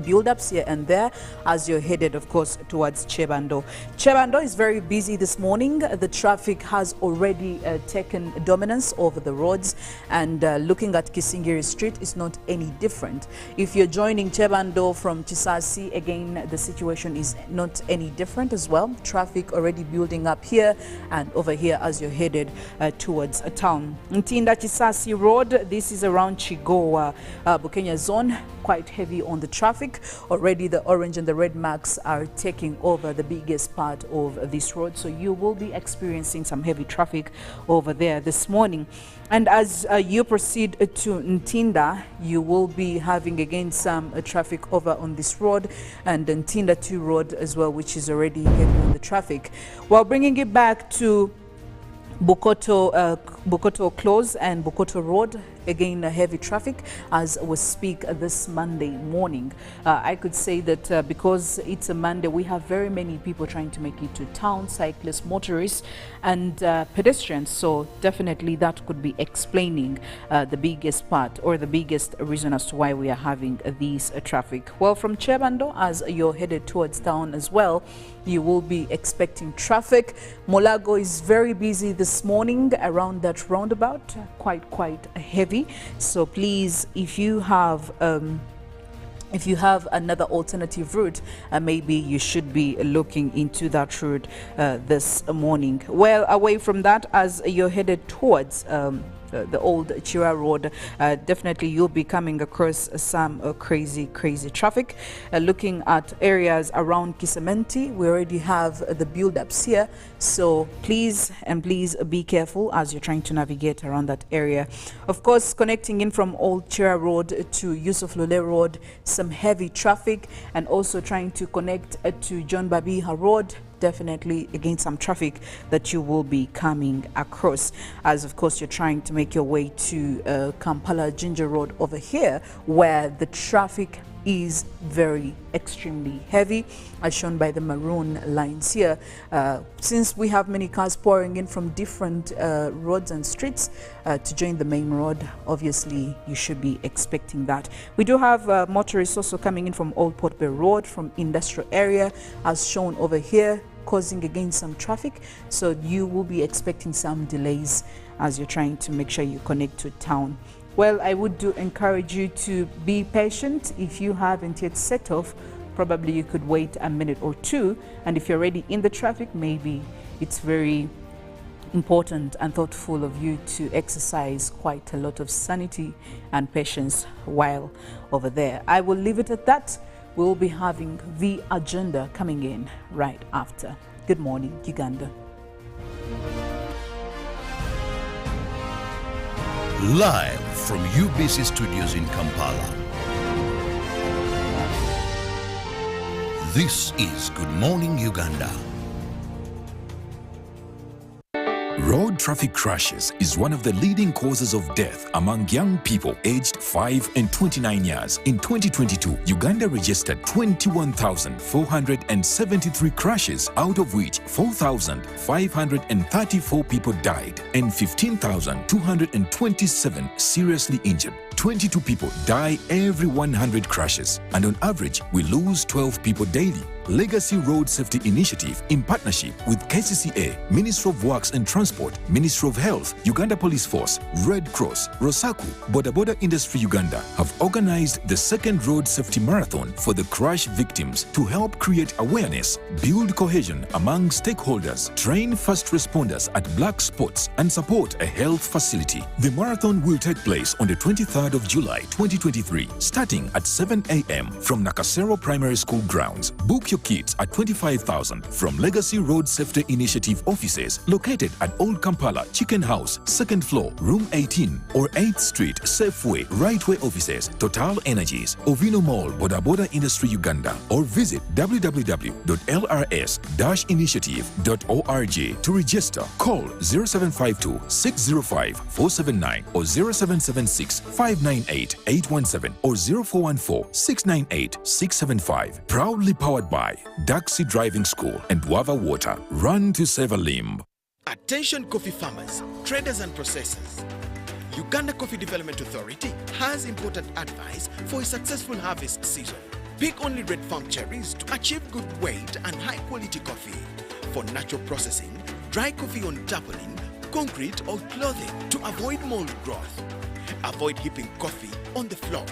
A: build-ups here and there as you're headed, of course, towards Chebando. Chebando is very busy this morning. The traffic has already taken dominance over the roads, and looking at Kisingiri Street is not any different. If you're joining Chebando from Chisasi, again, the situation is not any different as well. Traffic already building up here and over here as you're headed towards a town. Ntinda Chisasi Road, this is around Chigowa, Bukenya zone, quite heavy on the traffic. Already the orange and the red marks are taking over the biggest part of this road, so you will be experiencing some heavy traffic over there this morning. And as you proceed to Ntinda, you will be having again some traffic over on this road and Ntinda 2 road as well, which is already heavy on the traffic. While bringing it back to Bukoto Close and Bukoto Road, again heavy traffic as we speak this Monday morning. I could say that because it's a Monday, we have very many people trying to make it to town, cyclists, motorists and pedestrians, so definitely that could be explaining the biggest part or the biggest reason as to why we are having this traffic. Well, from Chebando, as you're headed towards town as well, you will be expecting traffic. Molago is very busy this morning around that roundabout, quite heavy. So please, if you have another alternative route, maybe you should be looking into that route this morning. Well, away from that, as you're headed towards the old Chira Road, definitely you'll be coming across some crazy traffic. Looking at areas around Kisementi, we already have the build-ups here, so please be careful as you're trying to navigate around that area. Of course, connecting in from Old Chira Road to Yusuf Lule Road, some heavy traffic, and also trying to connect to John Babiha Road, definitely again some traffic that you will be coming across, as of course you're trying to make your way to Kampala Ginger Road over here, where the traffic is very extremely heavy, as shown by the maroon lines here. Since we have many cars pouring in from different roads and streets to join the main road, obviously you should be expecting that. We do have motorists also coming in from Old Port Bay Road, from industrial area, as shown over here, causing again some traffic, so you will be expecting some delays as you're trying to make sure you connect to town. Well, I would do encourage you to be patient. If you haven't yet set off, probably you could wait a minute or two, and if you're already in the traffic, maybe it's very important and thoughtful of you to exercise quite a lot of sanity and patience while over there. I will leave it at that. We'll be having the agenda coming in right after. Good morning, Uganda.
D: Live from UBC Studios in Kampala. This is Good Morning Uganda.
K: Road traffic crashes is one of the leading causes of death among young people aged 5 and 29 years. In 2022, Uganda registered 21,473 crashes, out of which 4,534 people died and 15,227 seriously injured. 22 people die every 100 crashes, and on average, we lose 12 people daily. Legacy Road Safety Initiative, in partnership with KCCA, Ministry of Works and Transport, Ministry of Health, Uganda Police Force, Red Cross, Rosaku, Boda Boda Industry Uganda, have organized the second Road Safety Marathon for the crash victims to help create awareness, build cohesion among stakeholders, train first responders at black spots, and support a health facility. The marathon will take place on the 23rd of July 2023, starting at 7 a.m. from Nakasero Primary School grounds. Book your kits at 25,000 from Legacy Road Safety Initiative offices located at Old Kampala Chicken House, 2nd floor, room 18, or 8th Street, Safeway, Rightway offices, Total Energies, Ovino Mall, Boda Boda Industry Uganda, or visit www.lrs-initiative.org to register. Call 0752 605 479 or 0776 598 817 or 0414 698 675. Proudly powered by Daxi Driving School and Wava Water. Run to save a limb.
Q: Attention coffee farmers, traders and processors. Uganda Coffee Development Authority has important advice for a successful harvest season. Pick only red farm cherries to achieve good weight and high quality coffee. For natural processing, dry coffee on tarpaulin, concrete or clothing to avoid mold growth. Avoid heaping coffee on the floor.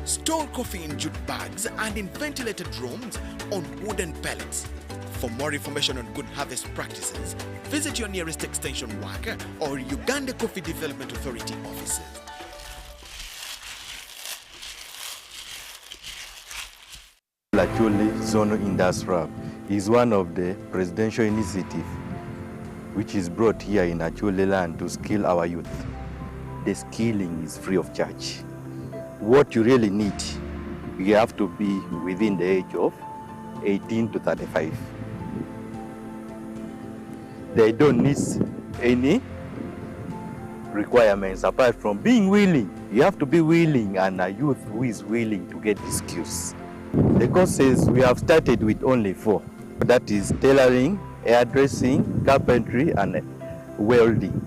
Q: Store coffee in jute bags and in ventilated rooms on wooden pallets. For more information on good harvest practices, visit your nearest extension worker or Uganda Coffee Development Authority offices.
R: Actually, Zono Industrial is one of the presidential initiatives which is brought here in Achule land to skill our youth. The skilling is free of charge. What you really need, you have to be within the age of 18 to 35. They don't need any requirements apart from being willing. You have to be willing, and a youth who is willing to get the skills. The courses we have started with only 4. That is tailoring, hairdressing, carpentry, and welding.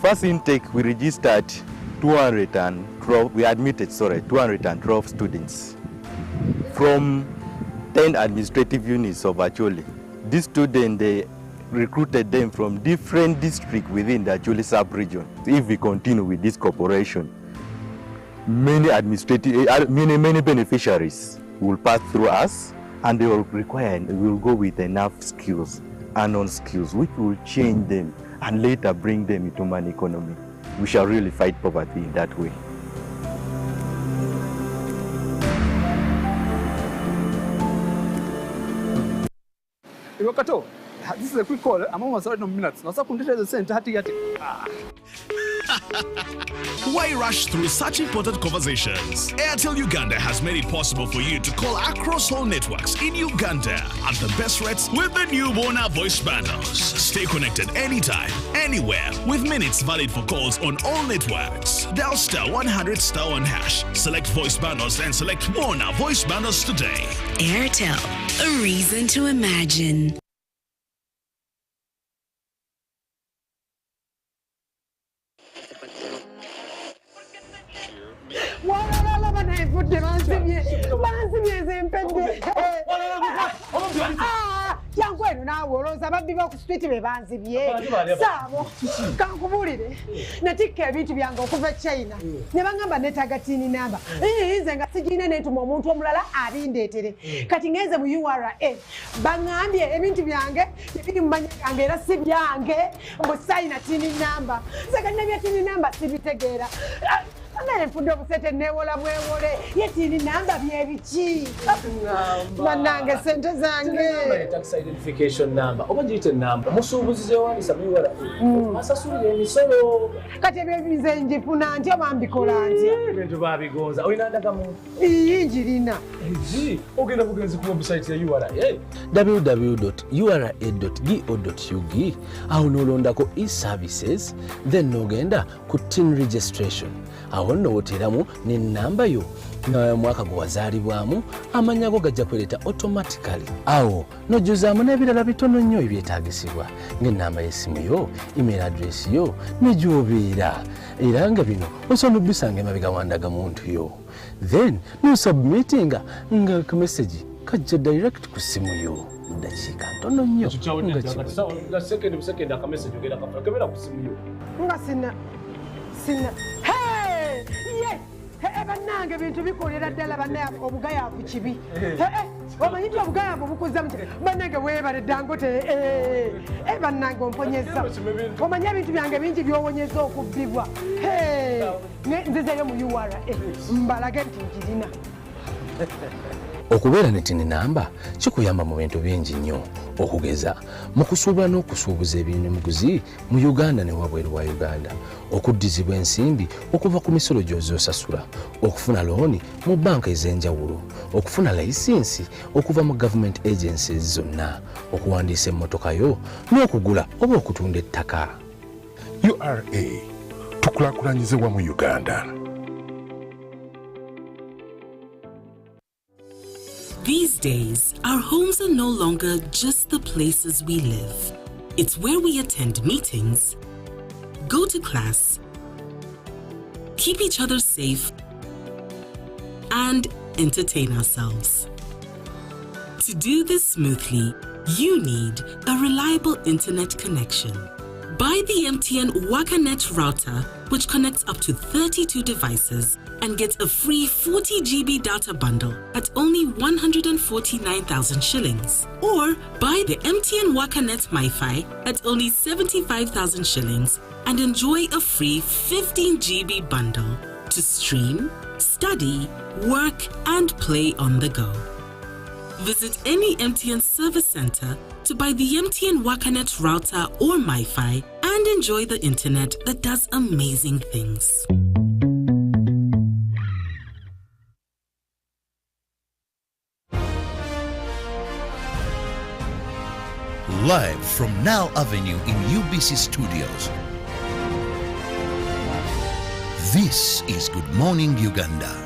R: First intake, we registered 212, we admitted, 212 students from 10 administrative units of Acholi. These students, they recruited them from different districts within the Acholi sub-region. If we continue with this cooperation, many beneficiaries will pass through us, and they will go with enough skills, unknown skills, which will change them and later bring them into man economy. We shall really fight poverty in that way.
H: Iwakato, this is a quick call. I'm almost out of minutes. Now, the center.
I: Why rush through such important conversations? Airtel Uganda has made it possible for you to call across all networks in Uganda at the best rates with the new Bona voice bundles. Stay connected anytime, anywhere, with minutes valid for calls on all networks. Dial *100*1#. Select voice bundles and select Bona voice bundles today.
J: Airtel, a reason to imagine.
P: Yankwenu nawe olowooza babbi ba ku street be banzibye saabo kankubulire natikka ebintu byange okuva China ne bangamba neetaaga tiini namba nze nga sigirina neetuma omuntu omulala abindeetere kati ngenze mu URA baŋŋambye ebintu byange ebiri mu manya gange era si byange mbusayina tiini namba nze kati nebya tiini namba sibitegeera Amere mfundo busete newola mwewole yetini namba byebiki banange sente zange
S: tax identification number oba jite number musubuzize wani samiwala asasulire emisolo
P: kati ebinze njifuna ntya bambikola ntya
S: ebintu babigonza oyina ndaga mu
P: injirina
S: ogenda bugenzi ku website ya URA
T: www.ura.go.ug aho nolondako e-services then nogenda ku tin registration aho n'oteramu ne namba yo mwaka gwe wazaalibwamu amannya go gajja kweleta automatically awo nojjuzaamu n'ebirala bitono nnyo ebyetaagisibwa ng'ennamba y'essimu yo email address yo ne gy'obeera era nga bino osobola obisanga emabega wandaga muntu yo then nosubmitinga nga kamesagi kajja direct ku ssimu yo mudakiika ntono nnyo
P: nga sina bannange bintu bikolera ddala bannange obugayaavu kibi omanyi nti obugayaavu bukuza muti bannange weebale Dangote bannange omponyeza omanyi ebintu byange bingi byowonyeza okubbibwa nzizeyo mu URA mbalage nti nkirina
T: okubeera ne tini namba kikuyamba mu bintu bingi nnyo okugeza mu kusuubula n'okusuubuza eby'emuguzi mu Uganda ne wabweru wa Uganda okuddizibwa ensimbi okuva ku misolo gy'ozosasula okufuna looni mu banka ez'enjawulo okufuna layisinsi okuva mu government agencies zonna okuwandiisa emmotoka yo n'okugula oba okutunda ettaka.
L: URA tukulaakulanyize wamu Uganda.
J: These days, our homes are no longer just the places we live. It's where we attend meetings, go to class, keep each other safe, and entertain ourselves. To do this smoothly, you need a reliable internet connection. Buy the MTN WakaNet router, which connects up to 32 devices and gets a free 40 GB data bundle at only 149,000 shillings. Or buy the MTN WakaNet MiFi at only 75,000 shillings and enjoy a free 15 GB bundle to stream, study, work, and play on the go. Visit any MTN service center to buy the MTN WakaNet router or MiFi and enjoy the internet that does amazing things.
D: Live from Now Avenue in UBC Studios. This is Good Morning Uganda.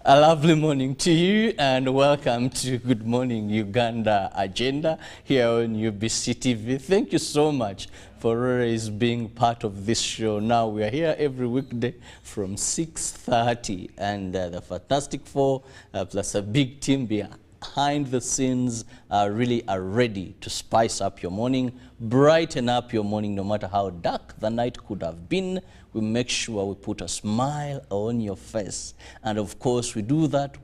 B: A lovely morning to you and welcome to Good Morning Uganda agenda here on UBC TV. Thank you so much for always being part of this show. Now we are here every weekday from 6:30 and the Fantastic Four plus a big team behind the scenes really are ready to spice up your morning, brighten up your morning no matter how dark the night could have been. We make sure we put a smile on your face. And of course, we do that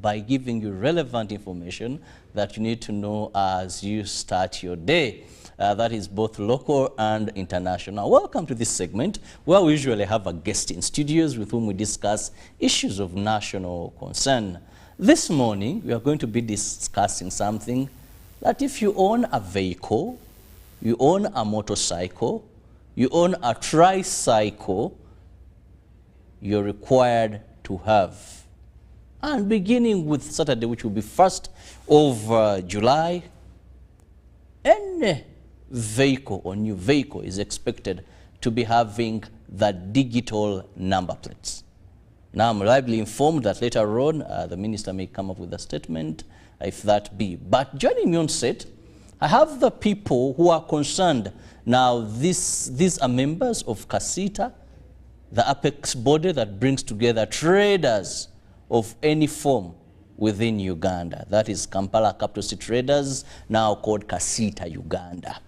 B: by giving you relevant information that you need to know as you start your day. That is both local and international. Welcome to this segment where we usually have a guest in studios with whom we discuss issues of national concern. This morning, we are going to be discussing something that if you own a vehicle, you own a motorcycle, you own a tricycle, you're required to have. And beginning with Saturday, which will be 1st of July, any vehicle or new vehicle is expected to be having the digital number plates. Now, I'm reliably informed that later on, the minister may come up with a statement, if that be. But joining me on set, I have the people who are concerned. Now, these are members of CASITA, the apex body that brings together traders of any form within Uganda. That is Kampala Capital City Traders, now called CASITA Uganda.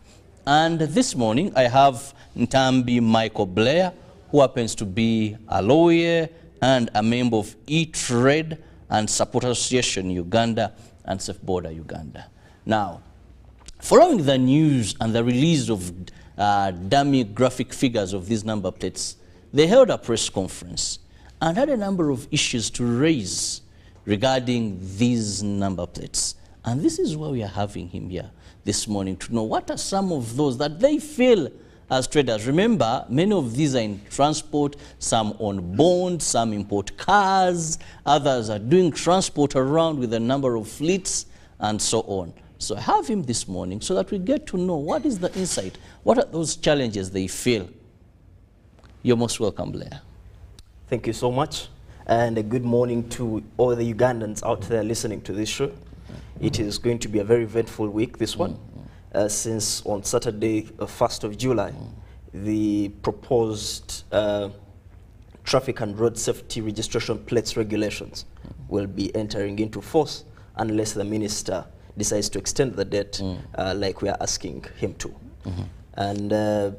B: And this morning, I have Ntambi Michael Blair, who happens to be a lawyer and a member of E-Trade and Support Association Uganda and Safe Border Uganda. Now, following the news and the release of dummy graphic figures of these number plates, they held a press conference and had a number of issues to raise regarding these number plates. And this is why we are having him here this morning, to know what are some of those that they feel as traders. Remember, many of these are in transport, some on bond, some import cars, others are doing transport around with a number of fleets and so on. So I have him this morning so that we get to know what is the insight, what are those challenges they feel. You're most welcome, Blair.
U: Thank you so much, and a good morning to all the Ugandans out there listening to this show. It is going to be a very eventful week, this one, since on Saturday, 1st of July, the proposed traffic and road safety registration plates regulations will be entering into force unless the minister decides to extend the date like we are asking him to. And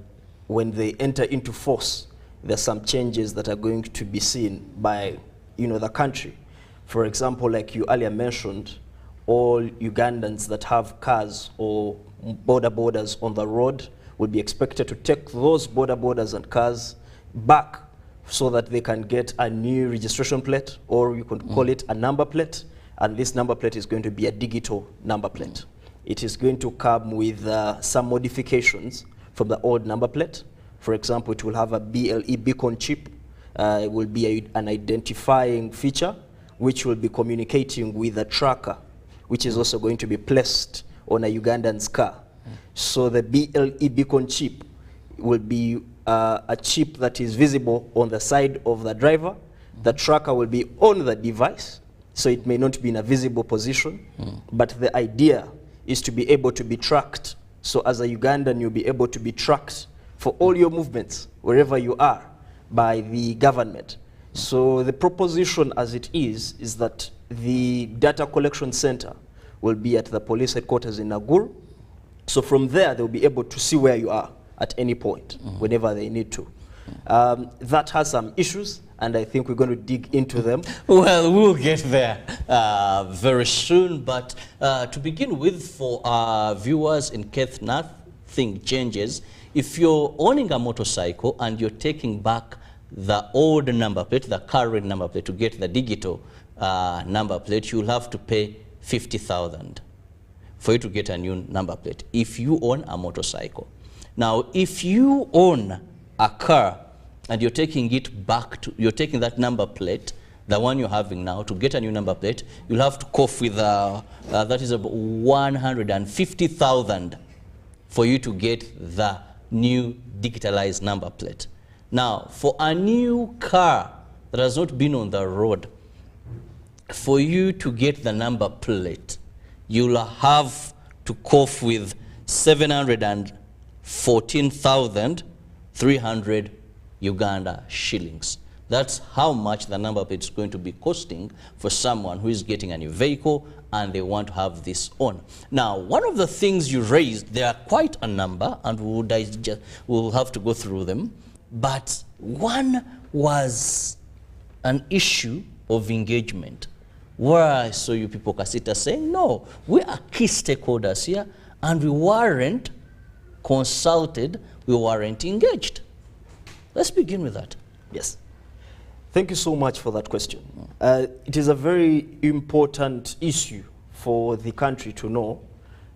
U: when they enter into force, there are some changes that are going to be seen by the country. For example, like you earlier mentioned, all Ugandans that have cars or borders on the road will be expected to take those borders and cars back so that they can get a new registration plate, or you could call it a number plate. And this number plate is going to be a digital number plate. It is going to come with some modifications from the old number plate. For example, it will have a BLE beacon chip. It will be an identifying feature which will be communicating with a tracker, which is also going to be placed on a Ugandan's car. So the BLE beacon chip will be a chip that is visible on the side of the driver. The tracker will be on the device, so it may not be in a visible position, but the idea is to be able to be tracked. So as a Ugandan, you'll be able to be tracked for all your movements, wherever you are, by the government. So the proposition as it is that the data collection center will be at the police headquarters in Naguru. So from there, they'll be able to see where you are at any point, whenever they need to. That has some issues, and I think we're going to dig into them.
B: Well, we'll get there very soon, but to begin with, for our viewers, in case nothing changes, if you're owning a motorcycle and you're taking back the old number plate, the current number plate, to get the digital number plate, you'll have to pay 50,000 for you to get a new number plate if you own a motorcycle. Now, if you own a car and you're taking it back to, you're taking that number plate, the one you're having now, to get a new number plate, you'll have to cough with, that is about 150,000 for you to get the new digitalized number plate. Now, for a new car that has not been on the road, for you to get the number plate, you'll have to cough with 714,300 Uganda shillings. That's how much the number plate is going to be costing for someone who is getting a new vehicle and they want to have this on. Now, one of the things you raised, there are quite a number, and we'll have to go through them, but one was an issue of engagement, where I saw you people, Kasita, saying, no, we are key stakeholders here, and we weren't consulted, we weren't engaged. Let's begin with that.
U: Yes. Thank you so much for that question. It is a very important issue for the country to know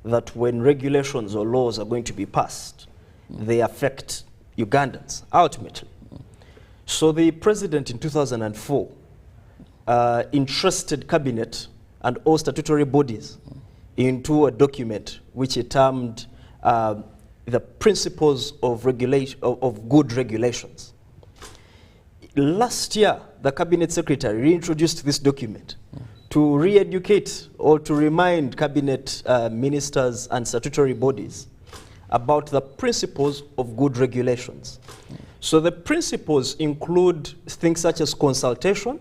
U: that when regulations or laws are going to be passed, they affect Ugandans ultimately. So the president in 2004 entrusted cabinet and all statutory bodies into a document which he termed the principles of good regulations. Last year, the cabinet secretary reintroduced this document to re-educate or to remind cabinet ministers and statutory bodies about the principles of good regulations. So the principles include things such as consultation,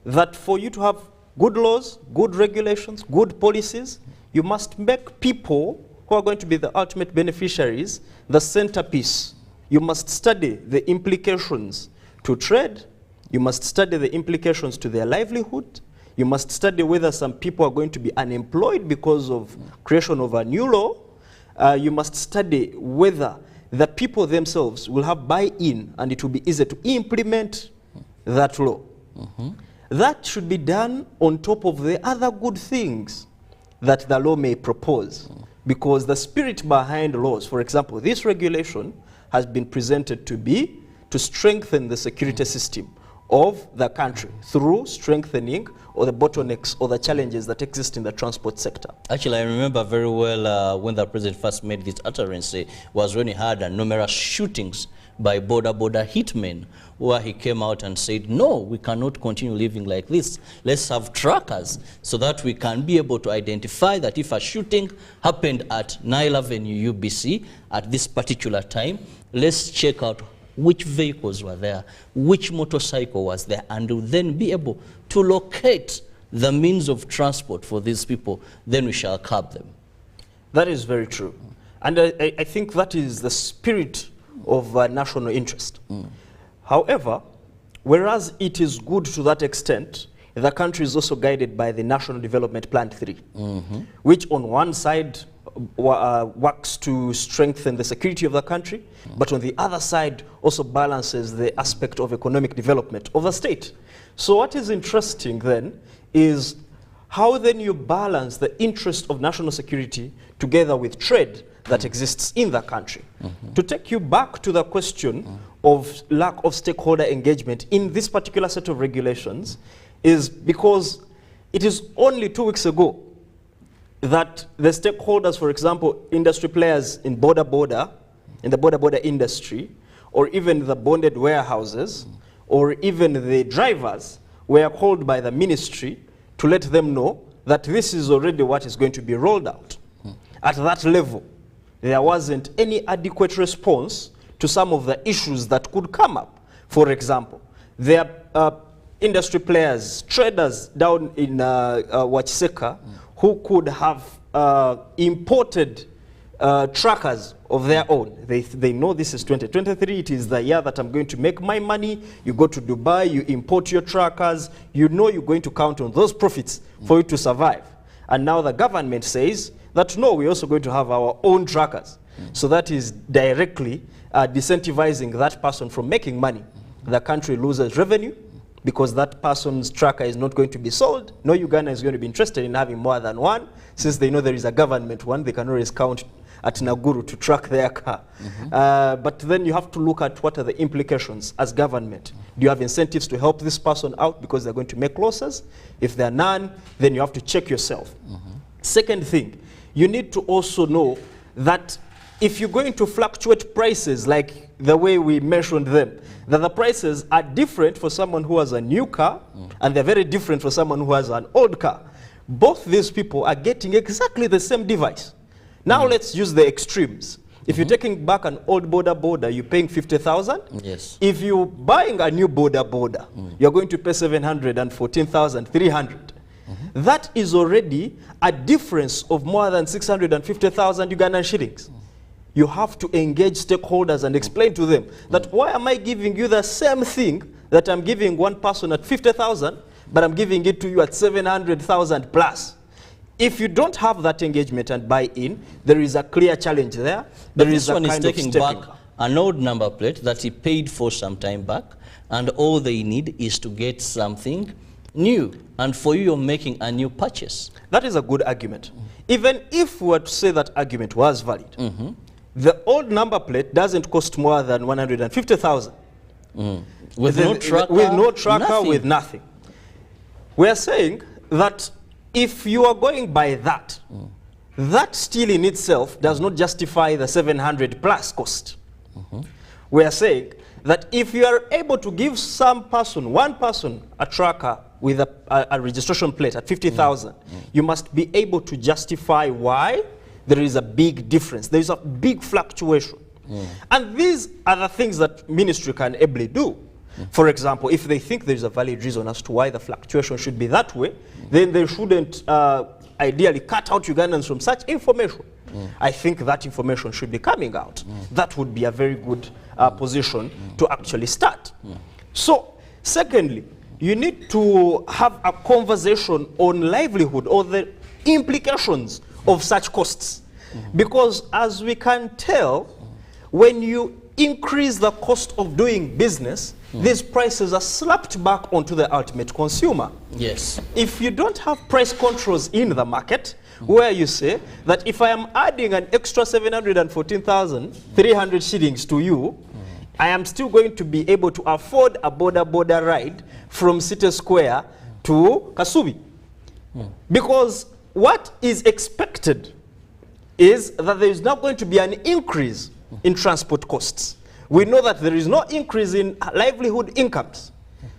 U: that for you to have good laws, good regulations, good policies, you must make people who are going to be the ultimate beneficiaries the centerpiece. You must study the implications to trade, you must study the implications to their livelihood, you must study whether some people are going to be unemployed because of creation of a new law, you must study whether the people themselves will have buy-in and it will be easy to implement that law. That should be done on top of the other good things that the law may propose. Because the spirit behind laws, for example, this regulation has been presented to be to strengthen the security system of the country through strengthening or the bottlenecks or the challenges that exist in the transport sector.
B: Actually, I remember very well when the president first made this utterance, was when he had numerous shootings by border hitmen, where he came out and said, no, we cannot continue living like this. Let's have trackers so that we can be able to identify that if a shooting happened at Nile Avenue UBC at this particular time, let's check out which vehicles were there, which motorcycle was there, and to then be able to locate the means of transport for these people, then we shall curb them.
U: That is very true. And I think that is the spirit of national interest. However, whereas it is good to that extent, the country is also guided by the National Development Plan 3, which on one side works to strengthen the security of the country, but on the other side also balances the aspect of economic development of the state. So what is interesting then is how then you balance the interest of national security together with trade that exists in the country. To take you back to the question of lack of stakeholder engagement in this particular set of regulations is because it is only 2 weeks ago that the stakeholders, for example, industry players in in the border industry, or even the bonded warehouses, or even the drivers were called by the ministry to let them know that this is already what is going to be rolled out. At that level, there wasn't any adequate response to some of the issues that could come up. For example, there are industry players, traders down in Wachiseka, who could have imported trackers of their own. They know this is 2023, it is the year that I'm going to make my money. You go to Dubai, you import your trackers, you know you're going to count on those profits for you to survive. And now the government says that no, we're also going to have our own trackers. So that is directly disincentivizing that person from making money. The country loses revenue because that person's tracker is not going to be sold. No Uganda is going to be interested in having more than one. Since they know there is a government one, they can always count at Naguru to track their car. But then you have to look at what are the implications as government. Do you have incentives to help this person out because they're going to make losses? If there are none, then you have to check yourself. Second thing, you need to also know that if you're going to fluctuate prices like the way we mentioned them, that the prices are different for someone who has a new car and they're very different for someone who has an old car. Both these people are getting exactly the same device. Now let's use the extremes. If you're taking back an old border, you're paying 50,000.
B: Yes.
U: If you're buying a new border, you're going to pay 714,300. That is already a difference of more than 650,000 Ugandan shillings. You have to engage stakeholders and explain to them that why am I giving you the same thing that I'm giving one person at 50,000, but I'm giving it to you at 700,000 plus. If you don't have that engagement and buy-in, there is a clear challenge there.
B: But this one is taking back an old number plate that he paid for some time back, and all they need is to get something new. And for you, you're making a new purchase.
U: That is a good argument. Even if we were to say that argument was valid, the old number plate doesn't cost more than 150,000.
B: With no tracker?
U: With no tracker,
B: Nothing.
U: with nothing. We are saying that if you are going by that, that still in itself does not justify the 700 plus cost. We are saying that if you are able to give one person, a tracker with a registration plate at 50,000, you must be able to justify why there is a big difference. There is a big fluctuation. And these are the things that ministry can ably do. For example, if they think there is a valid reason as to why the fluctuation should be that way, then they shouldn't ideally cut out Ugandans from such information. I think that information should be coming out. That would be a very good position to actually start. So, secondly, you need to have a conversation on livelihood or the implications of such costs. Because as we can tell, when you increase the cost of doing business, these prices are slapped back onto the ultimate consumer.
B: Yes.
U: If you don't have price controls in the market, where you say that if I am adding an extra 714,300 shillings to you, I am still going to be able to afford a border ride from City Square to Kasubi. Because what is expected is that there is now going to be an increase in transport costs. We know that there is no increase in livelihood incomes.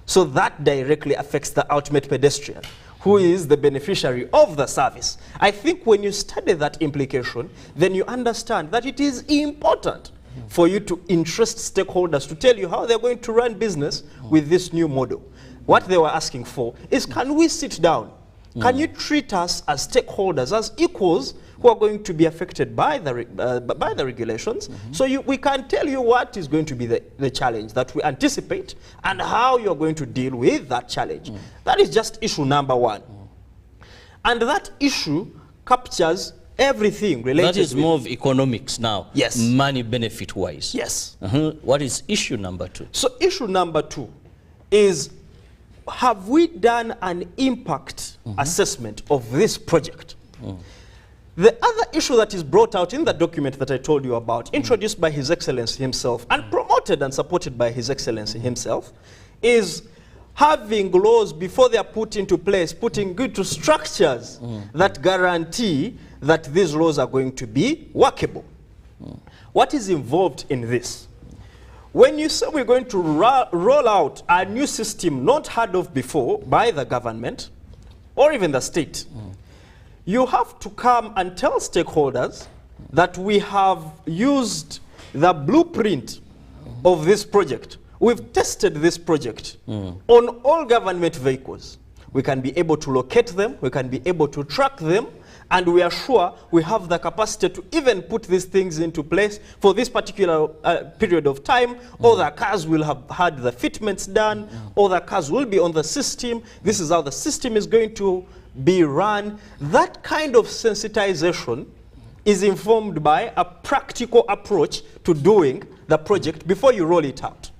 U: So that directly affects the ultimate pedestrian, who is the beneficiary of the service. I think when you study that implication, then you understand that it is important for you to interest stakeholders to tell you how they're going to run business with this new model. What they were asking for is, can we sit down? Can you treat us as stakeholders, as equals who are going to be affected by the regulations? So we can tell you what is going to be the challenge that we anticipate and how you're going to deal with that challenge. That is just issue number one. And that issue captures everything related.
B: That is more of economics now.
U: Yes.
B: Money benefit wise.
U: Yes.
B: What is issue number two?
U: So issue number two is, have we done an impact assessment of this project? The other issue that is brought out in the document that I told you about, introduced by His Excellency himself and promoted and supported by His Excellency himself, is having laws before they are put into place, putting good to structures that guarantee that these laws are going to be workable. What is involved in this? When you say we're going to roll out a new system not heard of before by the government or even the state, you have to come and tell stakeholders that we have used the blueprint of this project. We've tested this project on all government vehicles. We can be able to locate them, we can be able to track them, and we are sure we have the capacity to even put these things into place for this particular period of time. All the cars will have had the fitments done, all the cars will be on the system. This is how the system is going to be run. That kind of sensitization is informed by a practical approach to doing the project before you roll it out.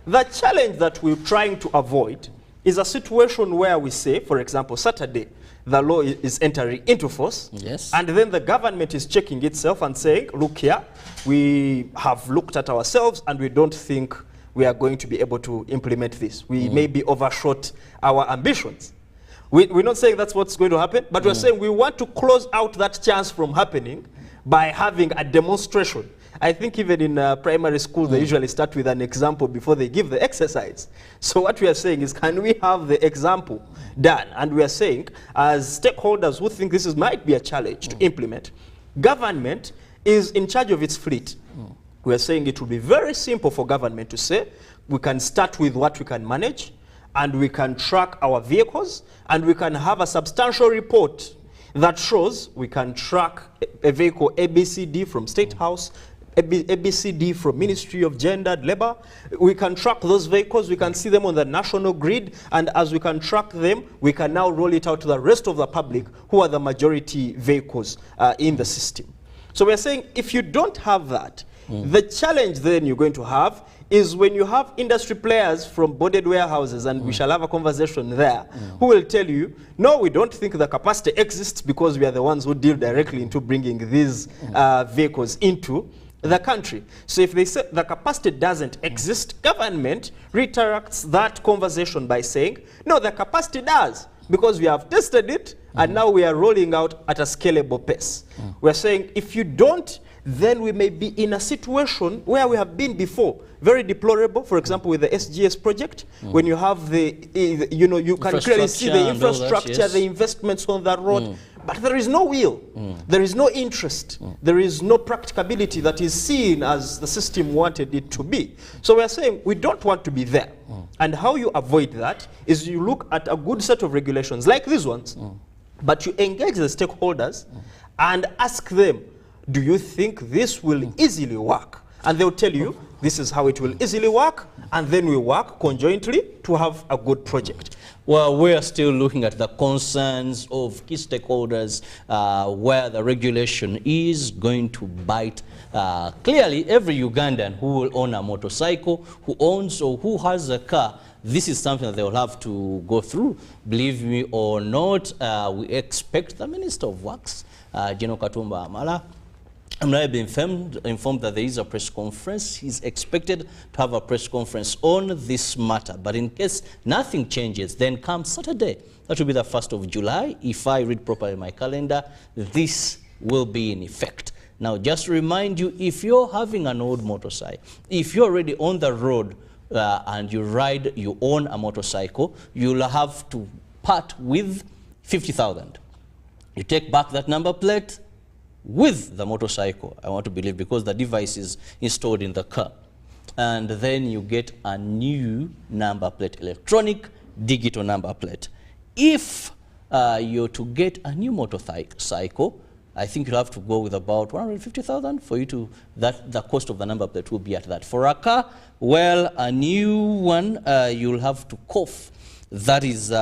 U: The challenge that we're trying to avoid is a situation where we say, for example, Saturday, the law is entering into force, and then the government is checking itself and saying, look here, we have looked at ourselves and we don't think we are going to be able to implement this. We maybe overshot our ambitions. We're not saying that's what's going to happen, but we're saying we want to close out that chance from happening by having a demonstration. I think even in primary school, they usually start with an example before they give the exercise. So what we are saying is, can we have the example done? And we are saying, as stakeholders who think this might be a challenge to implement, government is in charge of its fleet, we are saying it will be very simple for government to say, we can start with what we can manage, and we can track our vehicles, and we can have a substantial report that shows we can track a vehicle ABCD from State House, ABCD from Ministry of Gender and Labor. We can track those vehicles, we can see them on the national grid, and as we can track them, we can now roll it out to the rest of the public who are the majority vehicles in the system. So we're saying if you don't have that, the challenge then you're going to have is when you have industry players from boarded warehouses, and we shall have a conversation there, who will tell you, no, we don't think the capacity exists because we are the ones who deal directly into bringing these vehicles into the country. So if they say the capacity doesn't exist, government reiterates that conversation by saying, no, the capacity does, because we have tested it, and now we are rolling out at a scalable pace. We're saying if you don't, then we may be in a situation where we have been before, very deplorable, for example, with the SGS project, when you have you can clearly see the infrastructure, the investments on that road, but there is no will, there is no interest, there is no practicability that is seen as the system wanted it to be. So we are saying we don't want to be there. And how you avoid that is you look at a good set of regulations like these ones, but you engage the stakeholders and ask them, do you think this will easily work? And they'll tell you, this is how it will easily work, and then we work conjointly to have a good project.
B: Well, we are still looking at the concerns of key stakeholders where the regulation is going to bite. Clearly, every Ugandan who will own a motorcycle, who owns or who has a car, this is something that they will have to go through. Believe me or not, we expect the Minister of Works, General Katumba Amala, I'm now being informed that there is a press conference. He's expected to have a press conference on this matter. But in case nothing changes, then come Saturday, that will be the 1st of July. If I read properly my calendar, this will be in effect. Now, just to remind you, if you're having an old motorcycle, if you're already on the road and you own a motorcycle, you'll have to part with 50,000. You take back that number plate with the motorcycle, I want to believe, because the device is installed in the car. And then you get a new number plate, electronic digital number plate. If you're to get a new motorcycle, I think you'll have to go with about 150,000 for you to, the cost of the number plate will be at that. For a car, well, a new one, you'll have to cough. That is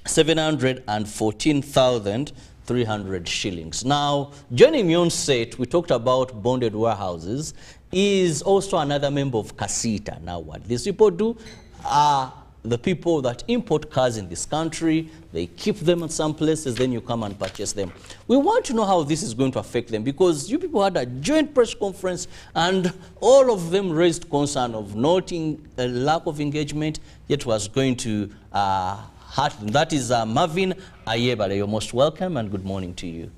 B: 714,300 shillings. Now, joining me on set, we talked about bonded warehouses, is also another member of Kasita. Now, what these people do are the people that import cars in this country. They keep them in some places, then you come and purchase them. We want to know how this is going to affect them, because you people had a joint press conference and all of them raised concern of noting a lack of engagement, yet was going to hurt them. That is Marvin Ayebale. You're most welcome and good morning to you.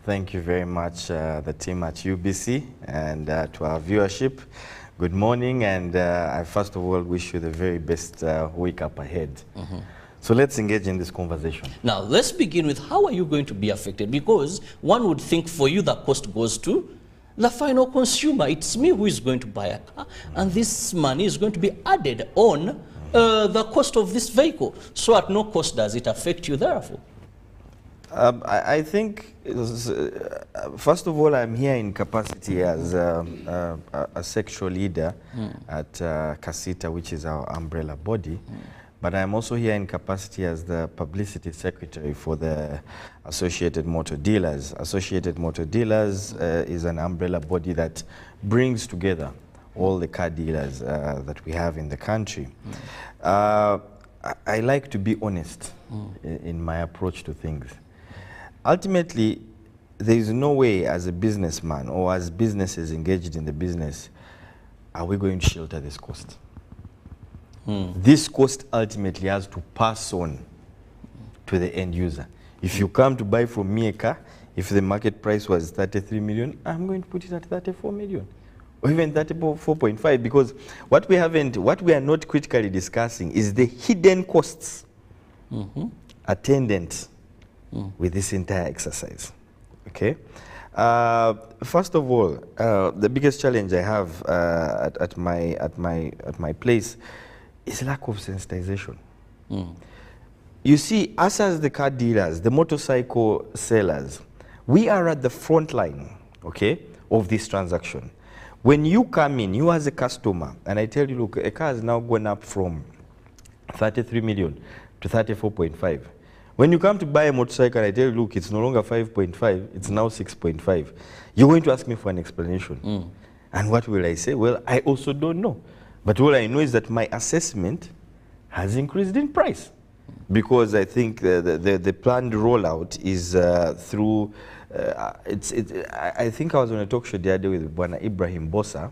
R: Thank you very much, the team at UBC, and to our viewership. Good morning, and I first of all wish you the very best week up ahead. So let's engage in this conversation.
B: Now, let's begin with how are you going to be affected? Because one would think for you the cost goes to the final consumer. It's me who is going to buy a car, and this money is going to be added on the cost of this vehicle. So at no cost does it affect you, therefore?
R: I think, first of all, I'm here in capacity as a sectional leader at Kasita, which is our umbrella body. But I'm also here in capacity as the publicity secretary for the Associated Motor Dealers. Associated Motor Dealers is an umbrella body that brings together all the car dealers that we have in the country. I like to be honest in my approach to things. Ultimately, there is no way as a businessman or as businesses engaged in the business are we going to shelter this cost. This cost ultimately has to pass on to the end user. If you come to buy from me a car, if the market price was 33 million, I'm going to put it at 34 million. Or even 34.5, because what we are not critically discussing is the hidden costs attendant with this entire exercise. Okay?
E: First of all, the biggest challenge I have at my place is lack of sensitization. You see, us as the car dealers, the motorcycle sellers, we are at the front line, okay, of this transaction. When you come in, you as a customer, and I tell you, look, a car has now gone up from 33 million to 34.5. When you come to buy a motorcycle, and I tell you, look, it's no longer 5.5, it's now 6.5. You're going to ask me for an explanation. And what will I say? Well, I also don't know. But all I know is that my assessment has increased in price. Because I think the planned rollout is through, I think I was on a talk show the other day with Bwana Ibrahim Bossa,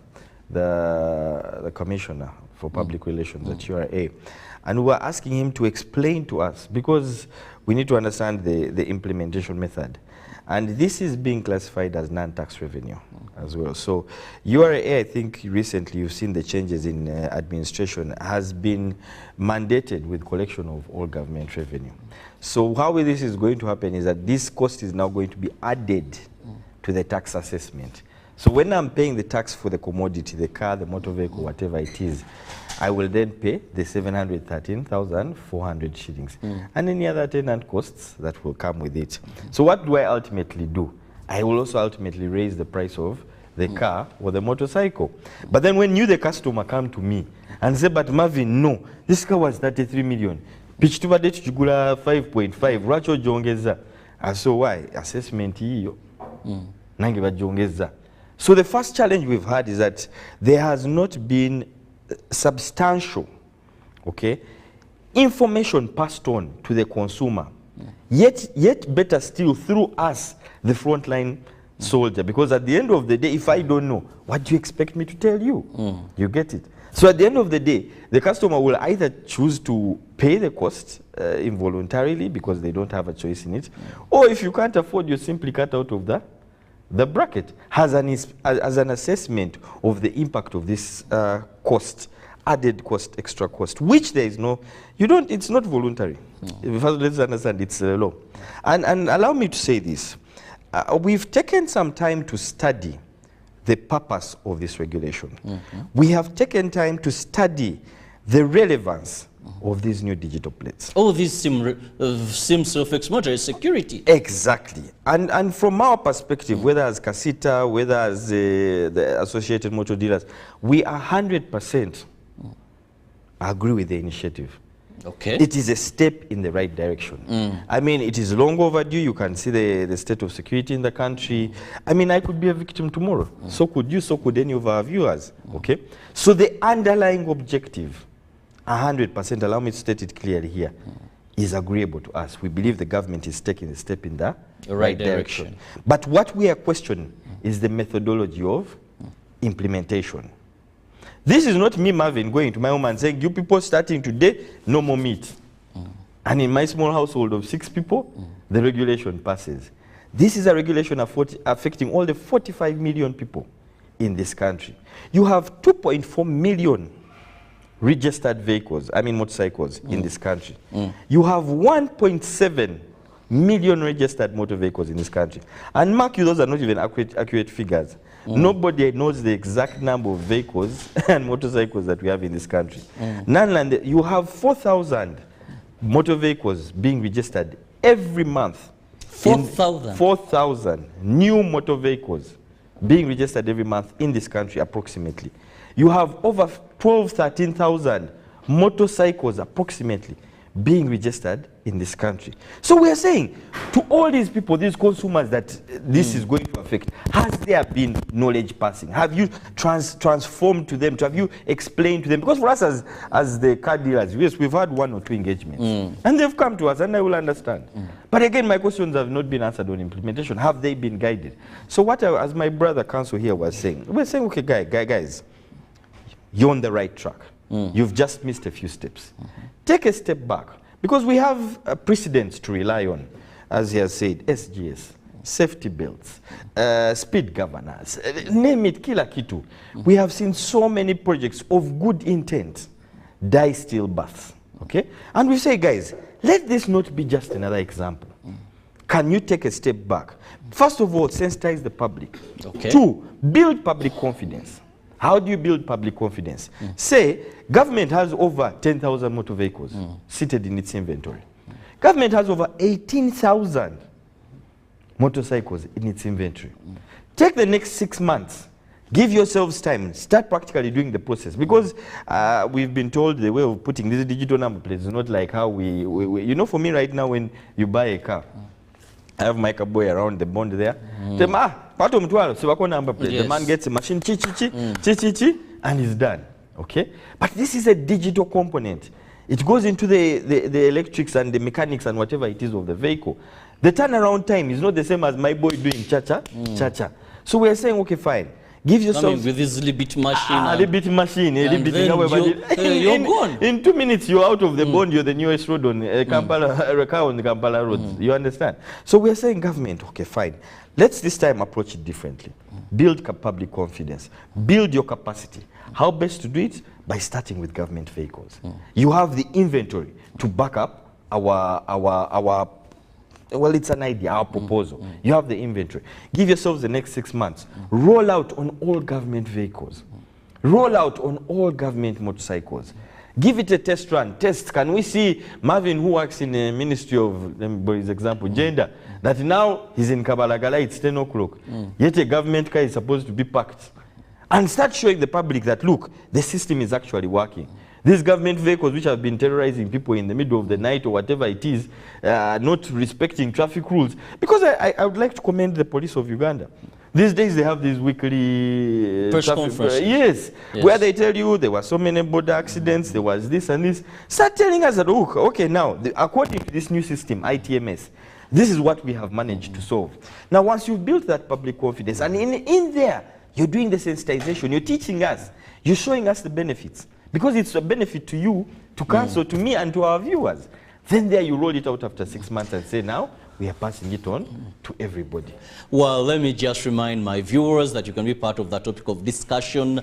E: the commissioner for public relations at URA. And we were asking him to explain to us, because we need to understand the implementation method. And this is being classified as non-tax revenue as well. So URA, I think recently you've seen the changes in administration, has been mandated with collection of all government revenue. So how this is going to happen is that this cost is now going to be added to the tax assessment. So when I'm paying the tax for the commodity, the car, the motor vehicle, whatever it is, I will then pay the 713,400 shillings and any other tenant costs that will come with it. So what do I ultimately do? I will also ultimately raise the price of the car or the motorcycle. But then when you, the customer, come to me and say, but Marvin, no, this car was 33 million. Pitch to date chugula 5.5. Racho jongeza. So why? Assessment hiyo. Nangiba jongeza. So the first challenge we've had is that there has not been substantial, okay, information passed on to the consumer. Yet better still through us, the frontline soldier, because at the end of the day, if I don't know, what do you expect me to tell you? You get it? So at the end of the day, the customer will either choose to pay the cost involuntarily because they don't have a choice in it, or if you can't afford, you simply cut out of that. The bracket has an assessment of the impact of this cost, added cost, extra cost, which there is no, it's not voluntary. First, let's understand it's a law. And allow me to say this. We've taken some time to study the purpose of this regulation. We have taken time to study the relevance of these new digital plates.
B: All these seem self-explanatory, security.
E: Exactly. And from our perspective, whether as Casita, whether as the associated motor dealers, we 100% agree with the initiative.
B: Okay.
E: It is a step in the right direction. I mean, it is long overdue. You can see the state of security in the country. I mean, I could be a victim tomorrow. So could you, so could any of our viewers. Okay. So the underlying objective, 100%, allow me to state it clearly here, is agreeable to us. We believe the government is taking a step in the right direction. But what we are questioning is the methodology of implementation. This is not me, Marvin, going to my home and saying, you people starting today, no more meat. And in my small household of 6 people, the regulation passes. This is a regulation affecting all the 45 million people in this country. You have 2.4 million registered vehicles, I mean motorcycles, in this country. You have 1.7 million registered motor vehicles in this country. And mark you, those are not even accurate figures. Nobody knows the exact number of vehicles and motorcycles that we have in this country. None, you have 4,000 motor vehicles being registered every month.
B: 4,000?
E: 4,000 new motor vehicles being registered every month in this country, approximately. You have over 13,000 motorcycles, approximately, being registered in this country. So we are saying to all these people, these consumers, that this is going to affect, has there been knowledge passing? Have you transformed to them? Have you explained to them? Because for us as the car dealers, yes, we've had 1 or 2 engagements. And they've come to us, and I will understand. But again, my questions have not been answered on implementation. Have they been guided? So what, as my brother counsel here was saying, we're saying, okay, guys, you're on the right track. You've just missed a few steps. Take a step back, because we have precedents to rely on, as he has said, SGS, safety belts, speed governors, name it, kila kitu. We have seen so many projects of good intent die stillbirths, okay? And we say, guys, let this not be just another example. Can you take a step back? First of all, sensitize the public.
B: Okay.
E: 2, build public confidence. How do you build public confidence? Say, government has over 10,000 motor vehicles seated in its inventory. Government has over 18,000 motorcycles in its inventory. Take the next 6 months. Give yourselves time. Start practically doing the process. Because we've been told the way of putting these digital number plates is not like how we you know, for me right now, when you buy a car, I have my boy around the bond there. The man gets a machine, and he's done. Okay? But this is a digital component. It goes into the electrics and the mechanics and whatever it is of the vehicle. The turnaround time is not the same as my boy doing cha-cha. So we're saying, okay, fine. Give yourself
B: with this little bit machine.
E: You're gone. In 2 minutes, you're out of the bond. You're the newest road on Kampala roads. You understand? So we're saying, government, okay, fine. Let's this time approach it differently. Build public confidence. Build your capacity. How best to do it? By starting with government vehicles. You have the inventory to back up our well, it's an idea, our proposal. You have the inventory. Give yourselves the next 6 months. Roll out on all government vehicles. Roll out on all government motorcycles. Give it a test run. Test. Can we see Marvin, who works in the Ministry of, for example, Gender, that now he's in Kabalagala, it's 10 o'clock. Yet a government car is supposed to be packed. And start showing the public that, look, the system is actually working. These government vehicles which have been terrorizing people in the middle of the night or whatever it is, not respecting traffic rules. Because I would like to commend the police of Uganda. These days they have these weekly
B: press conferences.
E: Yes, where they tell you there were so many border accidents, there was this and this. Start telling us that, look, okay, now, according to this new system, ITMS, this is what we have managed to solve. Now, once you've built that public confidence, and in there, you're doing the sensitization, you're teaching us, you're showing us the benefits. Because it's a benefit to you, to council, to me, and to our viewers. Then there you roll it out after 6 months and say, now, we are passing it on to everybody.
B: Well, let me just remind my viewers that you can be part of the topic of discussion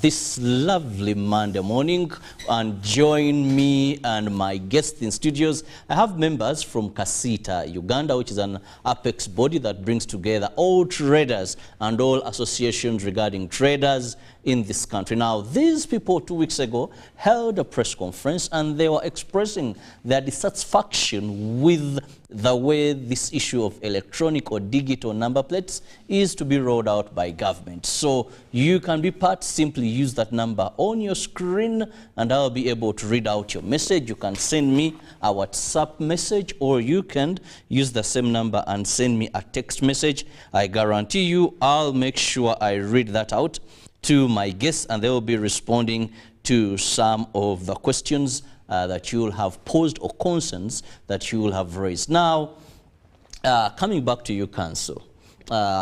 B: this lovely Monday morning, and join me and my guests in studios. I have members from Kasita, Uganda, which is an apex body that brings together all traders and all associations regarding traders in this country. Now, these people 2 weeks ago held a press conference and they were expressing their dissatisfaction with the way this issue of electronic or digital number plates is to be rolled out by government. So you can be part, simply use that number on your screen and I'll be able to read out your message. You can send me a WhatsApp message or you can use the same number and send me a text message. I guarantee you I'll make sure I read that out to my guests and they will be responding to some of the questions that you will have posed or concerns that you will have raised. Now, coming back to you, Council,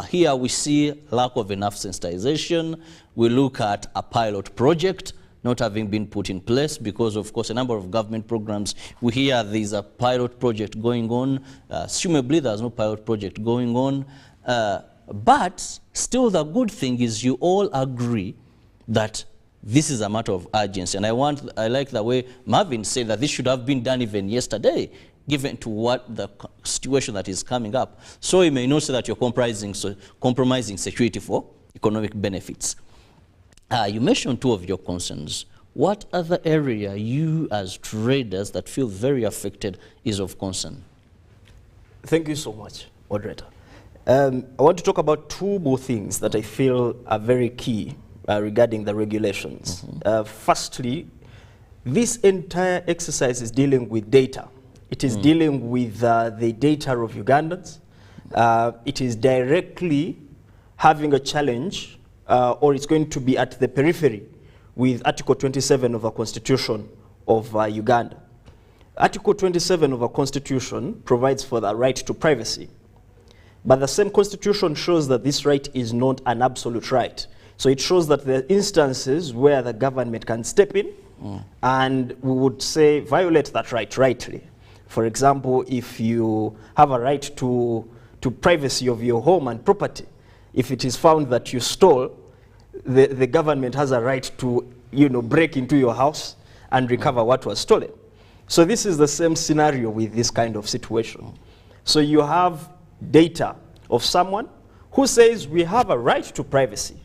B: here we see lack of enough sensitization. We look at a pilot project not having been put in place because, of course, a number of government programs, we hear there's a pilot project going on. Assumably, there's no pilot project going on. But still the good thing is you all agree that this is a matter of urgency. And I like the way Marvin said that this should have been done even yesterday, given to what the situation that is coming up. So you may not say that you're compromising security for economic benefits. You mentioned two of your concerns. What other area you as traders that feel very affected is of concern?
U: Thank you so much, moderator. I want to talk about two more things that I feel are very key regarding the regulations. Firstly, this entire exercise is dealing with data. It is dealing with the data of Ugandans. It is directly having a challenge, or it's going to be at the periphery with Article 27 of the Constitution of Uganda. Article 27 of the Constitution provides for the right to privacy. But the same Constitution shows that this right is not an absolute right. So it shows that there are instances where the government can step in and we would say violate that right rightly. For example, if you have a right to privacy of your home and property, if it is found that you stole, the government has a right to break into your house and recover what was stolen. So this is the same scenario with this kind of situation. So you have data of someone who says we have a right to privacy.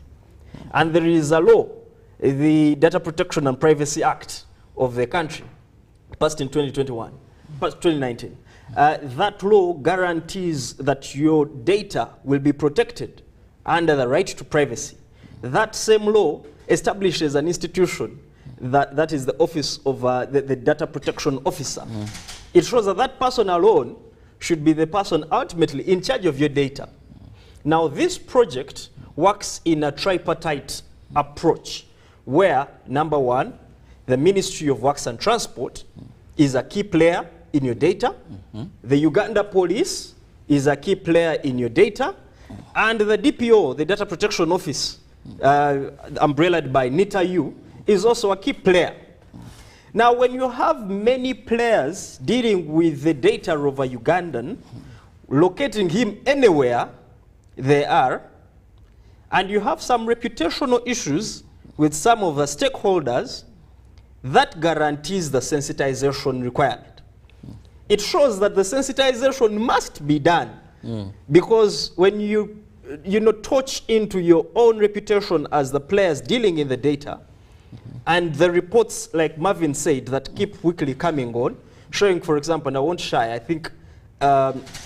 U: And there is a law, the Data Protection and Privacy Act of the country, passed in 2019. That law guarantees that your data will be protected under the right to privacy. That same law establishes an institution that is the office of the Data Protection Officer. It shows that that person alone should be the person ultimately in charge of your data. Now, this project works in a tripartite approach where, number one, the Ministry of Works and Transport is a key player in your data. The Uganda Police is a key player in your data. And the DPO, the Data Protection Office, umbrellaed by NITA-U, is also a key player. Now, when you have many players dealing with the data of a Ugandan, locating him anywhere they are, and you have some reputational issues with some of the stakeholders, that guarantees the sensitization requirement. It shows that the sensitization must be done because when you touch into your own reputation as the players dealing in the data, and the reports, like Marvin said, that keep weekly coming on, showing, for example, and I won't shy, I think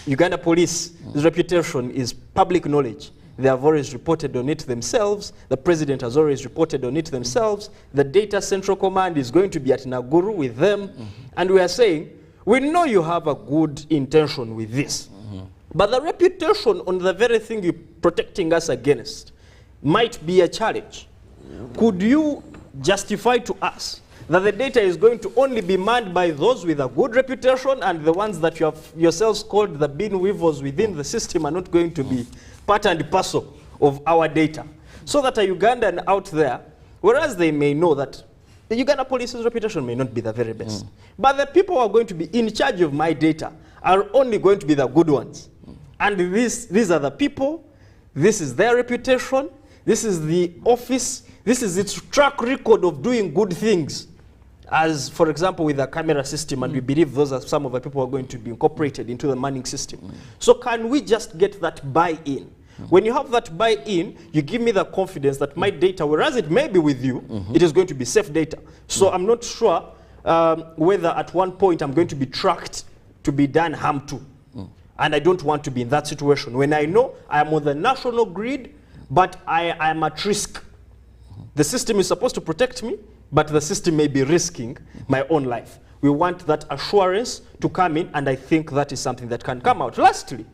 U: Uganda Police's reputation is public knowledge. They have always reported on it themselves. The president has always reported on it themselves. The Data Central Command is going to be at Naguru with them. And we are saying, we know you have a good intention with this. But the reputation on the very thing you're protecting us against might be a challenge. Could you justify to us that the data is going to only be manned by those with a good reputation, and the ones that you have yourselves called the bin weavers within the system are not going to be part and parcel of our data? So that a Ugandan out there, whereas they may know that the Uganda Police's reputation may not be the very best, but the people who are going to be in charge of my data are only going to be the good ones. And these are the people, this is their reputation, this is the office, this is its track record of doing good things. As, for example, with the camera system, and we believe those are some of the people who are going to be incorporated into the manning system. So can we just get that buy-in? When you have that buy-in, you give me the confidence that my data, whereas it may be with you, it is going to be safe data. So I'm not sure whether at one point I'm going to be tracked to be done harm to. And I don't want to be in that situation when I know I am on the national grid, but I am at risk. The system is supposed to protect me, but the system may be risking my own life. We want that assurance to come in, and I think that is something that can come out. Lastly,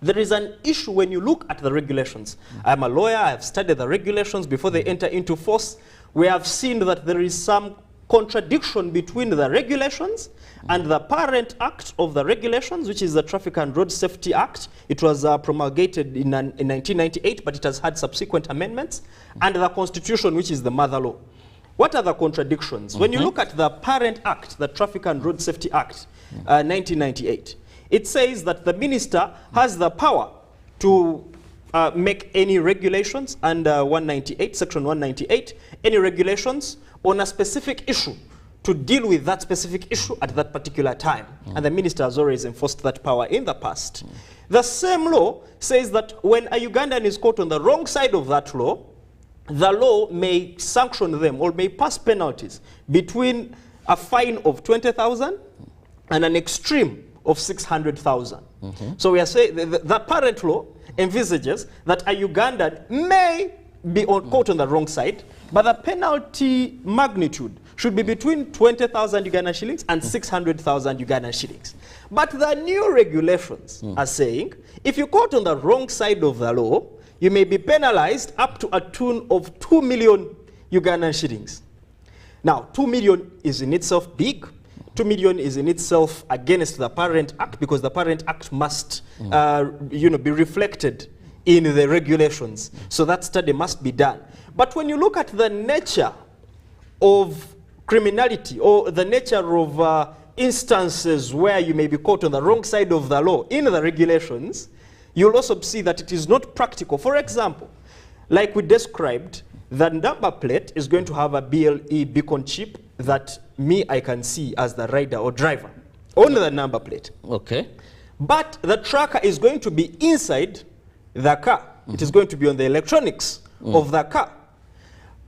U: there is an issue when you look at the regulations. I'm a lawyer, I have studied the regulations before they enter into force. We have seen that there is some contradiction between the regulations and the parent act of the regulations, which is the Traffic and Road Safety Act. It was promulgated in 1998, but it has had subsequent amendments, and the Constitution, which is the mother law. What are the contradictions? When you look at the parent act, the Traffic and Road Safety Act, 1998, it says that the minister has the power to make any regulations under 198, section 198, any regulations on a specific issue to deal with that specific issue at that particular time. And the minister has always enforced that power in the past. The same law says that when a Ugandan is caught on the wrong side of that law, the law may sanction them or may pass penalties between a fine of 20,000 and an extreme of 600,000. So we are saying the parent law envisages that a Ugandan may be caught on the wrong side, but the penalty magnitude should be between 20,000 Ugandan shillings and 600,000 Ugandan shillings. But the new regulations are saying if you're caught on the wrong side of the law, you may be penalized up to a tune of 2 million Ugandan shillings. Now, 2 million is in itself big. 2 million is in itself against the parent act, because the parent act must be reflected in the regulations. So that study must be done. But when you look at the nature of criminality or the nature of instances where you may be caught on the wrong side of the law in the regulations, you'll also see that it is not practical. For example, like we described, the number plate is going to have a BLE beacon chip that I can see as the rider or driver on the number plate.
B: Okay.
F: But the tracker is going to be inside the car. It is going to be on the electronics of the car.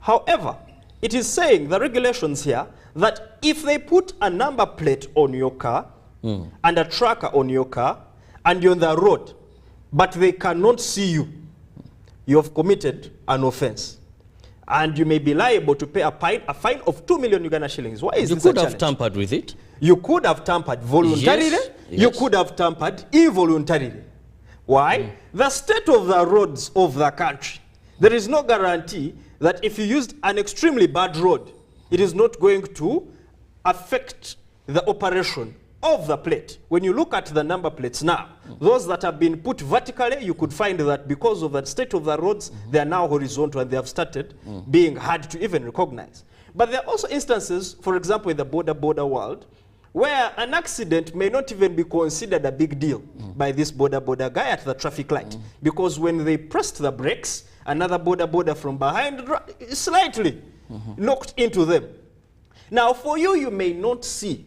F: However, it is saying, the regulations here, that if they put a number plate on your car and a tracker on your car and you're on the road, but they cannot see you, you have committed an offense. And you may be liable to pay a fine of 2 million Uganda shillings. Why is this a challenge?
B: You could have tampered with it.
F: You could have tampered voluntarily.
B: Yes.
F: You could have tampered involuntarily. Why? The state of the roads of the country, there is no guarantee that if you used an extremely bad road, it is not going to affect the operation of the plate. When you look at the number plates now, those that have been put vertically, you could find that because of the state of the roads, they are now horizontal and they have started being hard to even recognize. But there are also instances, for example, in the border world, where an accident may not even be considered a big deal by this border guy at the traffic light. Because when they pressed the brakes, another border from behind slightly knocked into them. Now, for you, you may not see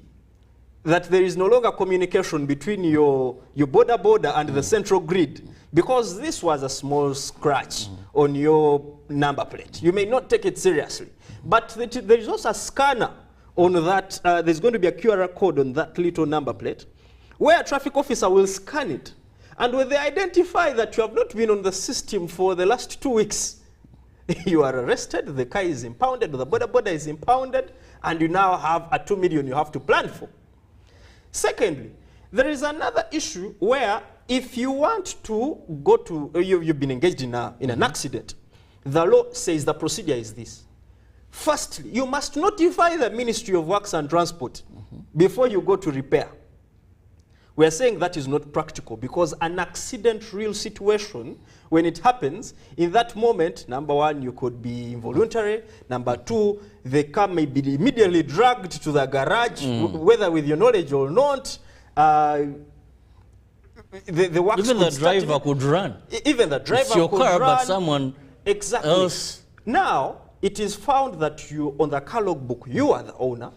F: that there is no longer communication between your border and the central grid, because this was a small scratch on your number plate. You may not take it seriously. But there is also a scanner on that. There's going to be a QR code on that little number plate, where a traffic officer will scan it. And when they identify that you have not been on the system for the last 2 weeks, you are arrested, the car is impounded, the border is impounded, and you now have a 2 million you have to plan for. Secondly, there is another issue where if you want to go to, you've been engaged in an accident, the law says the procedure is this. Firstly, you must notify the Ministry of Works and Transport before you go to repair. We are saying that is not practical because an accident real situation, when it happens, in that moment, number one, you could be involuntary. Number two, the car may be immediately dragged to the garage, whether with your knowledge or not. The works
B: even the driver could run.
F: Even the driver
B: it's your
F: could
B: car,
F: run.
B: but someone else.
F: Now, it is found that you, on the car logbook, you are the owner,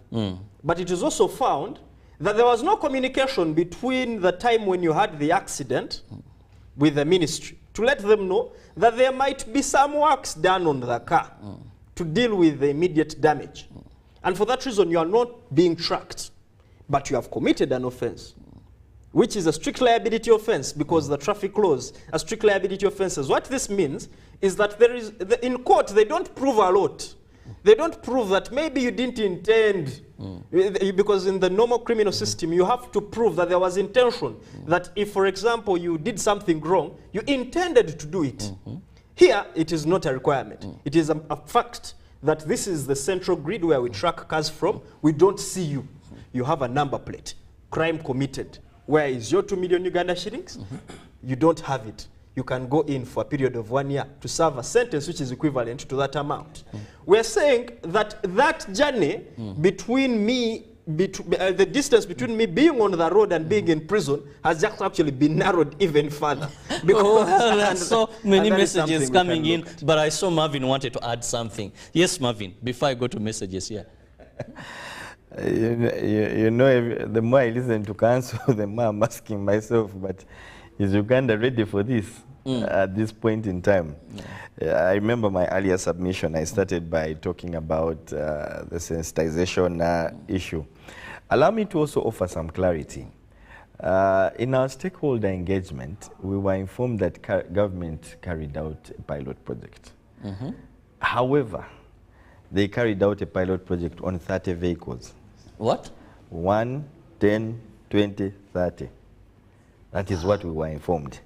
F: but it is also found that there was no communication between the time when you had the accident with the ministry to let them know that there might be some works done on the car to deal with the immediate damage. And for that reason, you are not being tracked, but you have committed an offense, which is a strict liability offense because the traffic laws are strict liability offenses. What this means is that there is, in court, they don't prove a lot. They don't prove that maybe you didn't intend, because in the normal criminal system, you have to prove that there was intention, that if, for example, you did something wrong, you intended to do it. Here, it is not a requirement. It is a fact that this is the central grid where we track cars from. We don't see you. You have a number plate. Crime committed. Where is your 2 million Uganda shillings? You don't have it. You can go in for a period of 1 year to serve a sentence which is equivalent to that amount. We're saying that that journey between me, the distance between me being on the road and being in prison has just actually been narrowed even further.
B: There's so many messages coming in, but I saw Marvin wanted to add something. Yes, Marvin, before I go to messages here.
E: You know, the more I listen to counsel, the more I'm asking myself, but is Uganda ready for this at this point in time? I remember my earlier submission, I started by talking about the sensitization issue. Allow me to also offer some clarity. In our stakeholder engagement, we were informed that government carried out a pilot project. However, they carried out a pilot project on 30 vehicles.
B: What?
E: 1, 10, 20, 30. That is what we were informed.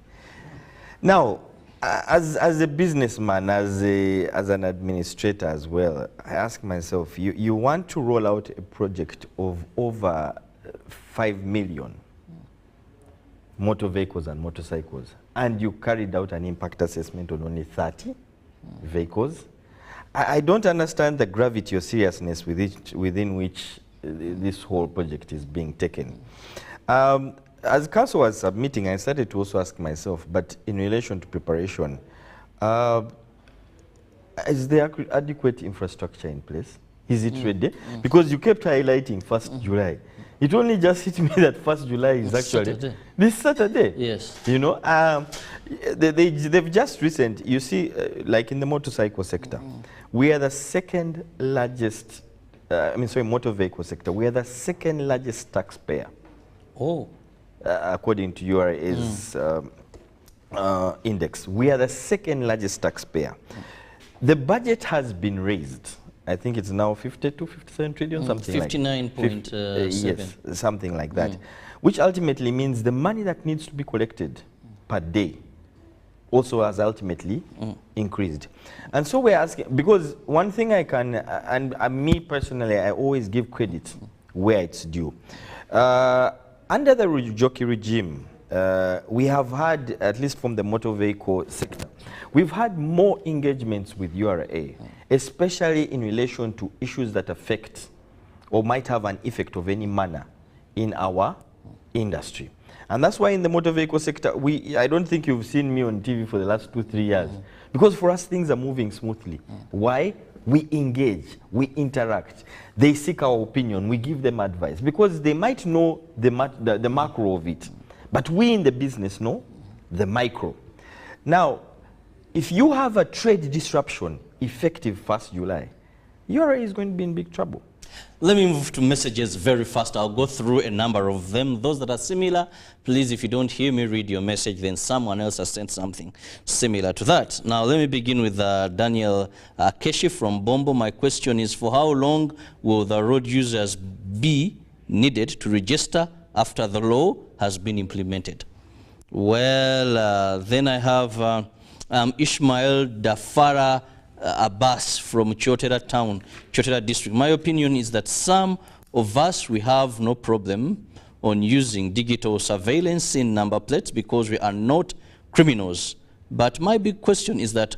E: Now, as a businessman, as an administrator as well, I ask myself, you want to roll out a project of over 5 million motor vehicles and motorcycles, and you carried out an impact assessment on only 30 vehicles? I don't understand the gravity or seriousness within which this whole project is being taken. As council was submitting, I started to also ask myself, but in relation to preparation, is there adequate infrastructure in place? Is it ready? Because you kept highlighting 1st July. It only just hit me that 1st July is actually
B: Saturday.
E: this Saturday.
B: Yes.
E: You know, they've just recent, you see, like in the motorcycle sector, we are the second largest, motor vehicle sector, we are the second largest taxpayer.
B: Oh.
E: According to URA's index. We are the second largest taxpayer. The budget has been raised. I think it's now 52, 57 trillion, something
B: 59.7.
E: Yes, something like that. Which ultimately means the money that needs to be collected per day also has ultimately increased. And so we're asking, because one thing I can, and me personally, I always give credit where it's due. Under the Jockey regime, we have had, at least from the motor vehicle sector, we've had more engagements with URA, especially in relation to issues that affect or might have an effect of any manner in our industry. And that's why in the motor vehicle sector, I don't think you've seen me on TV for the last 2-3 years. Because for us, things are moving smoothly. Why? We engage, we interact. They seek our opinion, we give them advice. Because they might know the macro of it. But we in the business know the micro. Now, if you have a trade disruption effective 1st July, URA is going to be in big trouble.
B: Let me move to messages very fast. I'll go through a number of them. Those that are similar, please, if you don't hear me read your message, then someone else has sent something similar to that. Now, let me begin with Daniel Keshi from Bombo. My question is, for how long will the road users be needed to register after the law has been implemented? Well, then I have Ishmael Dafara Abbas from Chotera town, Chotera district. My opinion is that some of us, we have no problem on using digital surveillance in number plates because we are not criminals. But my big question is that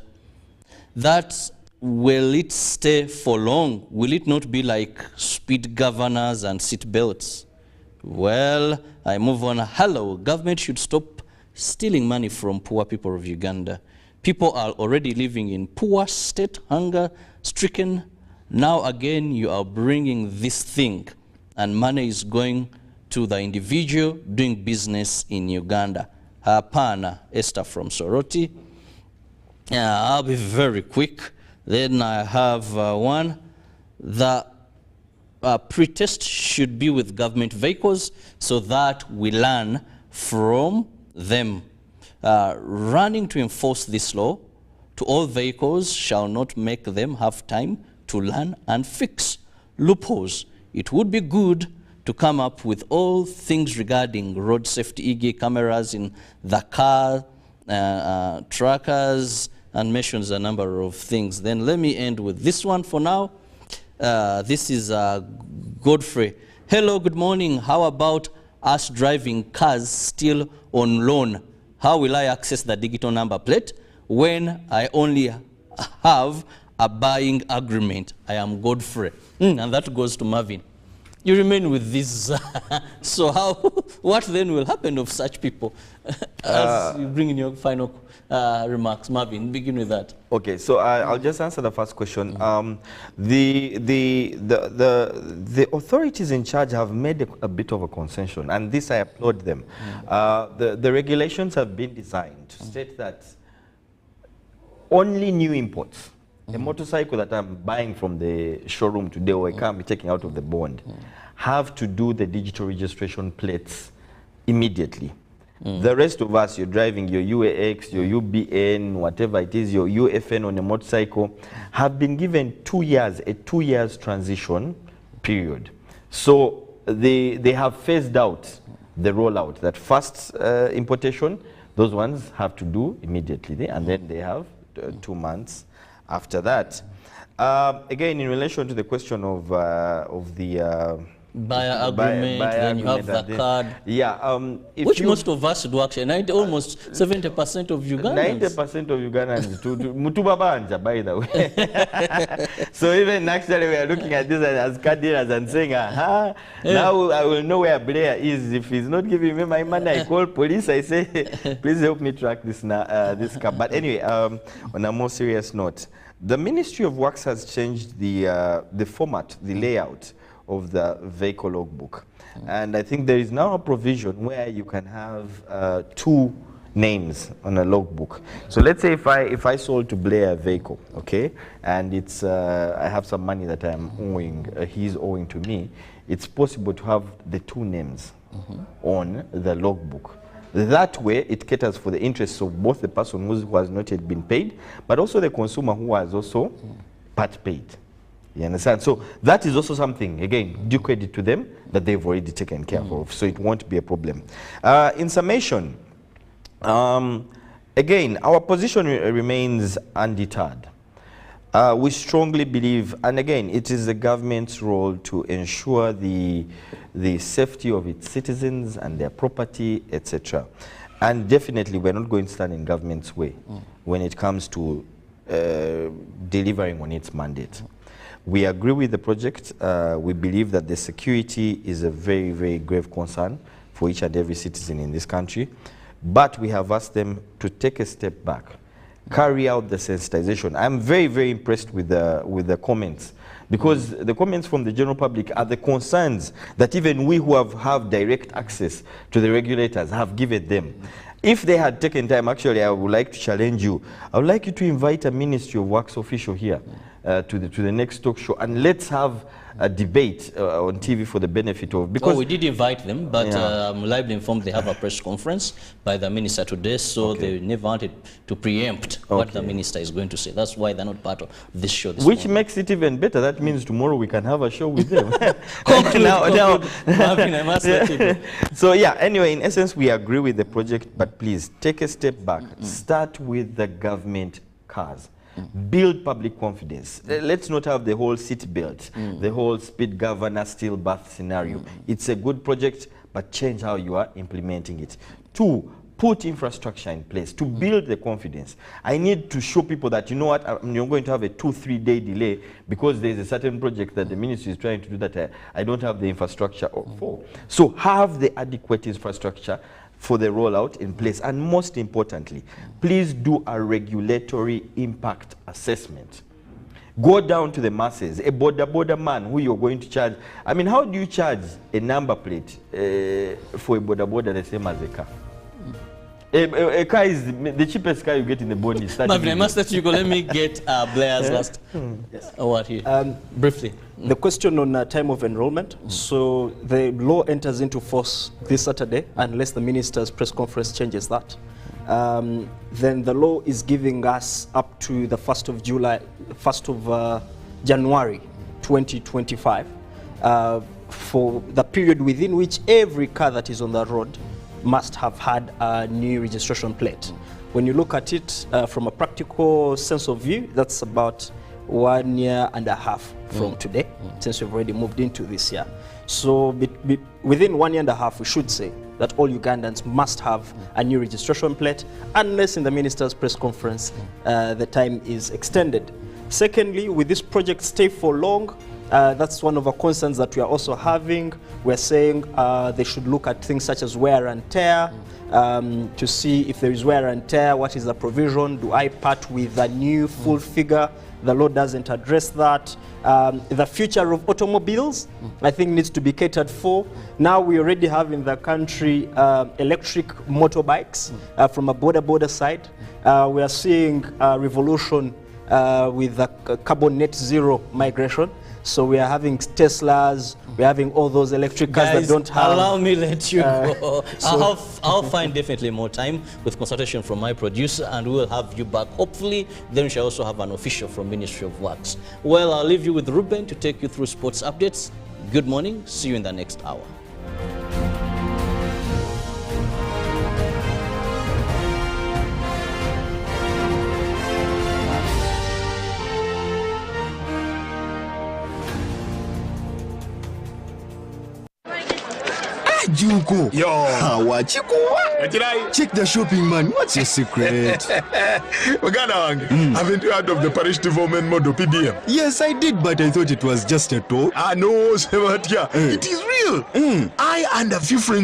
B: will it stay for long? Will it not be like speed governors and seat belts? Well, I move on. Hello, government should stop stealing money from poor people of Uganda. People are already living in poor state, hunger-stricken. Now again, you are bringing this thing, and money is going to the individual doing business in Uganda. Hapana, Esther from Soroti. I'll be very quick. Then I have one. The pretest should be with government vehicles so that we learn from them. Running to enforce this law to all vehicles shall not make them have time to learn and fix loopholes. It would be good to come up with all things regarding road safety, e.g. cameras in the car, trackers, and mentions a number of things. Then let me end with this one for now. This is Godfrey. Hello, good morning. How about us driving cars still on loan? How will I access the digital number plate when I only have a buying agreement? I am Godfrey. And that goes to Marvin. You remain with this. So what then will happen of such people? As you bring in your final remarks, Marvin, begin with that.
E: Okay, so I'll just answer the first question. The authorities in charge have made a bit of a concession, and this I applaud them. The regulations have been designed to state that only new imports, a motorcycle that I'm buying from the showroom today or I can't be taking out of the bond, have to do the digital registration plates immediately. The rest of us, you're driving your UAX, your UBN, whatever it is, your UFN on a motorcycle, have been given 2 years, a 2 years transition period. So they have phased out the rollout. That first importation, those ones have to do immediately, and then they have 2 months after that. Again, in relation to the question of the
B: buyer agreement, then you have the card.
E: Yeah.
B: Which most of us do actually. Almost 70% of Ugandans.
E: 90% of Ugandans do. Mutubabanja, by the way. So even actually we are looking at this as card dealers and saying, now I will know where Blair is. If he's not giving me my money, I call police. I say, please help me track this this car. But anyway, on a more serious note, The Ministry of Works has changed the format, the layout of the vehicle logbook. And I think there is now a provision where you can have 2 names on a logbook. So let's say if I sold to Blair a vehicle, okay, and it's I have some money that I'm owing, he's owing to me, it's possible to have the 2 names on the logbook. That way, it caters for the interests of both the person who has not yet been paid, but also the consumer who has also part paid. You understand? So that is also something, again, due credit to them, that they've already taken care of. So it won't be a problem. In summation, again, our position remains undeterred. We strongly believe, and again, it is the government's role to ensure the safety of its citizens and their property, etc. And definitely, we're not going to stand in government's way when it comes to delivering on its mandate. We agree with the project. We believe that the security is a very, very grave concern for each and every citizen in this country. But we have asked them to take a step back, carry out the sensitization. I'm very, very impressed with the comments, because the comments from the general public are the concerns that even we who have direct access to the regulators have given them. If they had taken time, actually, I would like to challenge you. I would like you to invite a Ministry of Works official here to the next talk show, and let's have a debate on TV for the benefit of, because
B: we did invite them, but I'm liably informed they have a press conference by the minister today, so they never wanted to preempt what the minister is going to say. That's why they're not part of this show this
E: Which
B: morning.
E: Makes it even better. That means tomorrow we can have a show with them. So yeah, anyway, in essence, we agree with the project, but please take a step back. Start with the government cars. Build public confidence. Let's not have the whole seat belt, the whole speed governor, still birth scenario. It's a good project, but change how you are implementing it. 2, put infrastructure in place to build the confidence. I need to show people that, you know what, you're going to have a 2-3 day delay because there's a certain project that the ministry is trying to do that I don't have the infrastructure for. So have the adequate infrastructure for the rollout in place. And most importantly, please do a regulatory impact assessment. Go down to the masses, a border man who you're going to charge. I mean, how do you charge a number plate for a border the same as a car? A car is the cheapest car you get in the body.
B: Marvin, I must let you go. Let me get Blair's last word here. Briefly.
U: The question on time of enrollment. So the law enters into force this Saturday, unless the minister's press conference changes that. Then the law is giving us up to the 1st of January 2025 for the period within which every car that is on the road must have had a new registration plate. When you look at it from a practical sense of view, that's about 1.5 years from today, since we've already moved into this year. So within 1.5 years, we should say that all Ugandans must have a new registration plate, unless in the minister's press conference the time is extended. Secondly, with this project stay for long, that's one of our concerns that we are also having. We're saying they should look at things such as wear and tear, to see if there is wear and tear, what is the provision, do I part with a new full figure? The law doesn't address that. The future of automobiles, I think, needs to be catered for. Now we already have in the country electric motorbikes from a border side. We are seeing a revolution with the carbon net zero migration. So we are having Teslas, we're having all those electric cars that don't have...
B: allow me to let you go. I'll find definitely more time with consultation from my producer, and we will have you back. Hopefully, then we shall also have an official from Ministry of Works. Well, I'll leave you with Ruben to take you through sports updates. Good morning. See you in the next hour.
G: Juko. Yo. Check the shopping, man. What's your secret? Haven't you heard of the parish development model PDM? Yes, I did, but I thought it was just a talk. No, Sebatia. It is real. I and a few friends